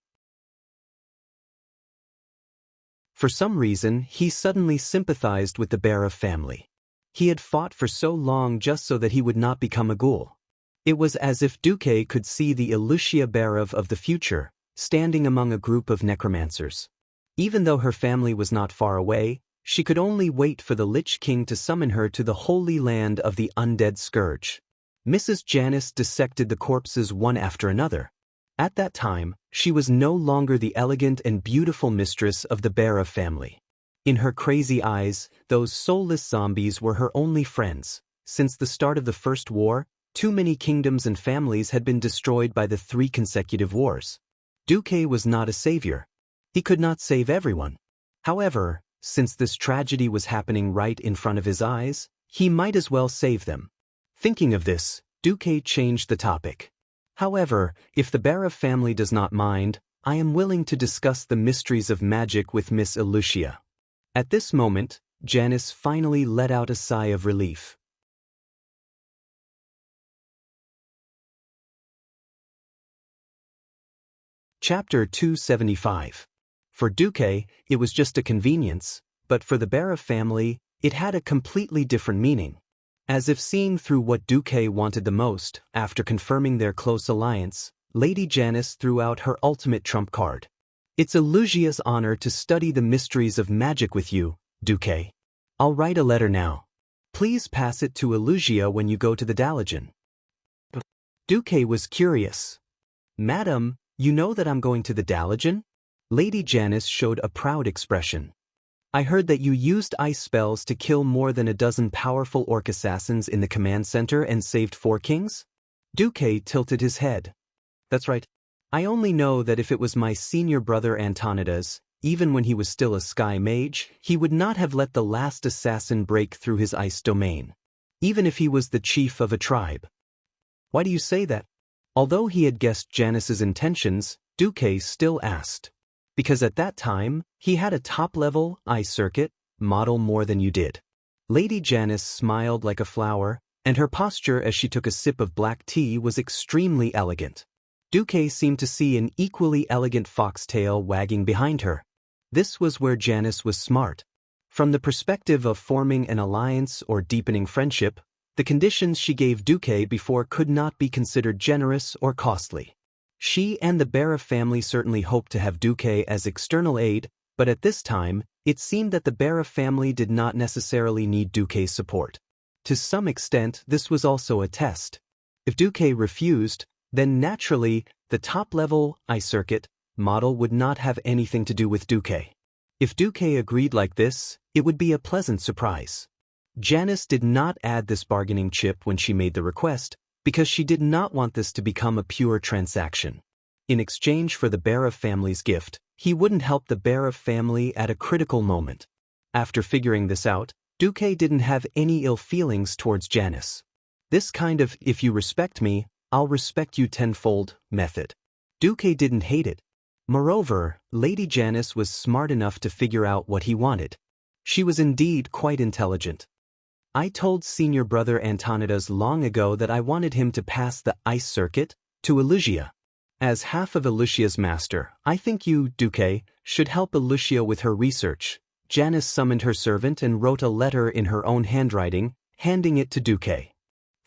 For some reason, he suddenly sympathized with the Barov family. He had fought for so long just so that he would not become a ghoul. It was as if Duque could see the Lucia Barov of the future, standing among a group of necromancers. Even though her family was not far away, she could only wait for the Lich King to summon her to the holy land of the undead scourge. Mrs. Janice dissected the corpses one after another. At that time, she was no longer the elegant and beautiful mistress of the Barov family. In her crazy eyes, those soulless zombies were her only friends. Since the start of the First War, too many kingdoms and families had been destroyed by the 3 consecutive wars. Duque was not a savior. He could not save everyone. However, since this tragedy was happening right in front of his eyes, he might as well save them. Thinking of this, Duque changed the topic. However, if the Barov family does not mind, I am willing to discuss the mysteries of magic with Miss Lucia. At this moment, Janice finally let out a sigh of relief. Chapter 275. For Duque, it was just a convenience, but for the Barov family, it had a completely different meaning. As if seeing through what Duque wanted the most, after confirming their close alliance, Lady Janice threw out her ultimate trump card. It's Lucia's honor to study the mysteries of magic with you, Duque. I'll write a letter now. Please pass it to Lucia when you go to the Dalajan. Duque was curious. Madam, you know that I'm going to the Dalajan? Lady Janice showed a proud expression. I heard that you used ice spells to kill more than a dozen powerful orc assassins in the command center and saved 4 kings? Duque tilted his head. That's right. I only know that if it was my senior brother Antonidas, even when he was still a sky mage, he would not have let the last assassin break through his ice domain. Even if he was the chief of a tribe. Why do you say that? Although he had guessed Janice's intentions, Duque still asked. Because at that time, he had a top-level ice circuit model more than you did. Lady Janice smiled like a flower, and her posture as she took a sip of black tea was extremely elegant. Duque seemed to see an equally elegant foxtail wagging behind her. This was where Janice was smart. From the perspective of forming an alliance or deepening friendship, the conditions she gave Duque before could not be considered generous or costly. She and the Barov family certainly hoped to have Duque as external aid, but at this time, it seemed that the Barov family did not necessarily need Duque's support. To some extent, this was also a test. If Duque refused, then naturally, the top-level I-circuit model would not have anything to do with Duque. If Duque agreed like this, it would be a pleasant surprise. Janice did not add this bargaining chip when she made the request, because she did not want this to become a pure transaction. In exchange for the Barov family's gift, he wouldn't help the Barov family at a critical moment. After figuring this out, Duque didn't have any ill feelings towards Janice. This kind of, if you respect me, I'll respect you tenfold, method. Duque didn't hate it. Moreover, Lady Janice was smart enough to figure out what he wanted. She was indeed quite intelligent. I told senior brother Antonidas long ago that I wanted him to pass the ice circuit to Elucia. As half of Elucia's master, I think you, Duque, should help Elucia with her research. Janice summoned her servant and wrote a letter in her own handwriting, handing it to Duque.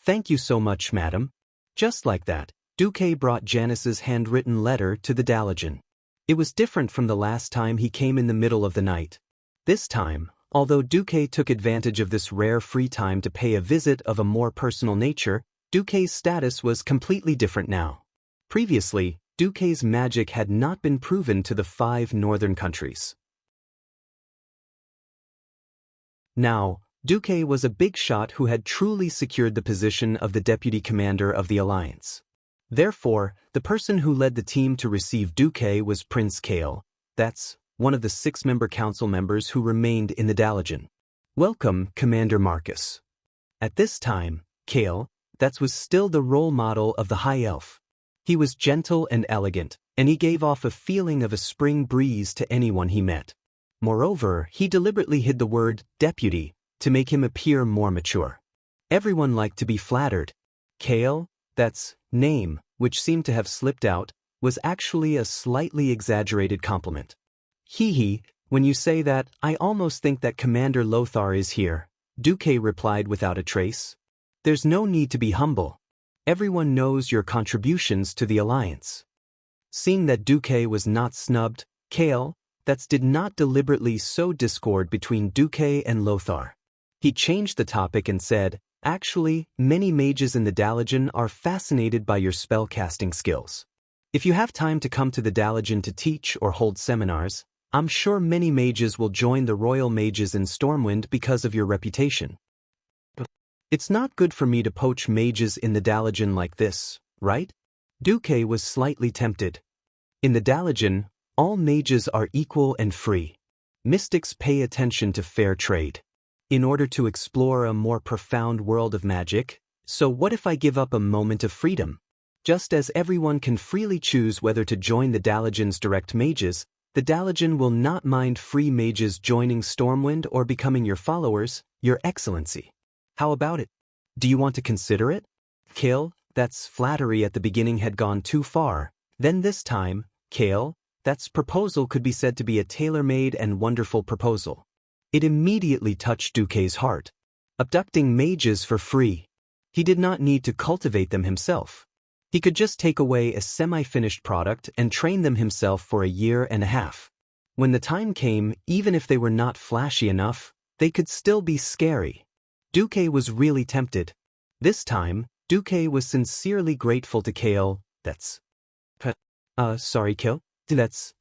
Thank you so much, madam. Just like that, Duque brought Janice's handwritten letter to the Dalajan. It was different from the last time he came in the middle of the night. This time, although Duque took advantage of this rare free time to pay a visit of a more personal nature, Duque's status was completely different now. Previously, Duque's magic had not been proven to the 5 northern countries. Now, Duque was a big shot who had truly secured the position of the deputy commander of the alliance. Therefore, the person who led the team to receive Duque was Prince Kale, that's one of the 6-member council members who remained in the Dalajan. Welcome, Commander Marcus. At this time, Kale, that was still the role model of the High Elf. He was gentle and elegant, and he gave off a feeling of a spring breeze to anyone he met. Moreover, he deliberately hid the word deputy to make him appear more mature. Everyone liked to be flattered. Kale, that's name, which seemed to have slipped out, was actually a slightly exaggerated compliment. Hee, when you say that, I almost think that Commander Lothar is here, Duque replied without a trace. There's no need to be humble. Everyone knows your contributions to the alliance. Seeing that Duque was not snubbed, Kale, that did not deliberately sow discord between Duque and Lothar. He changed the topic and said, actually, many mages in the Dalajan are fascinated by your spellcasting skills. If you have time to come to the Dalajan to teach or hold seminars, I'm sure many mages will join the royal mages in Stormwind because of your reputation. It's not good for me to poach mages in the Dalajan like this, right? Duque was slightly tempted. In the Dalajan, all mages are equal and free. Mystics pay attention to fair trade. In order to explore a more profound world of magic, so what if I give up a moment of freedom? Just as everyone can freely choose whether to join the Dalajan's direct mages, the Dalajan will not mind free mages joining Stormwind or becoming your followers, Your Excellency. How about it? Do you want to consider it? Kale, that's flattery at the beginning had gone too far. Then this time, Kale, that's proposal could be said to be a tailor-made and wonderful proposal. It immediately touched Duque's heart. Abducting mages for free. He did not need to cultivate them himself. He could just take away a semi-finished product and train them himself for a year and a half. When the time came, even if they were not flashy enough, they could still be scary. Duque was really tempted. This time, Duque was sincerely grateful to Kale, sorry Kale,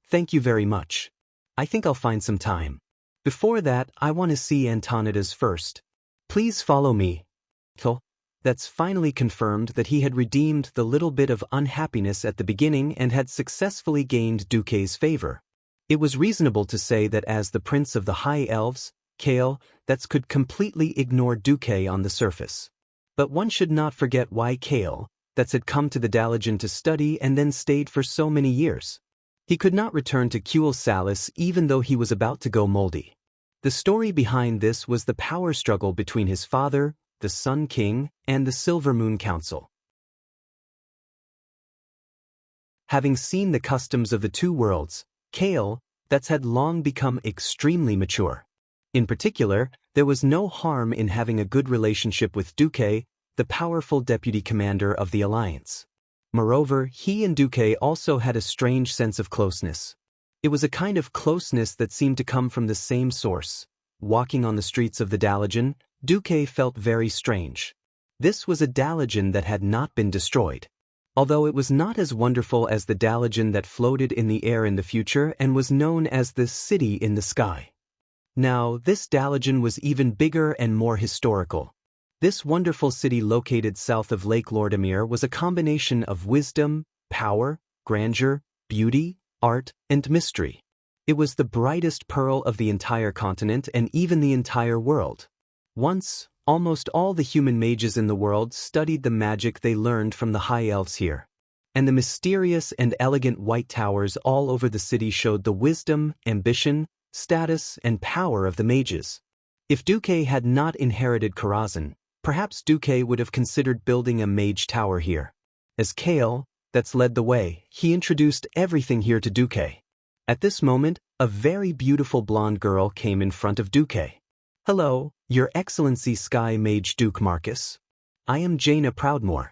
thank you very much. I think I'll find some time. Before that, I want to see Antonidas first. Please follow me. That's finally confirmed that he had redeemed the little bit of unhappiness at the beginning and had successfully gained Duque's favor. It was reasonable to say that as the prince of the High Elves, Kale, could completely ignore Duque on the surface. But one should not forget why Kale, had come to the Dalajan to study and then stayed for so many years. He could not return to Kuel Salis even though he was about to go moldy. The story behind this was the power struggle between his father, the Sun King, and the Silver Moon Council. Having seen the customs of the two worlds, Kale, had long become extremely mature. In particular, there was no harm in having a good relationship with Duque, the powerful deputy commander of the alliance. Moreover, he and Duque also had a strange sense of closeness. It was a kind of closeness that seemed to come from the same source. Walking on the streets of the Dalajan, Duque felt very strange. This was a Dalajan that had not been destroyed. although it was not as wonderful as the Daligen that floated in the air in the future and was known as the city in the sky. Now, this Daligen was even bigger and more historical. This wonderful city located south of Lake Lordamere was a combination of wisdom, power, grandeur, beauty, art, and mystery. It was the brightest pearl of the entire continent and even the entire world. Once, almost all the human mages in the world studied the magic they learned from the high elves here. And the mysterious and elegant white towers all over the city showed the wisdom, ambition, status, and power of the mages. If Duque had not inherited Karazhan, perhaps Duque would have considered building a mage tower here. As Kale, that's led the way, he introduced everything here to Duque. At this moment, a very beautiful blonde girl came in front of Duque. "Hello, Your Excellency Sky Mage Duke Marcus. I am Jaina Proudmoore."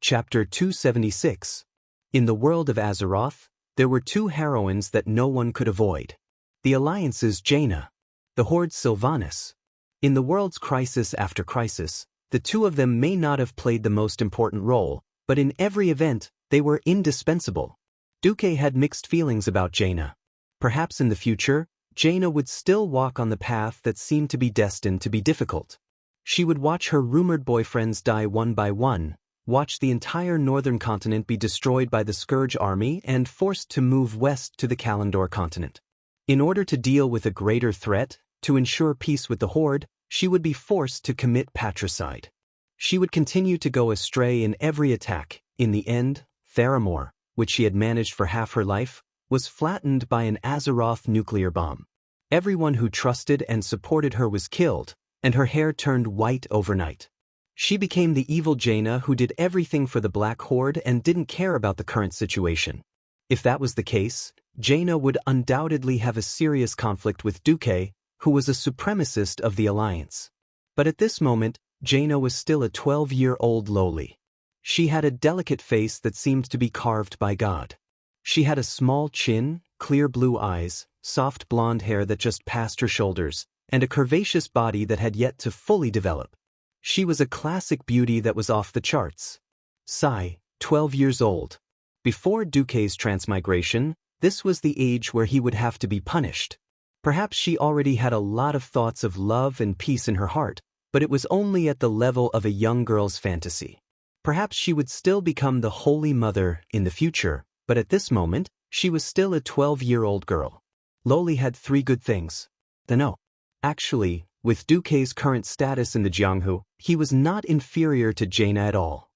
Chapter 276. In the world of Azeroth, there were two heroines that no one could avoid. The Alliance's Jaina, the Horde's Sylvanas. In the world's crisis after crisis, the two of them may not have played the most important role, but in every event, they were indispensable. Duque had mixed feelings about Jaina. Perhaps in the future, Jaina would still walk on the path that seemed to be destined to be difficult. She would watch her rumored boyfriends die one by one, watch the entire northern continent be destroyed by the Scourge army and forced to move west to the Kalandor continent. In order to deal with a greater threat, to ensure peace with the Horde, she would be forced to commit patricide. She would continue to go astray in every attack. In the end, Theramore, which she had managed for half her life, was flattened by an Azeroth nuclear bomb. Everyone who trusted and supported her was killed, and her hair turned white overnight. She became the evil Jaina who did everything for the Black Horde and didn't care about the current situation. If that was the case, Jaina would undoubtedly have a serious conflict with Duque, who was a supremacist of the Alliance. But at this moment, Jaina was still a 12-year-old lowly. She had a delicate face that seemed to be carved by God. She had a small chin, clear blue eyes, soft blonde hair that just passed her shoulders, and a curvaceous body that had yet to fully develop. She was a classic beauty that was off the charts. Sai, 12 years old. Before Duque's transmigration, this was the age where he would have to be punished. Perhaps she already had a lot of thoughts of love and peace in her heart, but it was only at the level of a young girl's fantasy. Perhaps she would still become the Holy Mother in the future, but at this moment, she was still a 12-year-old girl. Loli had three good things. No. Actually, with Duque's current status in the Jianghu, he was not inferior to Jaina at all.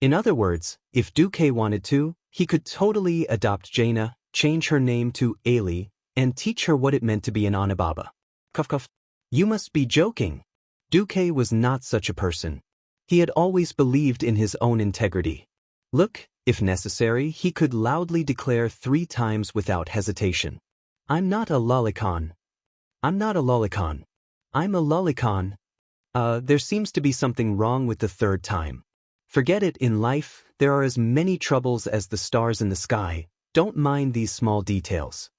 In other words, if Duque wanted to, he could totally adopt Jaina, change her name to Ailey, and teach her what it meant to be an Anababa. Cuff cuff. You must be joking. Duque was not such a person. He had always believed in his own integrity. Look, if necessary, he could loudly declare 3 times without hesitation. I'm not a lolicon. I'm not a lolicon. I'm a lolicon. There seems to be something wrong with the third time. Forget it, in life, there are as many troubles as the stars in the sky. Don't mind these small details.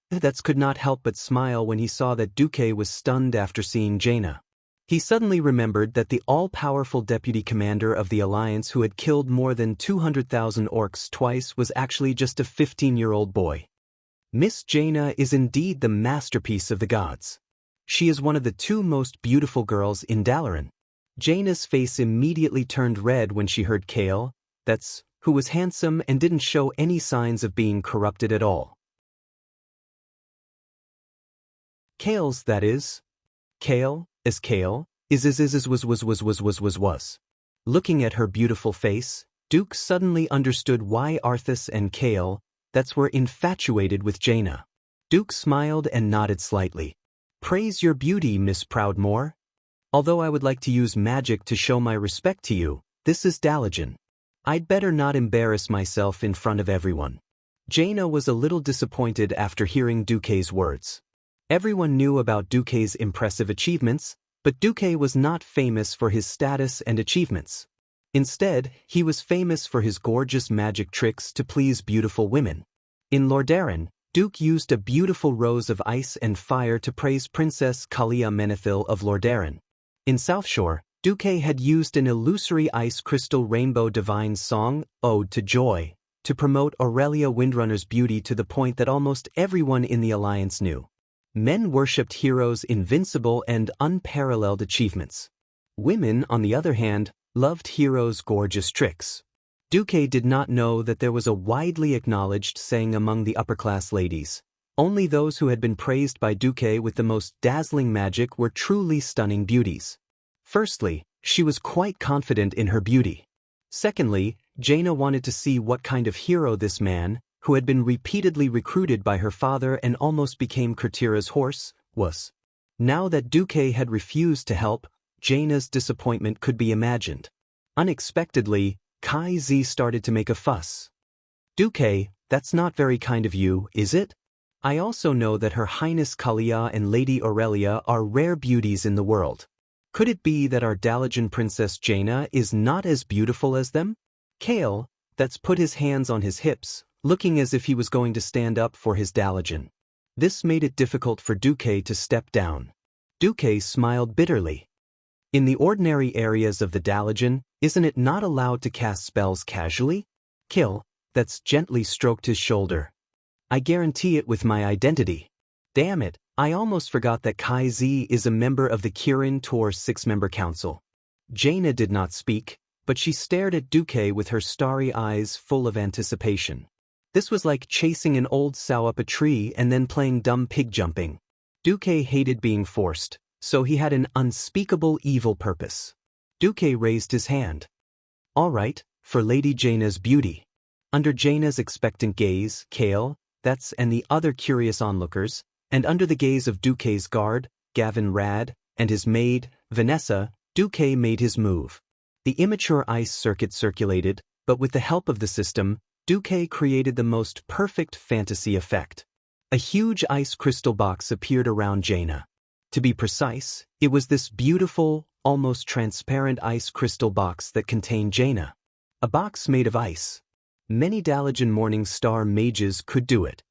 That's could not help but smile when he saw that Duque was stunned after seeing Jaina. He suddenly remembered that the all-powerful deputy commander of the Alliance who had killed more than 200,000 orcs twice was actually just a 15-year-old boy. Miss Jaina is indeed the masterpiece of the gods. She is one of the 2 most beautiful girls in Dalaran. Jaina's face immediately turned red when she heard Kale, who was handsome and didn't show any signs of being corrupted at all. Kale's, that is. Kale, as Kale, was. Looking at her beautiful face, Duke suddenly understood why Arthas and Kale, were infatuated with Jaina. Duke smiled and nodded slightly. Praise your beauty, Miss Proudmoore. Although I would like to use magic to show my respect to you, this is Daligen. I'd better not embarrass myself in front of everyone. Jaina was a little disappointed after hearing Duque's words. Everyone knew about Duque's impressive achievements, but Duque was not famous for his status and achievements. Instead, he was famous for his gorgeous magic tricks to please beautiful women. In Lordaeron, Duke used a beautiful rose of ice and fire to praise Princess Kalia Menethil of Lordaeron. In South Shore, Duke had used an illusory ice crystal rainbow divine song, Ode to Joy, to promote Aurelia Windrunner's beauty to the point that almost everyone in the Alliance knew. Men worshipped heroes' invincible and unparalleled achievements. Women, on the other hand, loved heroes' gorgeous tricks. Duke did not know that there was a widely acknowledged saying among the upper-class ladies: only those who had been praised by Duke with the most dazzling magic were truly stunning beauties. Firstly, she was quite confident in her beauty. Secondly, Jaina wanted to see what kind of hero this man, who had been repeatedly recruited by her father and almost became Kurtira's horse, was. Now that Duke had refused to help, Jaina's disappointment could be imagined. Unexpectedly, Kai Z started to make a fuss. Duke, that's not very kind of you, is it? I also know that Her Highness Kalia and Lady Aurelia are rare beauties in the world. Could it be that our Dalajan Princess Jaina is not as beautiful as them? Kale, that's put his hands on his hips, looking as if he was going to stand up for his Dalajan. This made it difficult for Duke to step down. Duke smiled bitterly. In the ordinary areas of the Dalajan, isn't it not allowed to cast spells casually? Kill, that's gently stroked his shoulder. I guarantee it with my identity. Damn it, I almost forgot that Kai Z is a member of the Kirin Tor 6-member council. Jaina did not speak, but she stared at Duke with her starry eyes full of anticipation. This was like chasing an old sow up a tree and then playing dumb pig jumping. Duke hated being forced, so he had an unspeakable evil purpose. Duke raised his hand. All right, for Lady Jaina's beauty. Under Jaina's expectant gaze, Kale, that's and the other curious onlookers, and under the gaze of Duke's guard, Gavin Rad, and his maid, Vanessa, Duke made his move. The immature ice circuit circulated, but with the help of the system, Duque created the most perfect fantasy effect. A huge ice crystal box appeared around Jaina. To be precise, it was this beautiful, almost transparent ice crystal box that contained Jaina. A box made of ice. Many Dalajan Morning Star mages could do it.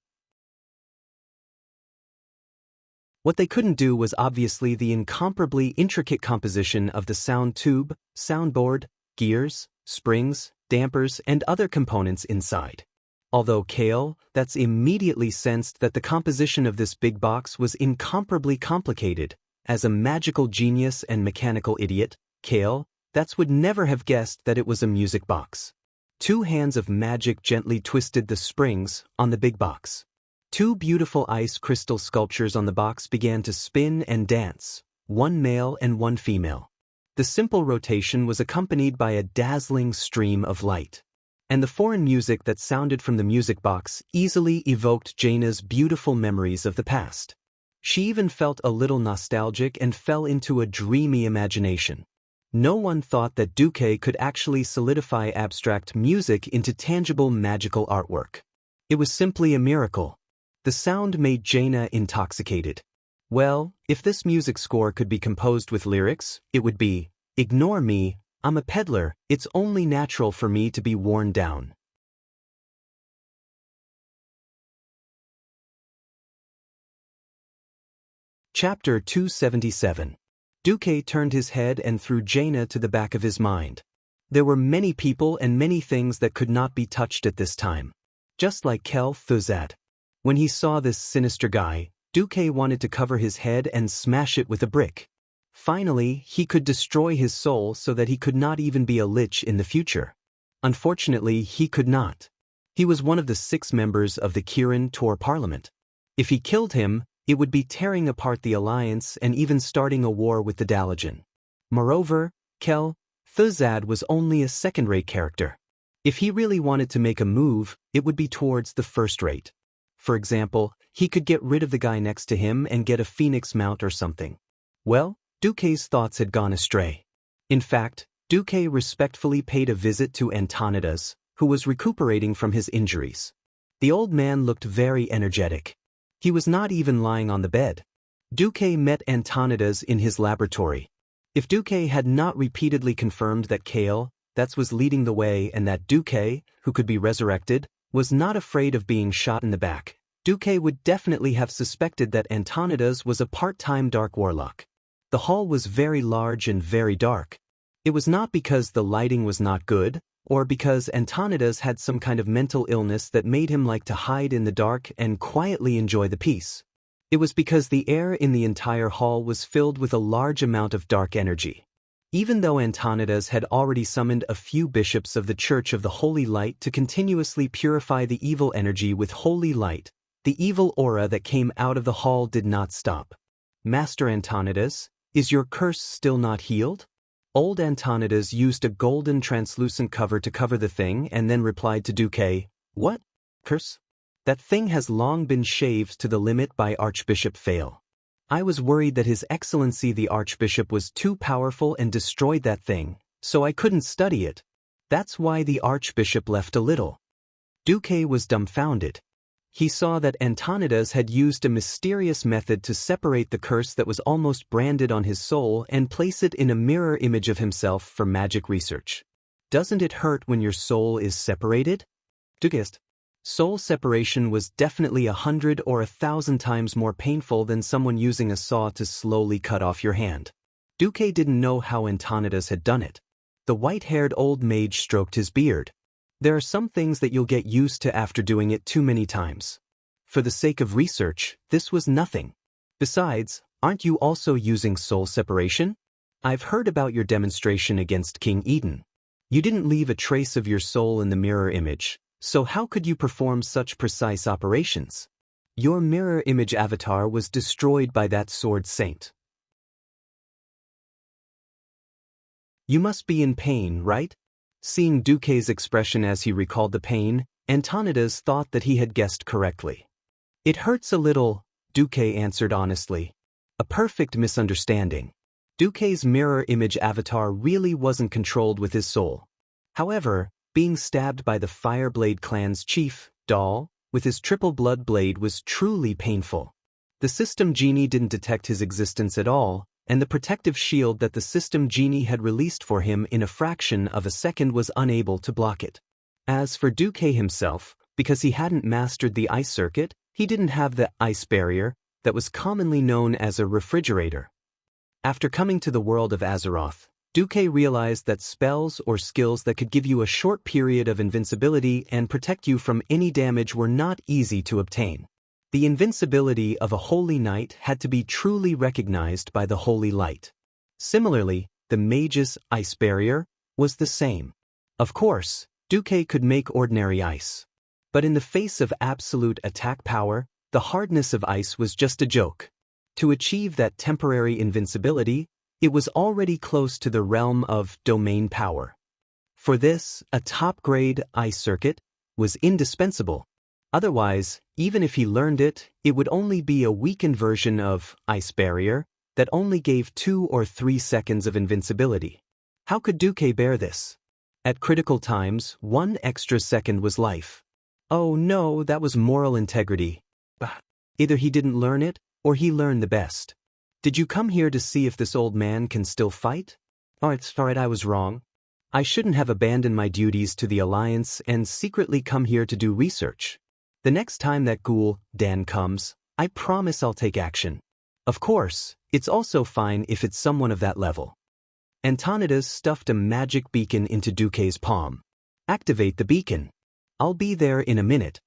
What they couldn't do was obviously the incomparably intricate composition of the sound tube, soundboard, gears, springs, dampers, and other components inside. Although Kale, that's immediately sensed that the composition of this big box was incomparably complicated. As a magical genius and mechanical idiot, Kale, that's would never have guessed that it was a music box. 2 hands of magic gently twisted the springs on the big box. 2 beautiful ice crystal sculptures on the box began to spin and dance, 1 male and 1 female. The simple rotation was accompanied by a dazzling stream of light. And the foreign music that sounded from the music box easily evoked Jaina's beautiful memories of the past. She even felt a little nostalgic and fell into a dreamy imagination. No one thought that Duque could actually solidify abstract music into tangible magical artwork. It was simply a miracle. The sound made Jaina intoxicated. Well, if this music score could be composed with lyrics, it would be, "Ignore me, I'm a peddler, it's only natural for me to be worn down." Chapter 277. Duque turned his head and threw Jaina to the back of his mind. There were many people and many things that could not be touched at this time. Just like Kel Thuzad. When he saw this sinister guy, Duque wanted to cover his head and smash it with a brick. Finally, he could destroy his soul so that he could not even be a lich in the future. Unfortunately, he could not. He was one of the 6 members of the Kirin Tor Parliament. If he killed him, it would be tearing apart the alliance and even starting a war with the Dalajan. Moreover, Kel Thuzad was only a second-rate character. If he really wanted to make a move, it would be towards the first-rate. For example, he could get rid of the guy next to him and get a phoenix mount or something. Well, Duque's thoughts had gone astray. In fact, Duque respectfully paid a visit to Antonidas, who was recuperating from his injuries. The old man looked very energetic. He was not even lying on the bed. Duque met Antonidas in his laboratory. If Duque had not repeatedly confirmed that Kale, that was leading the way and that Duque, who could be resurrected, was not afraid of being shot in the back, Duque would definitely have suspected that Antonidas was a part-time dark warlock. The hall was very large and very dark. It was not because the lighting was not good, or because Antonidas had some kind of mental illness that made him like to hide in the dark and quietly enjoy the peace. It was because the air in the entire hall was filled with a large amount of dark energy. Even though Antonidas had already summoned a few bishops of the Church of the Holy Light to continuously purify the evil energy with holy light, the evil aura that came out of the hall did not stop. Master Antonidas, is your curse still not healed? Old Antonidas used a golden translucent cover to cover the thing and then replied to Duque, "What? Curse? That thing has long been shaved to the limit by Archbishop Fail. I was worried that His Excellency the Archbishop was too powerful and destroyed that thing, so I couldn't study it. That's why the Archbishop left a little." Duque was dumbfounded. He saw that Antonidas had used a mysterious method to separate the curse that was almost branded on his soul and place it in a mirror image of himself for magic research. Doesn't it hurt when your soul is separated? Daoist. Soul separation was definitely 100 or 1,000 times more painful than someone using a saw to slowly cut off your hand. Duque didn't know how Antonidas had done it. The white-haired old mage stroked his beard. There are some things that you'll get used to after doing it too many times. For the sake of research, this was nothing. Besides, aren't you also using soul separation? I've heard about your demonstration against King Eden. You didn't leave a trace of your soul in the mirror image, so how could you perform such precise operations? Your mirror image avatar was destroyed by that sword saint. You must be in pain, right? Seeing Duque's expression as he recalled the pain, Antonidas thought that he had guessed correctly. It hurts a little, Duque answered honestly. A perfect misunderstanding. Duque's mirror image avatar really wasn't controlled with his soul. However, being stabbed by the Fireblade clan's chief, Dahl, with his triple blood blade was truly painful. The system genie didn't detect his existence at all, and the protective shield that the system genie had released for him in a fraction of a second was unable to block it. As for Duque himself, because he hadn't mastered the ice circuit, he didn't have the ice barrier that was commonly known as a refrigerator. After coming to the world of Azeroth, Duque realized that spells or skills that could give you a short period of invincibility and protect you from any damage were not easy to obtain. The invincibility of a holy knight had to be truly recognized by the holy light. Similarly, the mage's ice barrier was the same. Of course, Duque could make ordinary ice. But in the face of absolute attack power, the hardness of ice was just a joke. To achieve that temporary invincibility, it was already close to the realm of domain power. For this, a top-grade ice circuit was indispensable. Otherwise, even if he learned it, it would only be a weakened version of ice barrier that only gave 2 or 3 seconds of invincibility. How could Duque bear this? At critical times, 1 extra second was life. Oh no, that was moral integrity. Either he didn't learn it, or he learned the best. Did you come here to see if this old man can still fight? Oh, it's alright, I was wrong. I shouldn't have abandoned my duties to the Alliance and secretly come here to do research. The next time that ghoul, Dan, comes, I promise I'll take action. Of course, it's also fine if it's someone of that level. Antonidas stuffed a magic beacon into Duque's palm. Activate the beacon. I'll be there in a minute.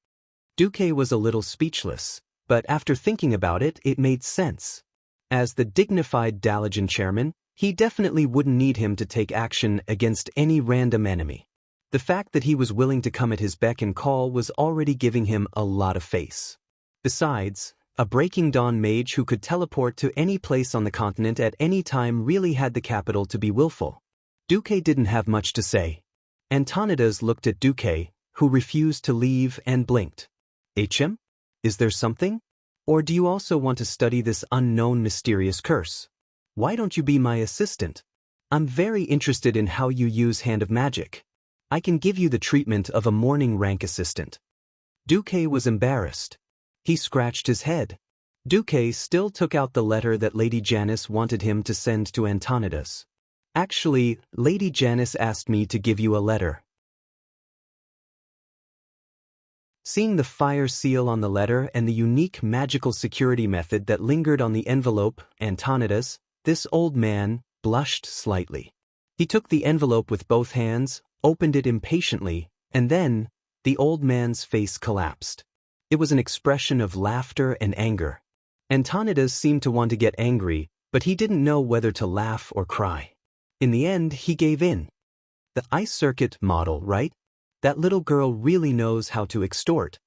Duque was a little speechless, but after thinking about it, it made sense. As the dignified Dalajan chairman, he definitely wouldn't need him to take action against any random enemy. The fact that he was willing to come at his beck and call was already giving him a lot of face. Besides, a Breaking Dawn mage who could teleport to any place on the continent at any time really had the capital to be willful. Duque didn't have much to say. Antonidas looked at Duque, who refused to leave, and blinked. HM? Is there something? Or do you also want to study this unknown mysterious curse? Why don't you be my assistant? I'm very interested in how you use Hand of Magic. I can give you the treatment of a morning rank assistant. Duque was embarrassed. He scratched his head. Duque still took out the letter that Lady Janice wanted him to send to Antonidas. Actually, Lady Janice asked me to give you a letter. Seeing the fire seal on the letter and the unique magical security method that lingered on the envelope, Antonidas, this old man blushed slightly. He took the envelope with both hands, opened it impatiently, and then, the old man's face collapsed. It was an expression of laughter and anger. Antonidas seemed to want to get angry, but he didn't know whether to laugh or cry. In the end, he gave in. The ice circuit model, right? That little girl really knows how to extort.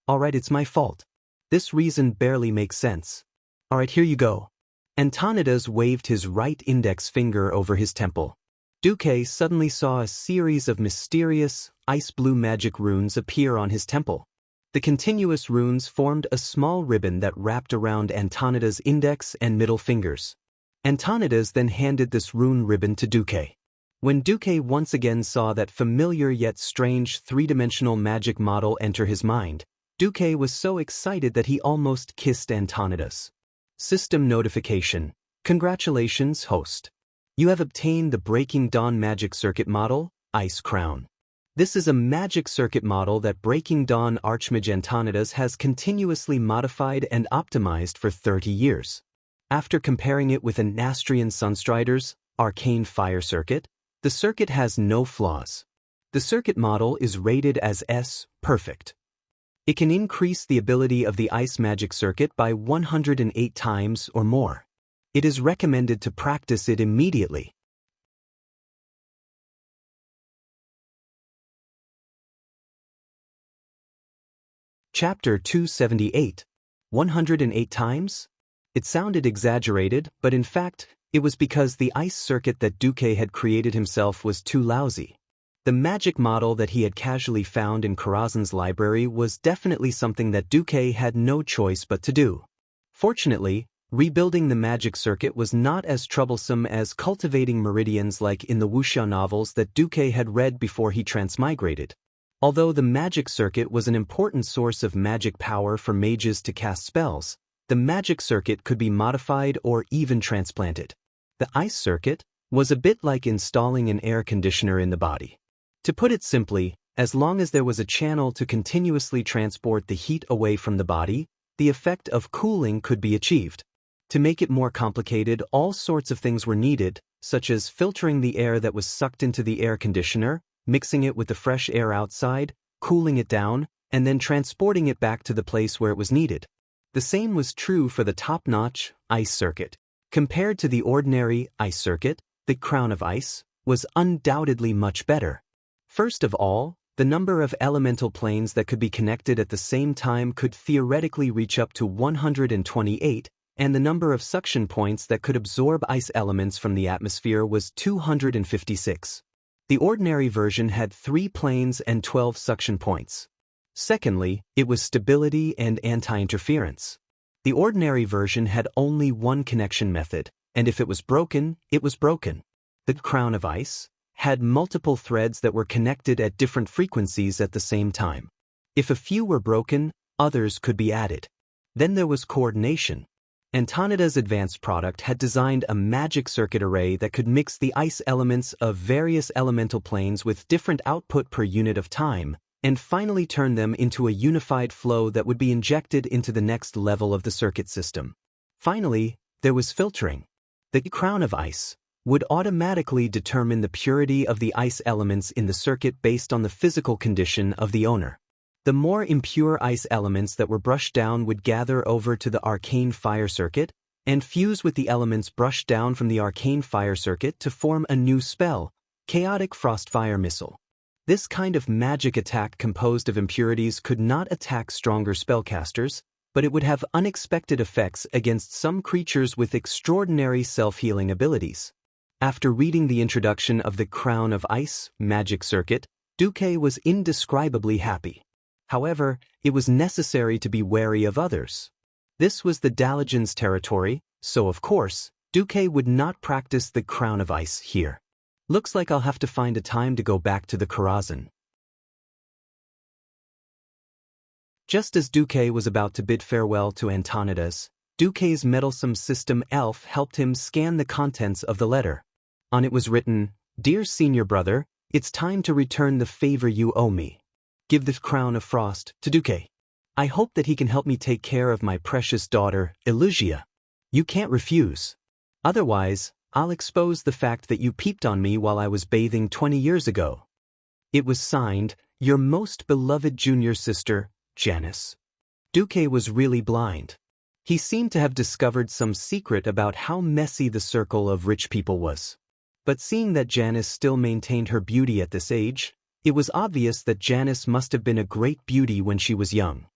Alright, it's my fault. This reason barely makes sense. Alright, here you go. Antonidas waved his right index finger over his temple. Duque suddenly saw a series of mysterious, ice-blue magic runes appear on his temple. The continuous runes formed a small ribbon that wrapped around Antonidas' index and middle fingers. Antonidas then handed this rune ribbon to Duque. When Duque once again saw that familiar yet strange three-dimensional magic model enter his mind, Duque was so excited that he almost kissed Antonidas. System notification. Congratulations, host. You have obtained the Breaking Dawn Magic Circuit model, Ice Crown. This is a magic circuit model that Breaking Dawn Archmage Antonidas has continuously modified and optimized for 30 years. After comparing it with an Astrian Sunstrider's Arcane Fire Circuit, the circuit has no flaws. The circuit model is rated as S, perfect. It can increase the ability of the ice magic circuit by 108 times or more. It is recommended to practice it immediately. Chapter 278. 108 times? It sounded exaggerated, but in fact, it was because the ice circuit that Duque had created himself was too lousy. The magic model that he had casually found in Karazhan's library was definitely something that Duque had no choice but to do. Fortunately, rebuilding the magic circuit was not as troublesome as cultivating meridians like in the Wuxia novels that Duque had read before he transmigrated. Although the magic circuit was an important source of magic power for mages to cast spells, the magic circuit could be modified or even transplanted. The ice circuit was a bit like installing an air conditioner in the body. To put it simply, as long as there was a channel to continuously transport the heat away from the body, the effect of cooling could be achieved. To make it more complicated, all sorts of things were needed, such as filtering the air that was sucked into the air conditioner, mixing it with the fresh air outside, cooling it down, and then transporting it back to the place where it was needed. The same was true for the top-notch ice circuit. Compared to the ordinary ice circuit, the Crown of Ice was undoubtedly much better. First of all, the number of elemental planes that could be connected at the same time could theoretically reach up to 128, and the number of suction points that could absorb ice elements from the atmosphere was 256. The ordinary version had 3 planes and 12 suction points. Secondly, it was stability and anti-interference. The ordinary version had only one connection method, and if it was broken, it was broken. The Crown of Ice had multiple threads that were connected at different frequencies at the same time. If a few were broken, others could be added. Then there was coordination. Antonidas' advanced product had designed a magic circuit array that could mix the ice elements of various elemental planes with different output per unit of time, and finally turn them into a unified flow that would be injected into the next level of the circuit system. Finally, there was filtering. The Crown of Ice would automatically determine the purity of the ice elements in the circuit based on the physical condition of the owner. The more impure ice elements that were brushed down would gather over to the arcane fire circuit and fuse with the elements brushed down from the arcane fire circuit to form a new spell, Chaotic Frostfire Missile. This kind of magic attack composed of impurities could not attack stronger spellcasters, but it would have unexpected effects against some creatures with extraordinary self-healing abilities. After reading the introduction of the Crown of Ice magic circuit, Duque was indescribably happy. However, it was necessary to be wary of others. This was the Dalajan's territory, so of course, Duque would not practice the Crown of Ice here. Looks like I'll have to find a time to go back to the Karazhan. Just as Duque was about to bid farewell to Antonidas, Duque's meddlesome system elf helped him scan the contents of the letter. On it was written, "Dear senior brother, it's time to return the favor you owe me. give the crown of frost to Duque. I hope that he can help me take care of my precious daughter, Ilusia. You can't refuse. Otherwise, I'll expose the fact that you peeped on me while I was bathing 20 years ago. It was signed, your most beloved junior sister, Janice. Duque was really blind. He seemed to have discovered some secret about how messy the circle of rich people was. But seeing that Janice still maintained her beauty at this age, it was obvious that Janice must have been a great beauty when she was young.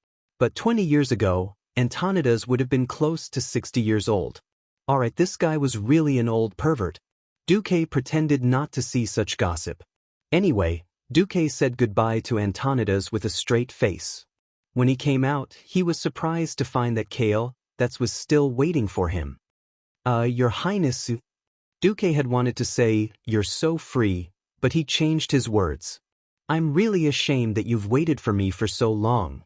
But 20 years ago, Antonida's would have been close to 60 years old. Alright, this guy was really an old pervert. Duque pretended not to see such gossip. Anyway, Duque said goodbye to Antonida's with a straight face. When he came out, he was surprised to find that Kale, that was still waiting for him. Your Highness. Duque had wanted to say, you're so free, but he changed his words. I'm really ashamed that you've waited for me for so long.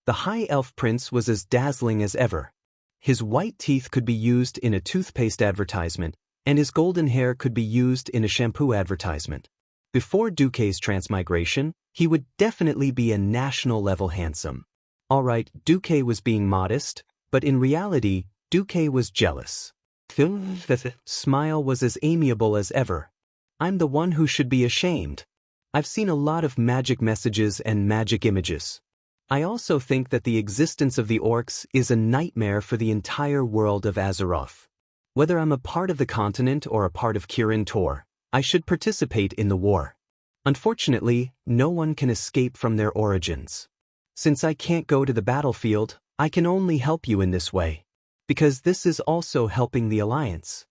The High Elf Prince was as dazzling as ever. His white teeth could be used in a toothpaste advertisement, and his golden hair could be used in a shampoo advertisement. Before Duque's transmigration, he would definitely be a national-level handsome. Alright, Duque was being modest, but in reality, Duque was jealous. Smile was as amiable as ever. I'm the one who should be ashamed. I've seen a lot of magic messages and magic images. I also think that the existence of the orcs is a nightmare for the entire world of Azeroth. Whether I'm a part of the continent or a part of Kirin Tor, I should participate in the war. Unfortunately, no one can escape from their origins. Since I can't go to the battlefield, I can only help you in this way. Because this is also helping the Alliance.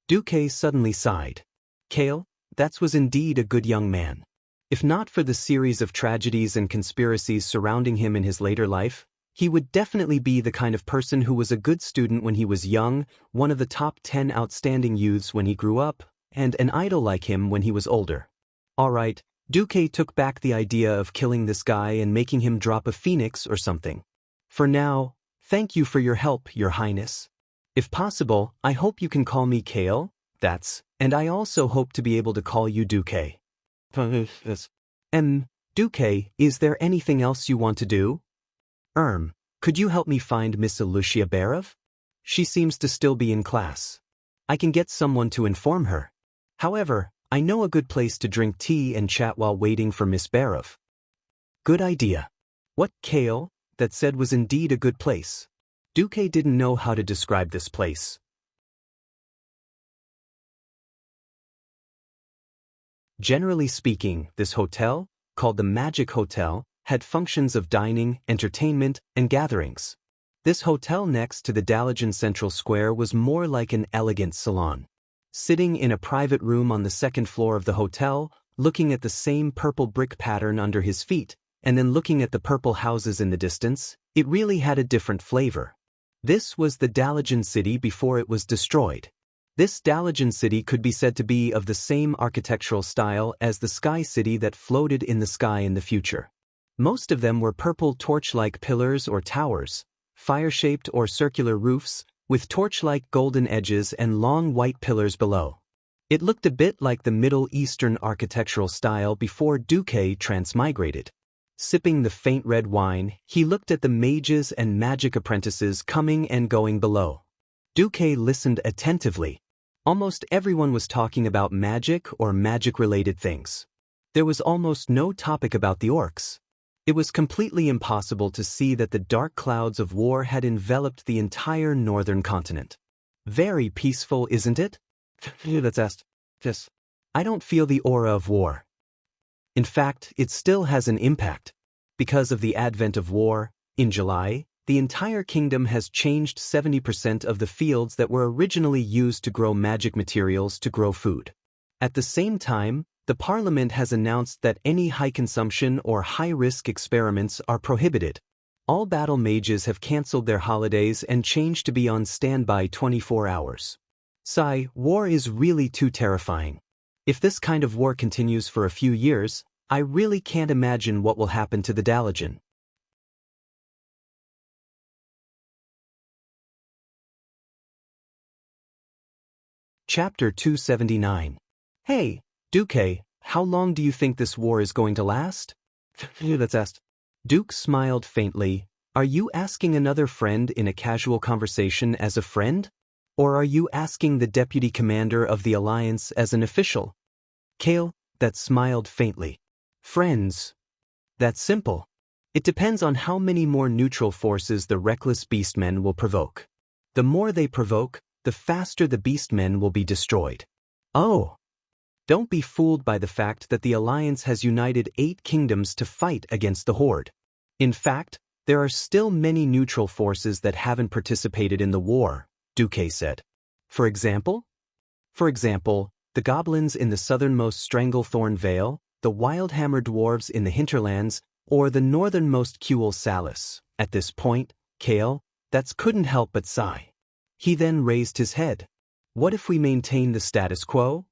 Duque suddenly sighed. Kale, that was indeed a good young man. If not for the series of tragedies and conspiracies surrounding him in his later life, he would definitely be the kind of person who was a good student when he was young, one of the top 10 outstanding youths when he grew up, and an idol like him when he was older. Alright, Duque took back the idea of killing this guy and making him drop a phoenix or something. For now, thank you for your help, Your Highness. If possible, I hope you can call me Kale, and I also hope to be able to call you Duque. Duque, is there anything else you want to do? Could you help me find Miss Lucia Barov? She seems to still be in class. I can get someone to inform her. However, I know a good place to drink tea and chat while waiting for Miss Barov. Good idea. What Kale, that said was indeed a good place. Duque didn't know how to describe this place. Generally speaking, this hotel, called the Magic Hotel, had functions of dining, entertainment, and gatherings. This hotel next to the Dalajan Central Square was more like an elegant salon. Sitting in a private room on the second floor of the hotel, looking at the same purple brick pattern under his feet, and then looking at the purple houses in the distance, it really had a different flavor. This was the Dalajan city before it was destroyed. This Dalajan city could be said to be of the same architectural style as the Sky City that floated in the sky in the future. Most of them were purple torch-like pillars or towers, fire-shaped or circular roofs, with torch-like golden edges and long white pillars below. It looked a bit like the Middle Eastern architectural style before Duque transmigrated. Sipping the faint red wine, he looked at the mages and magic apprentices coming and going below. Duque listened attentively. Almost everyone was talking about magic or magic-related things. There was almost no topic about the orcs. It was completely impossible to see that the dark clouds of war had enveloped the entire northern continent. Very peaceful, isn't it? Let's ask. Yes. I don't feel the aura of war. In fact, it still has an impact. Because of the advent of war, in July, the entire kingdom has changed 70% of the fields that were originally used to grow magic materials to grow food. At the same time, the parliament has announced that any high-consumption or high-risk experiments are prohibited. All battle mages have cancelled their holidays and changed to be on standby 24 hours. Sigh, war is really too terrifying. If this kind of war continues for a few years, I really can't imagine what will happen to the Dalajan. Chapter 279. Hey, Duque, how long do you think this war is going to last? That's asked. Duke smiled faintly. Are you asking another friend in a casual conversation as a friend? Or are you asking the deputy commander of the alliance as an official? Kale, that smiled faintly. Friends. That's simple. It depends on how many more neutral forces the reckless beastmen will provoke. The more they provoke, the faster the beastmen will be destroyed. Oh. Don't be fooled by the fact that the alliance has united 8 kingdoms to fight against the horde. In fact, there are still many neutral forces that haven't participated in the war, Duque said. For example, the goblins in the southernmost Stranglethorn Vale, the Wildhammer dwarves in the hinterlands, or the northernmost Kuel Salus. At this point, Kale, that's couldn't help but sigh. He then raised his head. What if we maintain the status quo?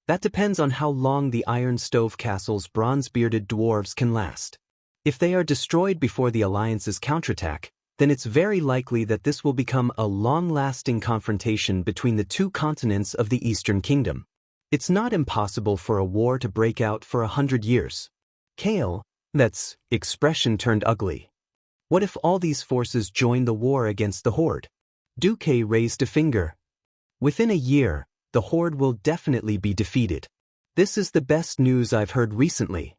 That depends on how long the Iron Stove Castle's bronze-bearded dwarves can last. If they are destroyed before the Alliance's counterattack, then it's very likely that this will become a long-lasting confrontation between the 2 continents of the Eastern Kingdom. It's not impossible for a war to break out for 100 years. Kale, that's expression turned ugly. What if all these forces join the war against the Horde? Duque raised a finger. Within a year, the Horde will definitely be defeated. This is the best news I've heard recently.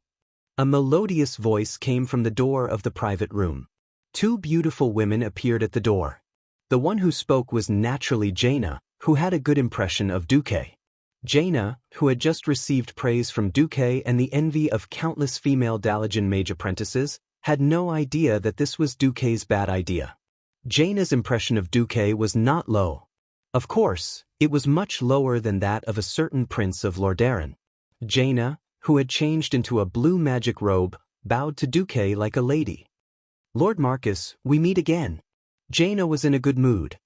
A melodious voice came from the door of the private room. 2 beautiful women appeared at the door. The one who spoke was naturally Jaina, who had a good impression of Duque. Jaina, who had just received praise from Duque and the envy of countless female Dalajan mage apprentices, had no idea that this was Duque's bad idea. Jaina's impression of Duque was not low. Of course, it was much lower than that of a certain prince of Lordaeron. Jaina, who had changed into a blue magic robe, bowed to Duque like a lady. Lord Marcus, we meet again. Jaina was in a good mood.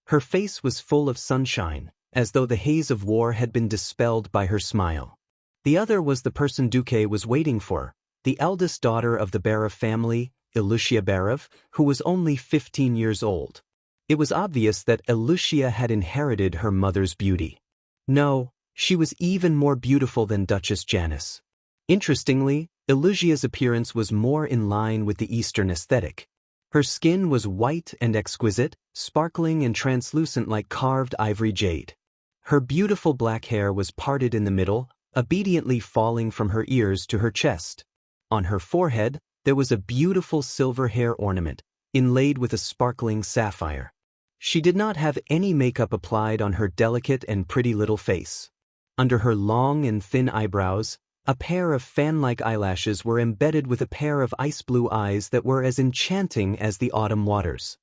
Her face was full of sunshine, as though the haze of war had been dispelled by her smile. The other was the person Duque was waiting for, the eldest daughter of the Barev family, Ilucia Barev, who was only 15 years old. It was obvious that Ilucia had inherited her mother's beauty. No, she was even more beautiful than Duchess Janice. Interestingly, Ilucia's appearance was more in line with the Eastern aesthetic. Her skin was white and exquisite, sparkling and translucent like carved ivory jade. Her beautiful black hair was parted in the middle, obediently falling from her ears to her chest. On her forehead, there was a beautiful silver hair ornament, inlaid with a sparkling sapphire. She did not have any makeup applied on her delicate and pretty little face. Under her long and thin eyebrows, a pair of fan-like eyelashes were embedded with a pair of ice-blue eyes that were as enchanting as the autumn waters.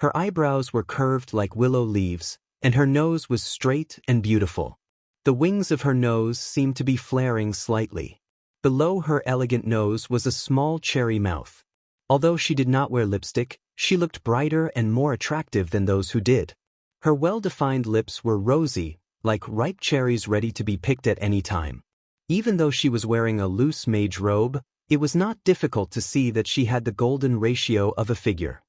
Her eyebrows were curved like willow leaves, and her nose was straight and beautiful. The wings of her nose seemed to be flaring slightly. Below her elegant nose was a small cherry mouth. Although she did not wear lipstick, she looked brighter and more attractive than those who did. Her well-defined lips were rosy, like ripe cherries ready to be picked at any time. Even though she was wearing a loose mage robe, it was not difficult to see that she had the golden ratio of a figure.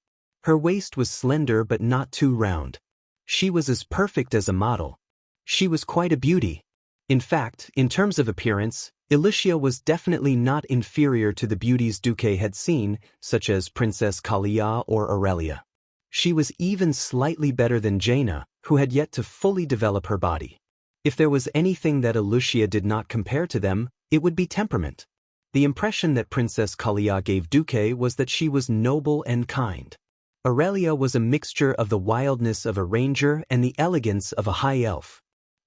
Her waist was slender but not too round. She was as perfect as a model. She was quite a beauty. In fact, in terms of appearance, Ilucia was definitely not inferior to the beauties Duque had seen, such as Princess Kalia or Aurelia. She was even slightly better than Jaina, who had yet to fully develop her body. If there was anything that Ilucia did not compare to them, it would be temperament. The impression that Princess Kalia gave Duque was that she was noble and kind. Aurelia was a mixture of the wildness of a ranger and the elegance of a high elf.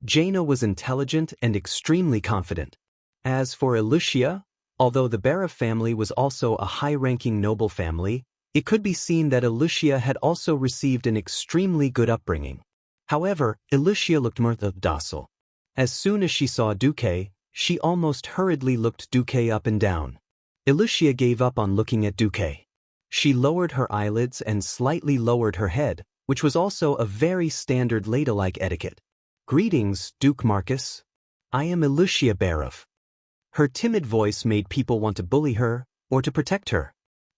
Jaina was intelligent and extremely confident. As for Ilucia, although the Barev family was also a high-ranking noble family, it could be seen that Ilucia had also received an extremely good upbringing. However, Ilucia looked more docile. As soon as she saw Duque, she almost hurriedly looked Duque up and down. Ilucia gave up on looking at Duque. She lowered her eyelids and slightly lowered her head, which was also a very standard ladylike etiquette. Greetings, Duke Marcus. I am Ilucia Barev. Her timid voice made people want to bully her, or to protect her.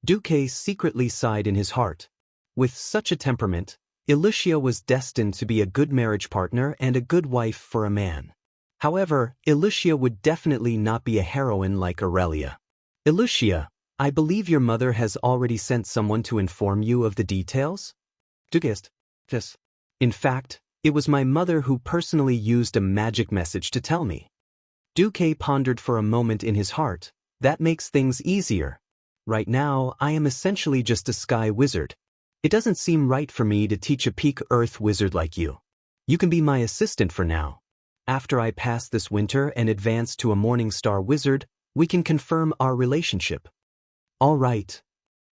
Duque secretly sighed in his heart. With such a temperament, Ilucia was destined to be a good marriage partner and a good wife for a man. However, Ilucia would definitely not be a heroine like Aurelia. Ilucia, I believe your mother has already sent someone to inform you of the details? Daoist. Yes. In fact, it was my mother who personally used a magic message to tell me. Duque pondered for a moment in his heart. That makes things easier. Right now, I am essentially just a sky wizard. It doesn't seem right for me to teach a peak earth wizard like you. You can be my assistant for now. After I pass this winter and advance to a morning star wizard, we can confirm our relationship. All right.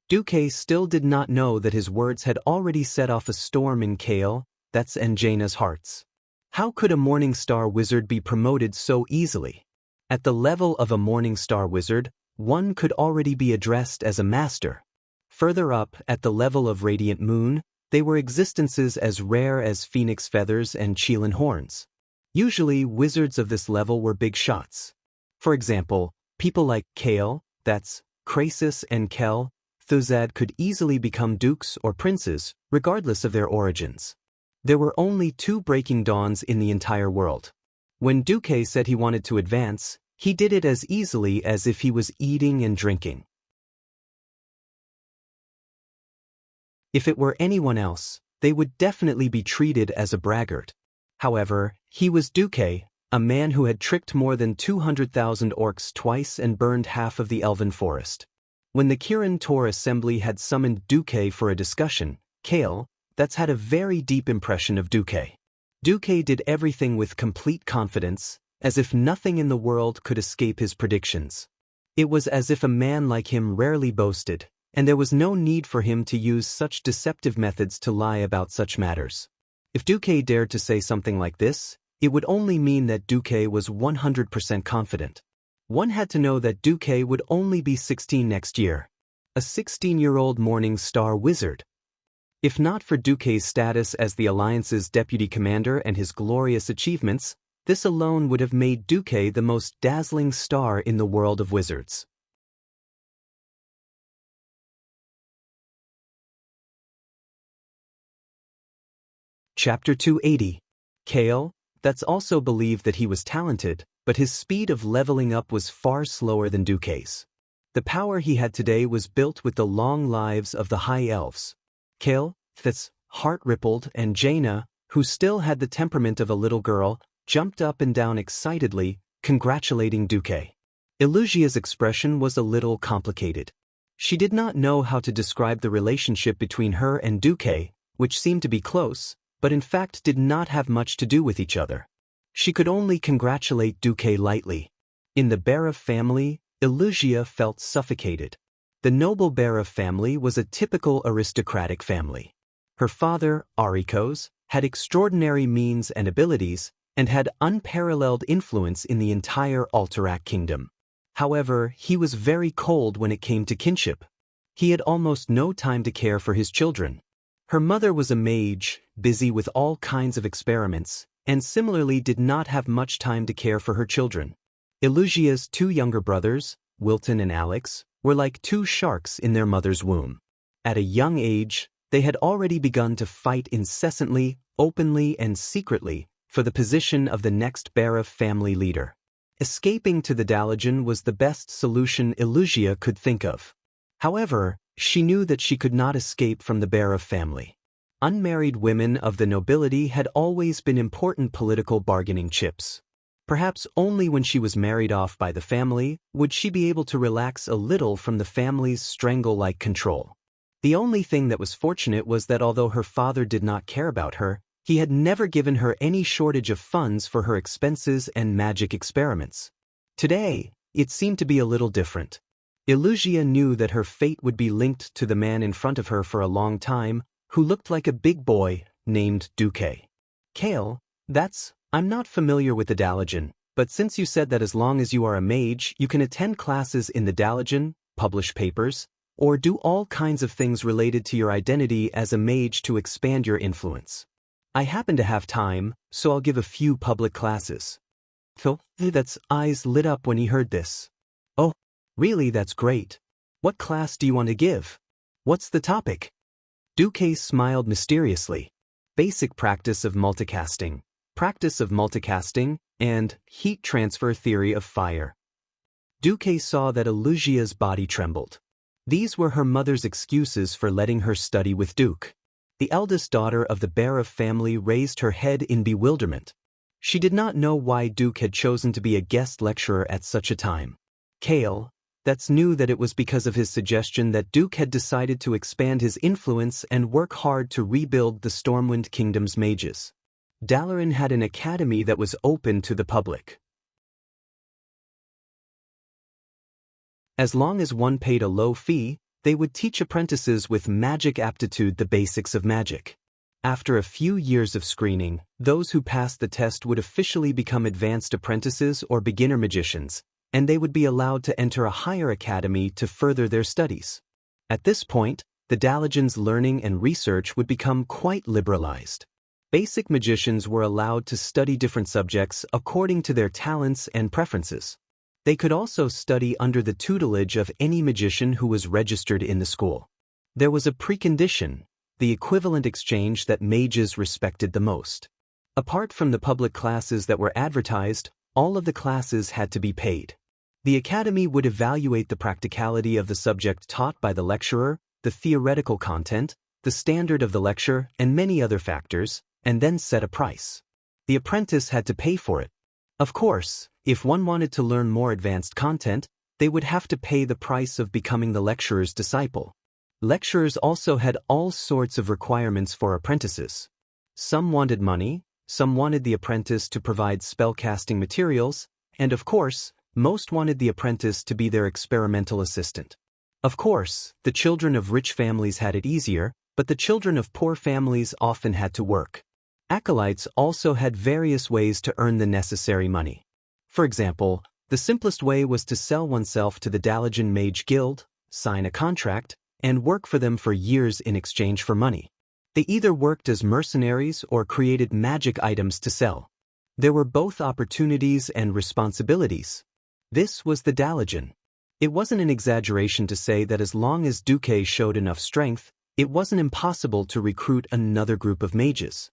Duque still did not know that his words had already set off a storm in Kale, that's Anjana's hearts. How could a morning star wizard be promoted so easily? At the level of a morning star wizard, one could already be addressed as a master. Further up, at the level of radiant moon, they were existences as rare as phoenix feathers and Qilin horns. Usually, wizards of this level were big shots. For example, people like Kale, that's Krasis and Kel, Thuzad could easily become dukes or princes, regardless of their origins. There were only 2 breaking dawns in the entire world. When Duque said he wanted to advance, he did it as easily as if he was eating and drinking. If it were anyone else, they would definitely be treated as a braggart. However, he was Duque, a man who had tricked more than 200,000 orcs twice and burned half of the elven forest. When the Kirin Tor assembly had summoned Duque for a discussion, Kale, that's had a very deep impression of Duque. Duque did everything with complete confidence, as if nothing in the world could escape his predictions. It was as if a man like him rarely boasted, and there was no need for him to use such deceptive methods to lie about such matters. If Duque dared to say something like this, it would only mean that Duque was 100% confident. One had to know that Duque would only be 16 next year. A 16-year-old morning star wizard. If not for Duque's status as the Alliance's deputy commander and his glorious achievements, this alone would have made Duque the most dazzling star in the world of wizards. Chapter 280. Kale, that's also believed that he was talented, but his speed of leveling up was far slower than Duque's. The power he had today was built with the long lives of the High Elves. Kale, that's heart-rippled, and Jaina, who still had the temperament of a little girl, jumped up and down excitedly, congratulating Duque. Ilusia's expression was a little complicated. She did not know how to describe the relationship between her and Duque, which seemed to be close, but in fact did not have much to do with each other. She could only congratulate Duque lightly. In the Berav family, Ilusia felt suffocated. The noble Berav family was a typical aristocratic family. Her father, Arikos, had extraordinary means and abilities, and had unparalleled influence in the entire Alterac kingdom. However, he was very cold when it came to kinship. He had almost no time to care for his children. Her mother was a mage, busy with all kinds of experiments, and similarly did not have much time to care for her children. Ilusia's 2 younger brothers, Wilton and Alex, were like 2 sharks in their mother's womb. At a young age, they had already begun to fight incessantly, openly and secretly, for the position of the next Berav family leader. Escaping to the Dalajan was the best solution Ilusia could think of. However, she knew that she could not escape from the Berav family. Unmarried women of the nobility had always been important political bargaining chips. Perhaps only when she was married off by the family would she be able to relax a little from the family's strangle-like control. The only thing that was fortunate was that although her father did not care about her, he had never given her any shortage of funds for her expenses and magic experiments. Today, it seemed to be a little different. Ilusia knew that her fate would be linked to the man in front of her for a long time, who looked like a big boy, named Duque. Kale, I'm not familiar with the Dalajan, but since you said that as long as you are a mage, you can attend classes in the Dalajan, publish papers, or do all kinds of things related to your identity as a mage to expand your influence. I happen to have time, so I'll give a few public classes. That's eyes lit up when he heard this. Oh, really, that's great. What class do you want to give? What's the topic? Duque smiled mysteriously. Basic practice of multicasting. practice of multicasting, and heat transfer theory of fire. Duque saw that Elusia's body trembled. These were her mother's excuses for letting her study with Duke. The eldest daughter of the Bear family raised her head in bewilderment. She did not know why Duke had chosen to be a guest lecturer at such a time. Kale, that's knew that it was because of his suggestion that Duke had decided to expand his influence and work hard to rebuild the Stormwind Kingdom's mages. Dalaran had an academy that was open to the public. As long as one paid a low fee, they would teach apprentices with magic aptitude the basics of magic. After a few years of screening, those who passed the test would officially become advanced apprentices or beginner magicians, and they would be allowed to enter a higher academy to further their studies. At this point, the Dalajan's learning and research would become quite liberalized. Basic magicians were allowed to study different subjects according to their talents and preferences. They could also study under the tutelage of any magician who was registered in the school. There was a precondition, the equivalent exchange that mages respected the most. Apart from the public classes that were advertised, all of the classes had to be paid. The academy would evaluate the practicality of the subject taught by the lecturer, the theoretical content, the standard of the lecture, and many other factors, and then set a price. The apprentice had to pay for it. Of course, if one wanted to learn more advanced content, they would have to pay the price of becoming the lecturer's disciple. Lecturers also had all sorts of requirements for apprentices. Some wanted money, some wanted the apprentice to provide spellcasting materials, and of course, most wanted the apprentice to be their experimental assistant. Of course, the children of rich families had it easier, but the children of poor families often had to work. Acolytes also had various ways to earn the necessary money. For example, the simplest way was to sell oneself to the Dalajan Mage Guild, sign a contract, and work for them for years in exchange for money. They either worked as mercenaries or created magic items to sell. There were both opportunities and responsibilities. This was the Dalajan. It wasn't an exaggeration to say that as long as Duque showed enough strength, it wasn't impossible to recruit another group of mages.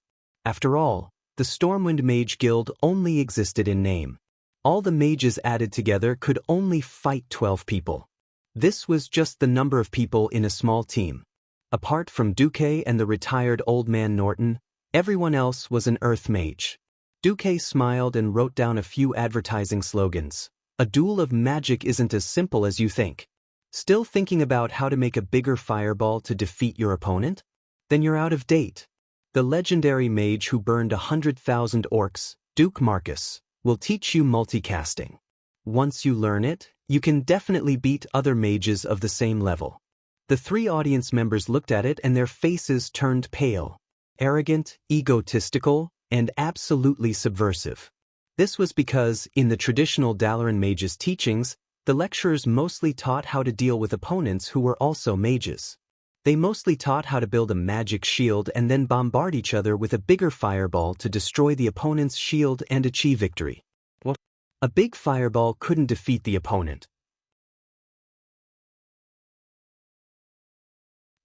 After all, the Stormwind Mage Guild only existed in name. All the mages added together could only fight 12 people. This was just the number of people in a small team. Apart from Duque and the retired old man Norton, everyone else was an earth mage. Duque smiled and wrote down a few advertising slogans. A duel of magic isn't as simple as you think. Still thinking about how to make a bigger fireball to defeat your opponent? Then you're out of date. The legendary mage who burned 100,000 orcs, Duke Marcus, will teach you multicasting. Once you learn it, you can definitely beat other mages of the same level. The three audience members looked at it and their faces turned pale. Arrogant, egotistical, and absolutely subversive. This was because, in the traditional Dalaran mages' teachings, the lecturers mostly taught how to deal with opponents who were also mages. They mostly taught how to build a magic shield and then bombard each other with a bigger fireball to destroy the opponent's shield and achieve victory. What? A big fireball couldn't defeat the opponent.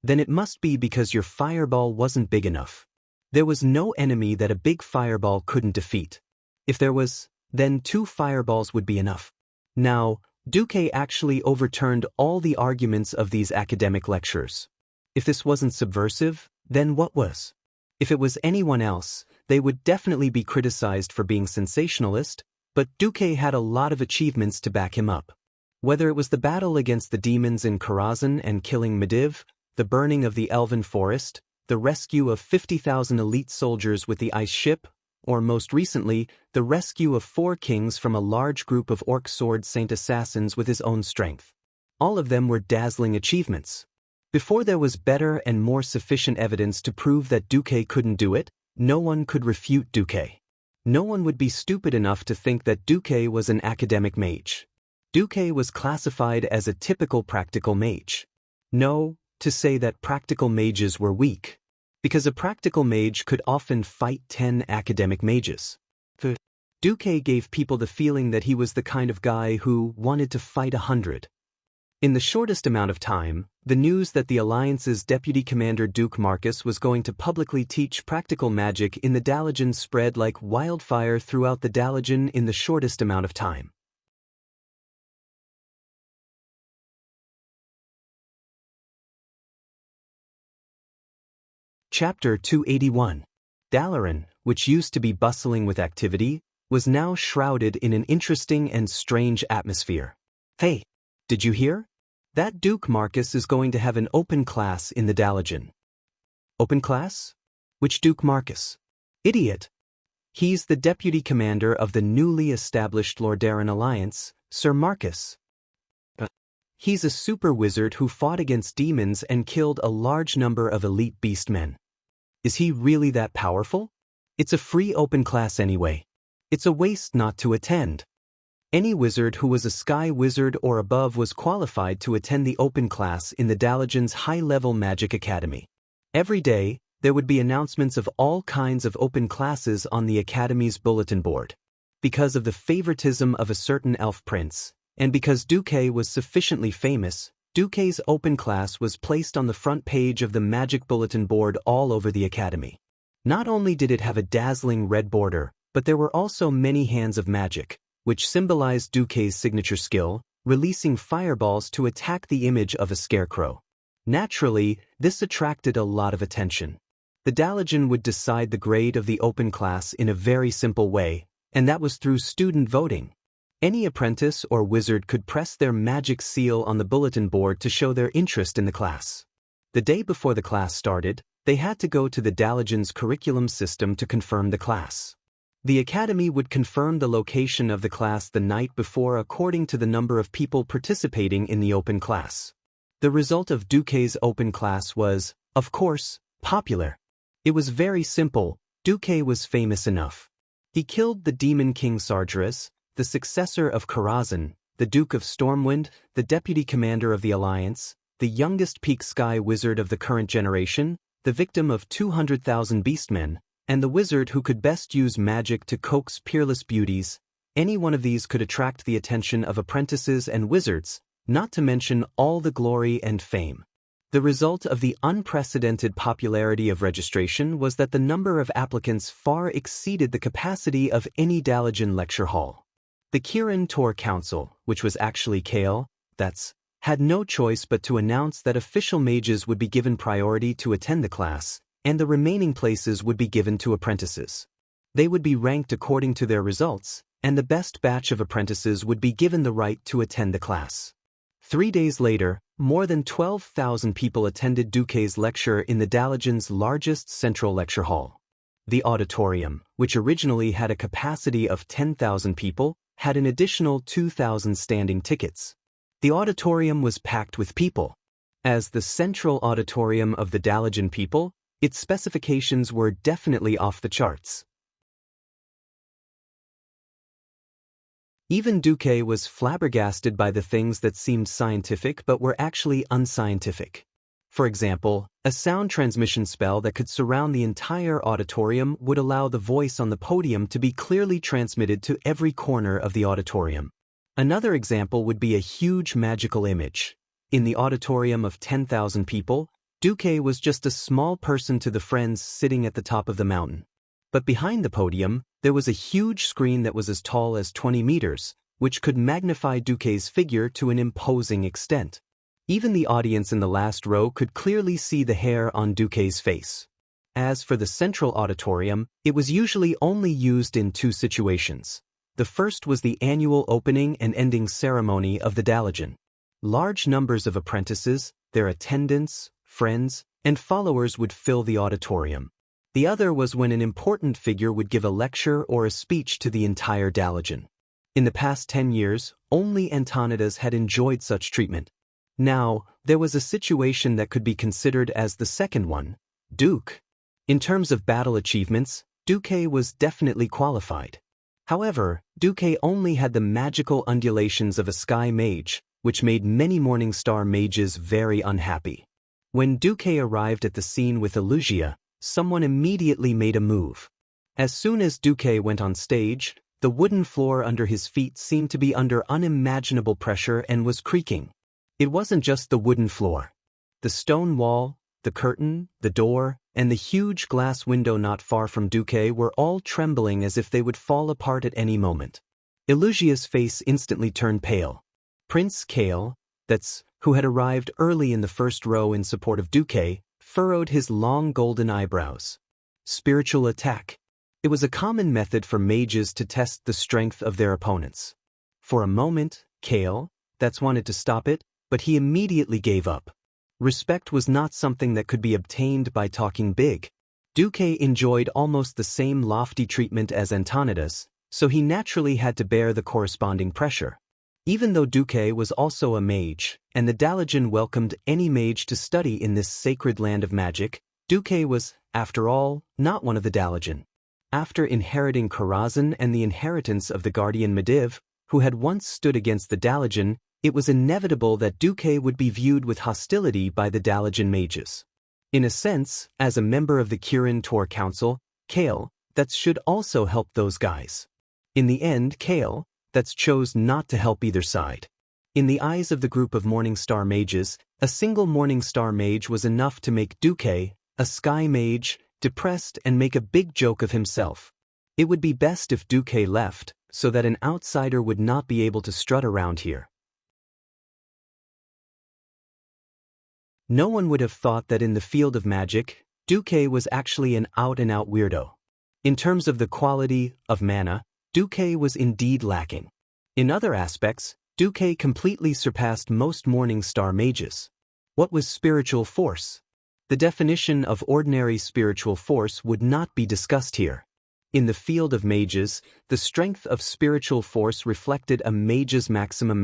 Then it must be because your fireball wasn't big enough. There was no enemy that a big fireball couldn't defeat. If there was, then 2 fireballs would be enough. Now, Duque actually overturned all the arguments of these academic lectures. If this wasn't subversive, then what was? If it was anyone else, they would definitely be criticized for being sensationalist, but Duque had a lot of achievements to back him up. Whether it was the battle against the demons in Karazhan and killing Medivh, the burning of the Elven Forest, the rescue of 50,000 elite soldiers with the ice ship, or most recently, the rescue of 4 kings from a large group of orc sword saint assassins with his own strength. All of them were dazzling achievements. Before there was better and more sufficient evidence to prove that Duque couldn't do it, no one could refute Duque. No one would be stupid enough to think that Duque was an academic mage. Duque was classified as a typical practical mage. No, to say that practical mages were weak. Because a practical mage could often fight 10 academic mages. Duque gave people the feeling that he was the kind of guy who wanted to fight 100. In the shortest amount of time, the news that the Alliance's deputy commander Duke Marcus was going to publicly teach practical magic in the Dalagen spread like wildfire throughout the Dalagen in the shortest amount of time. Chapter 281. Dalaran, which used to be bustling with activity, was now shrouded in an interesting and strange atmosphere. Hey, did you hear? That Duke Marcus is going to have an open class in the Dalagen. Open class? Which Duke Marcus? Idiot. He's the deputy commander of the newly established Lordaeron Alliance, Sir Marcus. He's a super wizard who fought against demons and killed a large number of elite beastmen. Is he really that powerful? It's a free open class anyway. It's a waste not to attend. Any wizard who was a sky wizard or above was qualified to attend the open class in the Dalagen's high-level magic academy. Every day, there would be announcements of all kinds of open classes on the academy's bulletin board. Because of the favoritism of a certain elf prince, and because Duque was sufficiently famous, Duque's open class was placed on the front page of the magic bulletin board all over the academy. Not only did it have a dazzling red border, but there were also many hands of magic, which symbolized Duque's signature skill, releasing fireballs to attack the image of a scarecrow. Naturally, this attracted a lot of attention. The Dalagen would decide the grade of the open class in a very simple way, and that was through student voting. Any apprentice or wizard could press their magic seal on the bulletin board to show their interest in the class. The day before the class started, they had to go to the Dalagen's curriculum system to confirm the class. The academy would confirm the location of the class the night before according to the number of people participating in the open class. The result of Duque's open class was, of course, popular. It was very simple. Duque was famous enough. He killed the demon king Sargeras, the successor of Karazhan, the Duke of Stormwind, the deputy commander of the Alliance, the youngest peak sky wizard of the current generation, the victim of 200,000 beastmen, and the wizard who could best use magic to coax peerless beauties. Any one of these could attract the attention of apprentices and wizards, not to mention all the glory and fame. The result of the unprecedented popularity of registration was that the number of applicants far exceeded the capacity of any Dalagen lecture hall. The Kirin Tor Council, which was actually Kale, had no choice but to announce that official mages would be given priority to attend the class, and the remaining places would be given to apprentices. They would be ranked according to their results, and the best batch of apprentices would be given the right to attend the class. 3 days later, more than 12,000 people attended Duque's lecture in the Dalagen's largest central lecture hall. The auditorium, which originally had a capacity of 10,000 people, had an additional 2,000 standing tickets. The auditorium was packed with people. As the central auditorium of the Dalagen people, its specifications were definitely off the charts. Even Duque was flabbergasted by the things that seemed scientific but were actually unscientific. For example, a sound transmission spell that could surround the entire auditorium would allow the voice on the podium to be clearly transmitted to every corner of the auditorium. Another example would be a huge magical image. In the auditorium of 10,000 people, Duque was just a small person to the friends sitting at the top of the mountain. But behind the podium, there was a huge screen that was as tall as 20 meters, which could magnify Duque's figure to an imposing extent. Even the audience in the last row could clearly see the hair on Duque's face. As for the central auditorium, it was usually only used in 2 situations. The first was the annual opening and ending ceremony of the Dalagen. Large numbers of apprentices, their attendants, friends, and followers would fill the auditorium. The other was when an important figure would give a lecture or a speech to the entire Dalagen. In the past 10 years, only Antonidas had enjoyed such treatment. Now, there was a situation that could be considered as the second one, Duke. In terms of battle achievements, Duque was definitely qualified. However, Duque only had the magical undulations of a sky mage, which made many Morningstar mages very unhappy. When Duque arrived at the scene with Elugia, someone immediately made a move. As soon as Duque went on stage, the wooden floor under his feet seemed to be under unimaginable pressure and was creaking. It wasn't just the wooden floor. The stone wall, the curtain, the door, and the huge glass window not far from Duque were all trembling as if they would fall apart at any moment. Elusia's face instantly turned pale. Prince Kale, who had arrived early in the first row in support of Duque, furrowed his long golden eyebrows. Spiritual attack. It was a common method for mages to test the strength of their opponents. For a moment, Kale, wanted to stop it, but he immediately gave up. Respect was not something that could be obtained by talking big. Duque enjoyed almost the same lofty treatment as Antonidas, so he naturally had to bear the corresponding pressure. Even though Duque was also a mage, and the Daoist welcomed any mage to study in this sacred land of magic, Duque was, after all, not one of the Daoist. After inheriting Karazhan and the inheritance of the guardian Medivh, who had once stood against the Daoist, it was inevitable that Duque would be viewed with hostility by the Daoist mages. In a sense, as a member of the Kirin Tor Council, Kale, should also help those guys. In the end, Kale, chose not to help either side. In the eyes of the group of Morningstar mages, a single Morningstar mage was enough to make Duque, a sky mage, depressed and make a big joke of himself. It would be best if Duque left, so that an outsider would not be able to strut around here. No one would have thought that in the field of magic, Duque was actually an out-and-out weirdo. In terms of the quality of mana, Duque was indeed lacking. In other aspects, Duque completely surpassed most Morningstar mages. What was spiritual force? The definition of ordinary spiritual force would not be discussed here. In the field of mages, the strength of spiritual force reflected a mage's maximum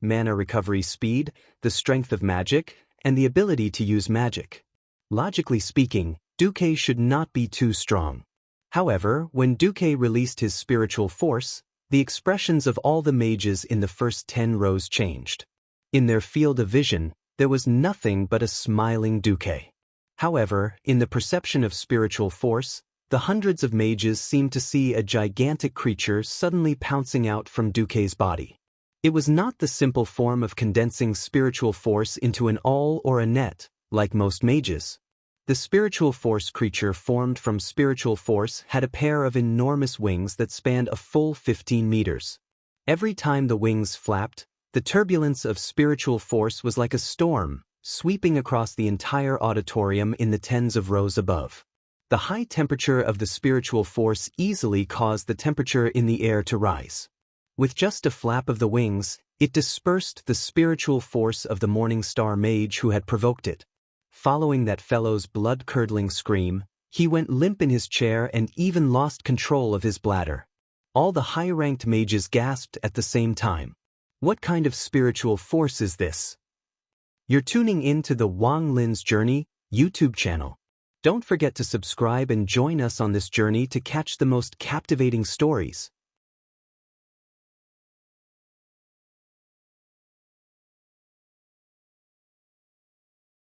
mana recovery speed, the strength of magic, and the ability to use magic. Logically speaking, Duque should not be too strong. However, when Duque released his spiritual force, the expressions of all the mages in the first 10 rows changed. In their field of vision, there was nothing but a smiling Duque. However, in the perception of spiritual force, the hundreds of mages seemed to see a gigantic creature suddenly pouncing out from Duque's body. It was not the simple form of condensing spiritual force into an awl or a net, like most mages. The spiritual force creature formed from spiritual force had a pair of enormous wings that spanned a full 15 meters. Every time the wings flapped, the turbulence of spiritual force was like a storm, sweeping across the entire auditorium in the tens of rows above. The high temperature of the spiritual force easily caused the temperature in the air to rise. With just a flap of the wings, it dispersed the spiritual force of the Morningstar mage who had provoked it. Following that fellow's blood-curdling scream, he went limp in his chair and even lost control of his bladder. All the high-ranked mages gasped at the same time. What kind of spiritual force is this? You're tuning in to the Wang Lin's Journey YouTube channel. Don't forget to subscribe and join us on this journey to catch the most captivating stories.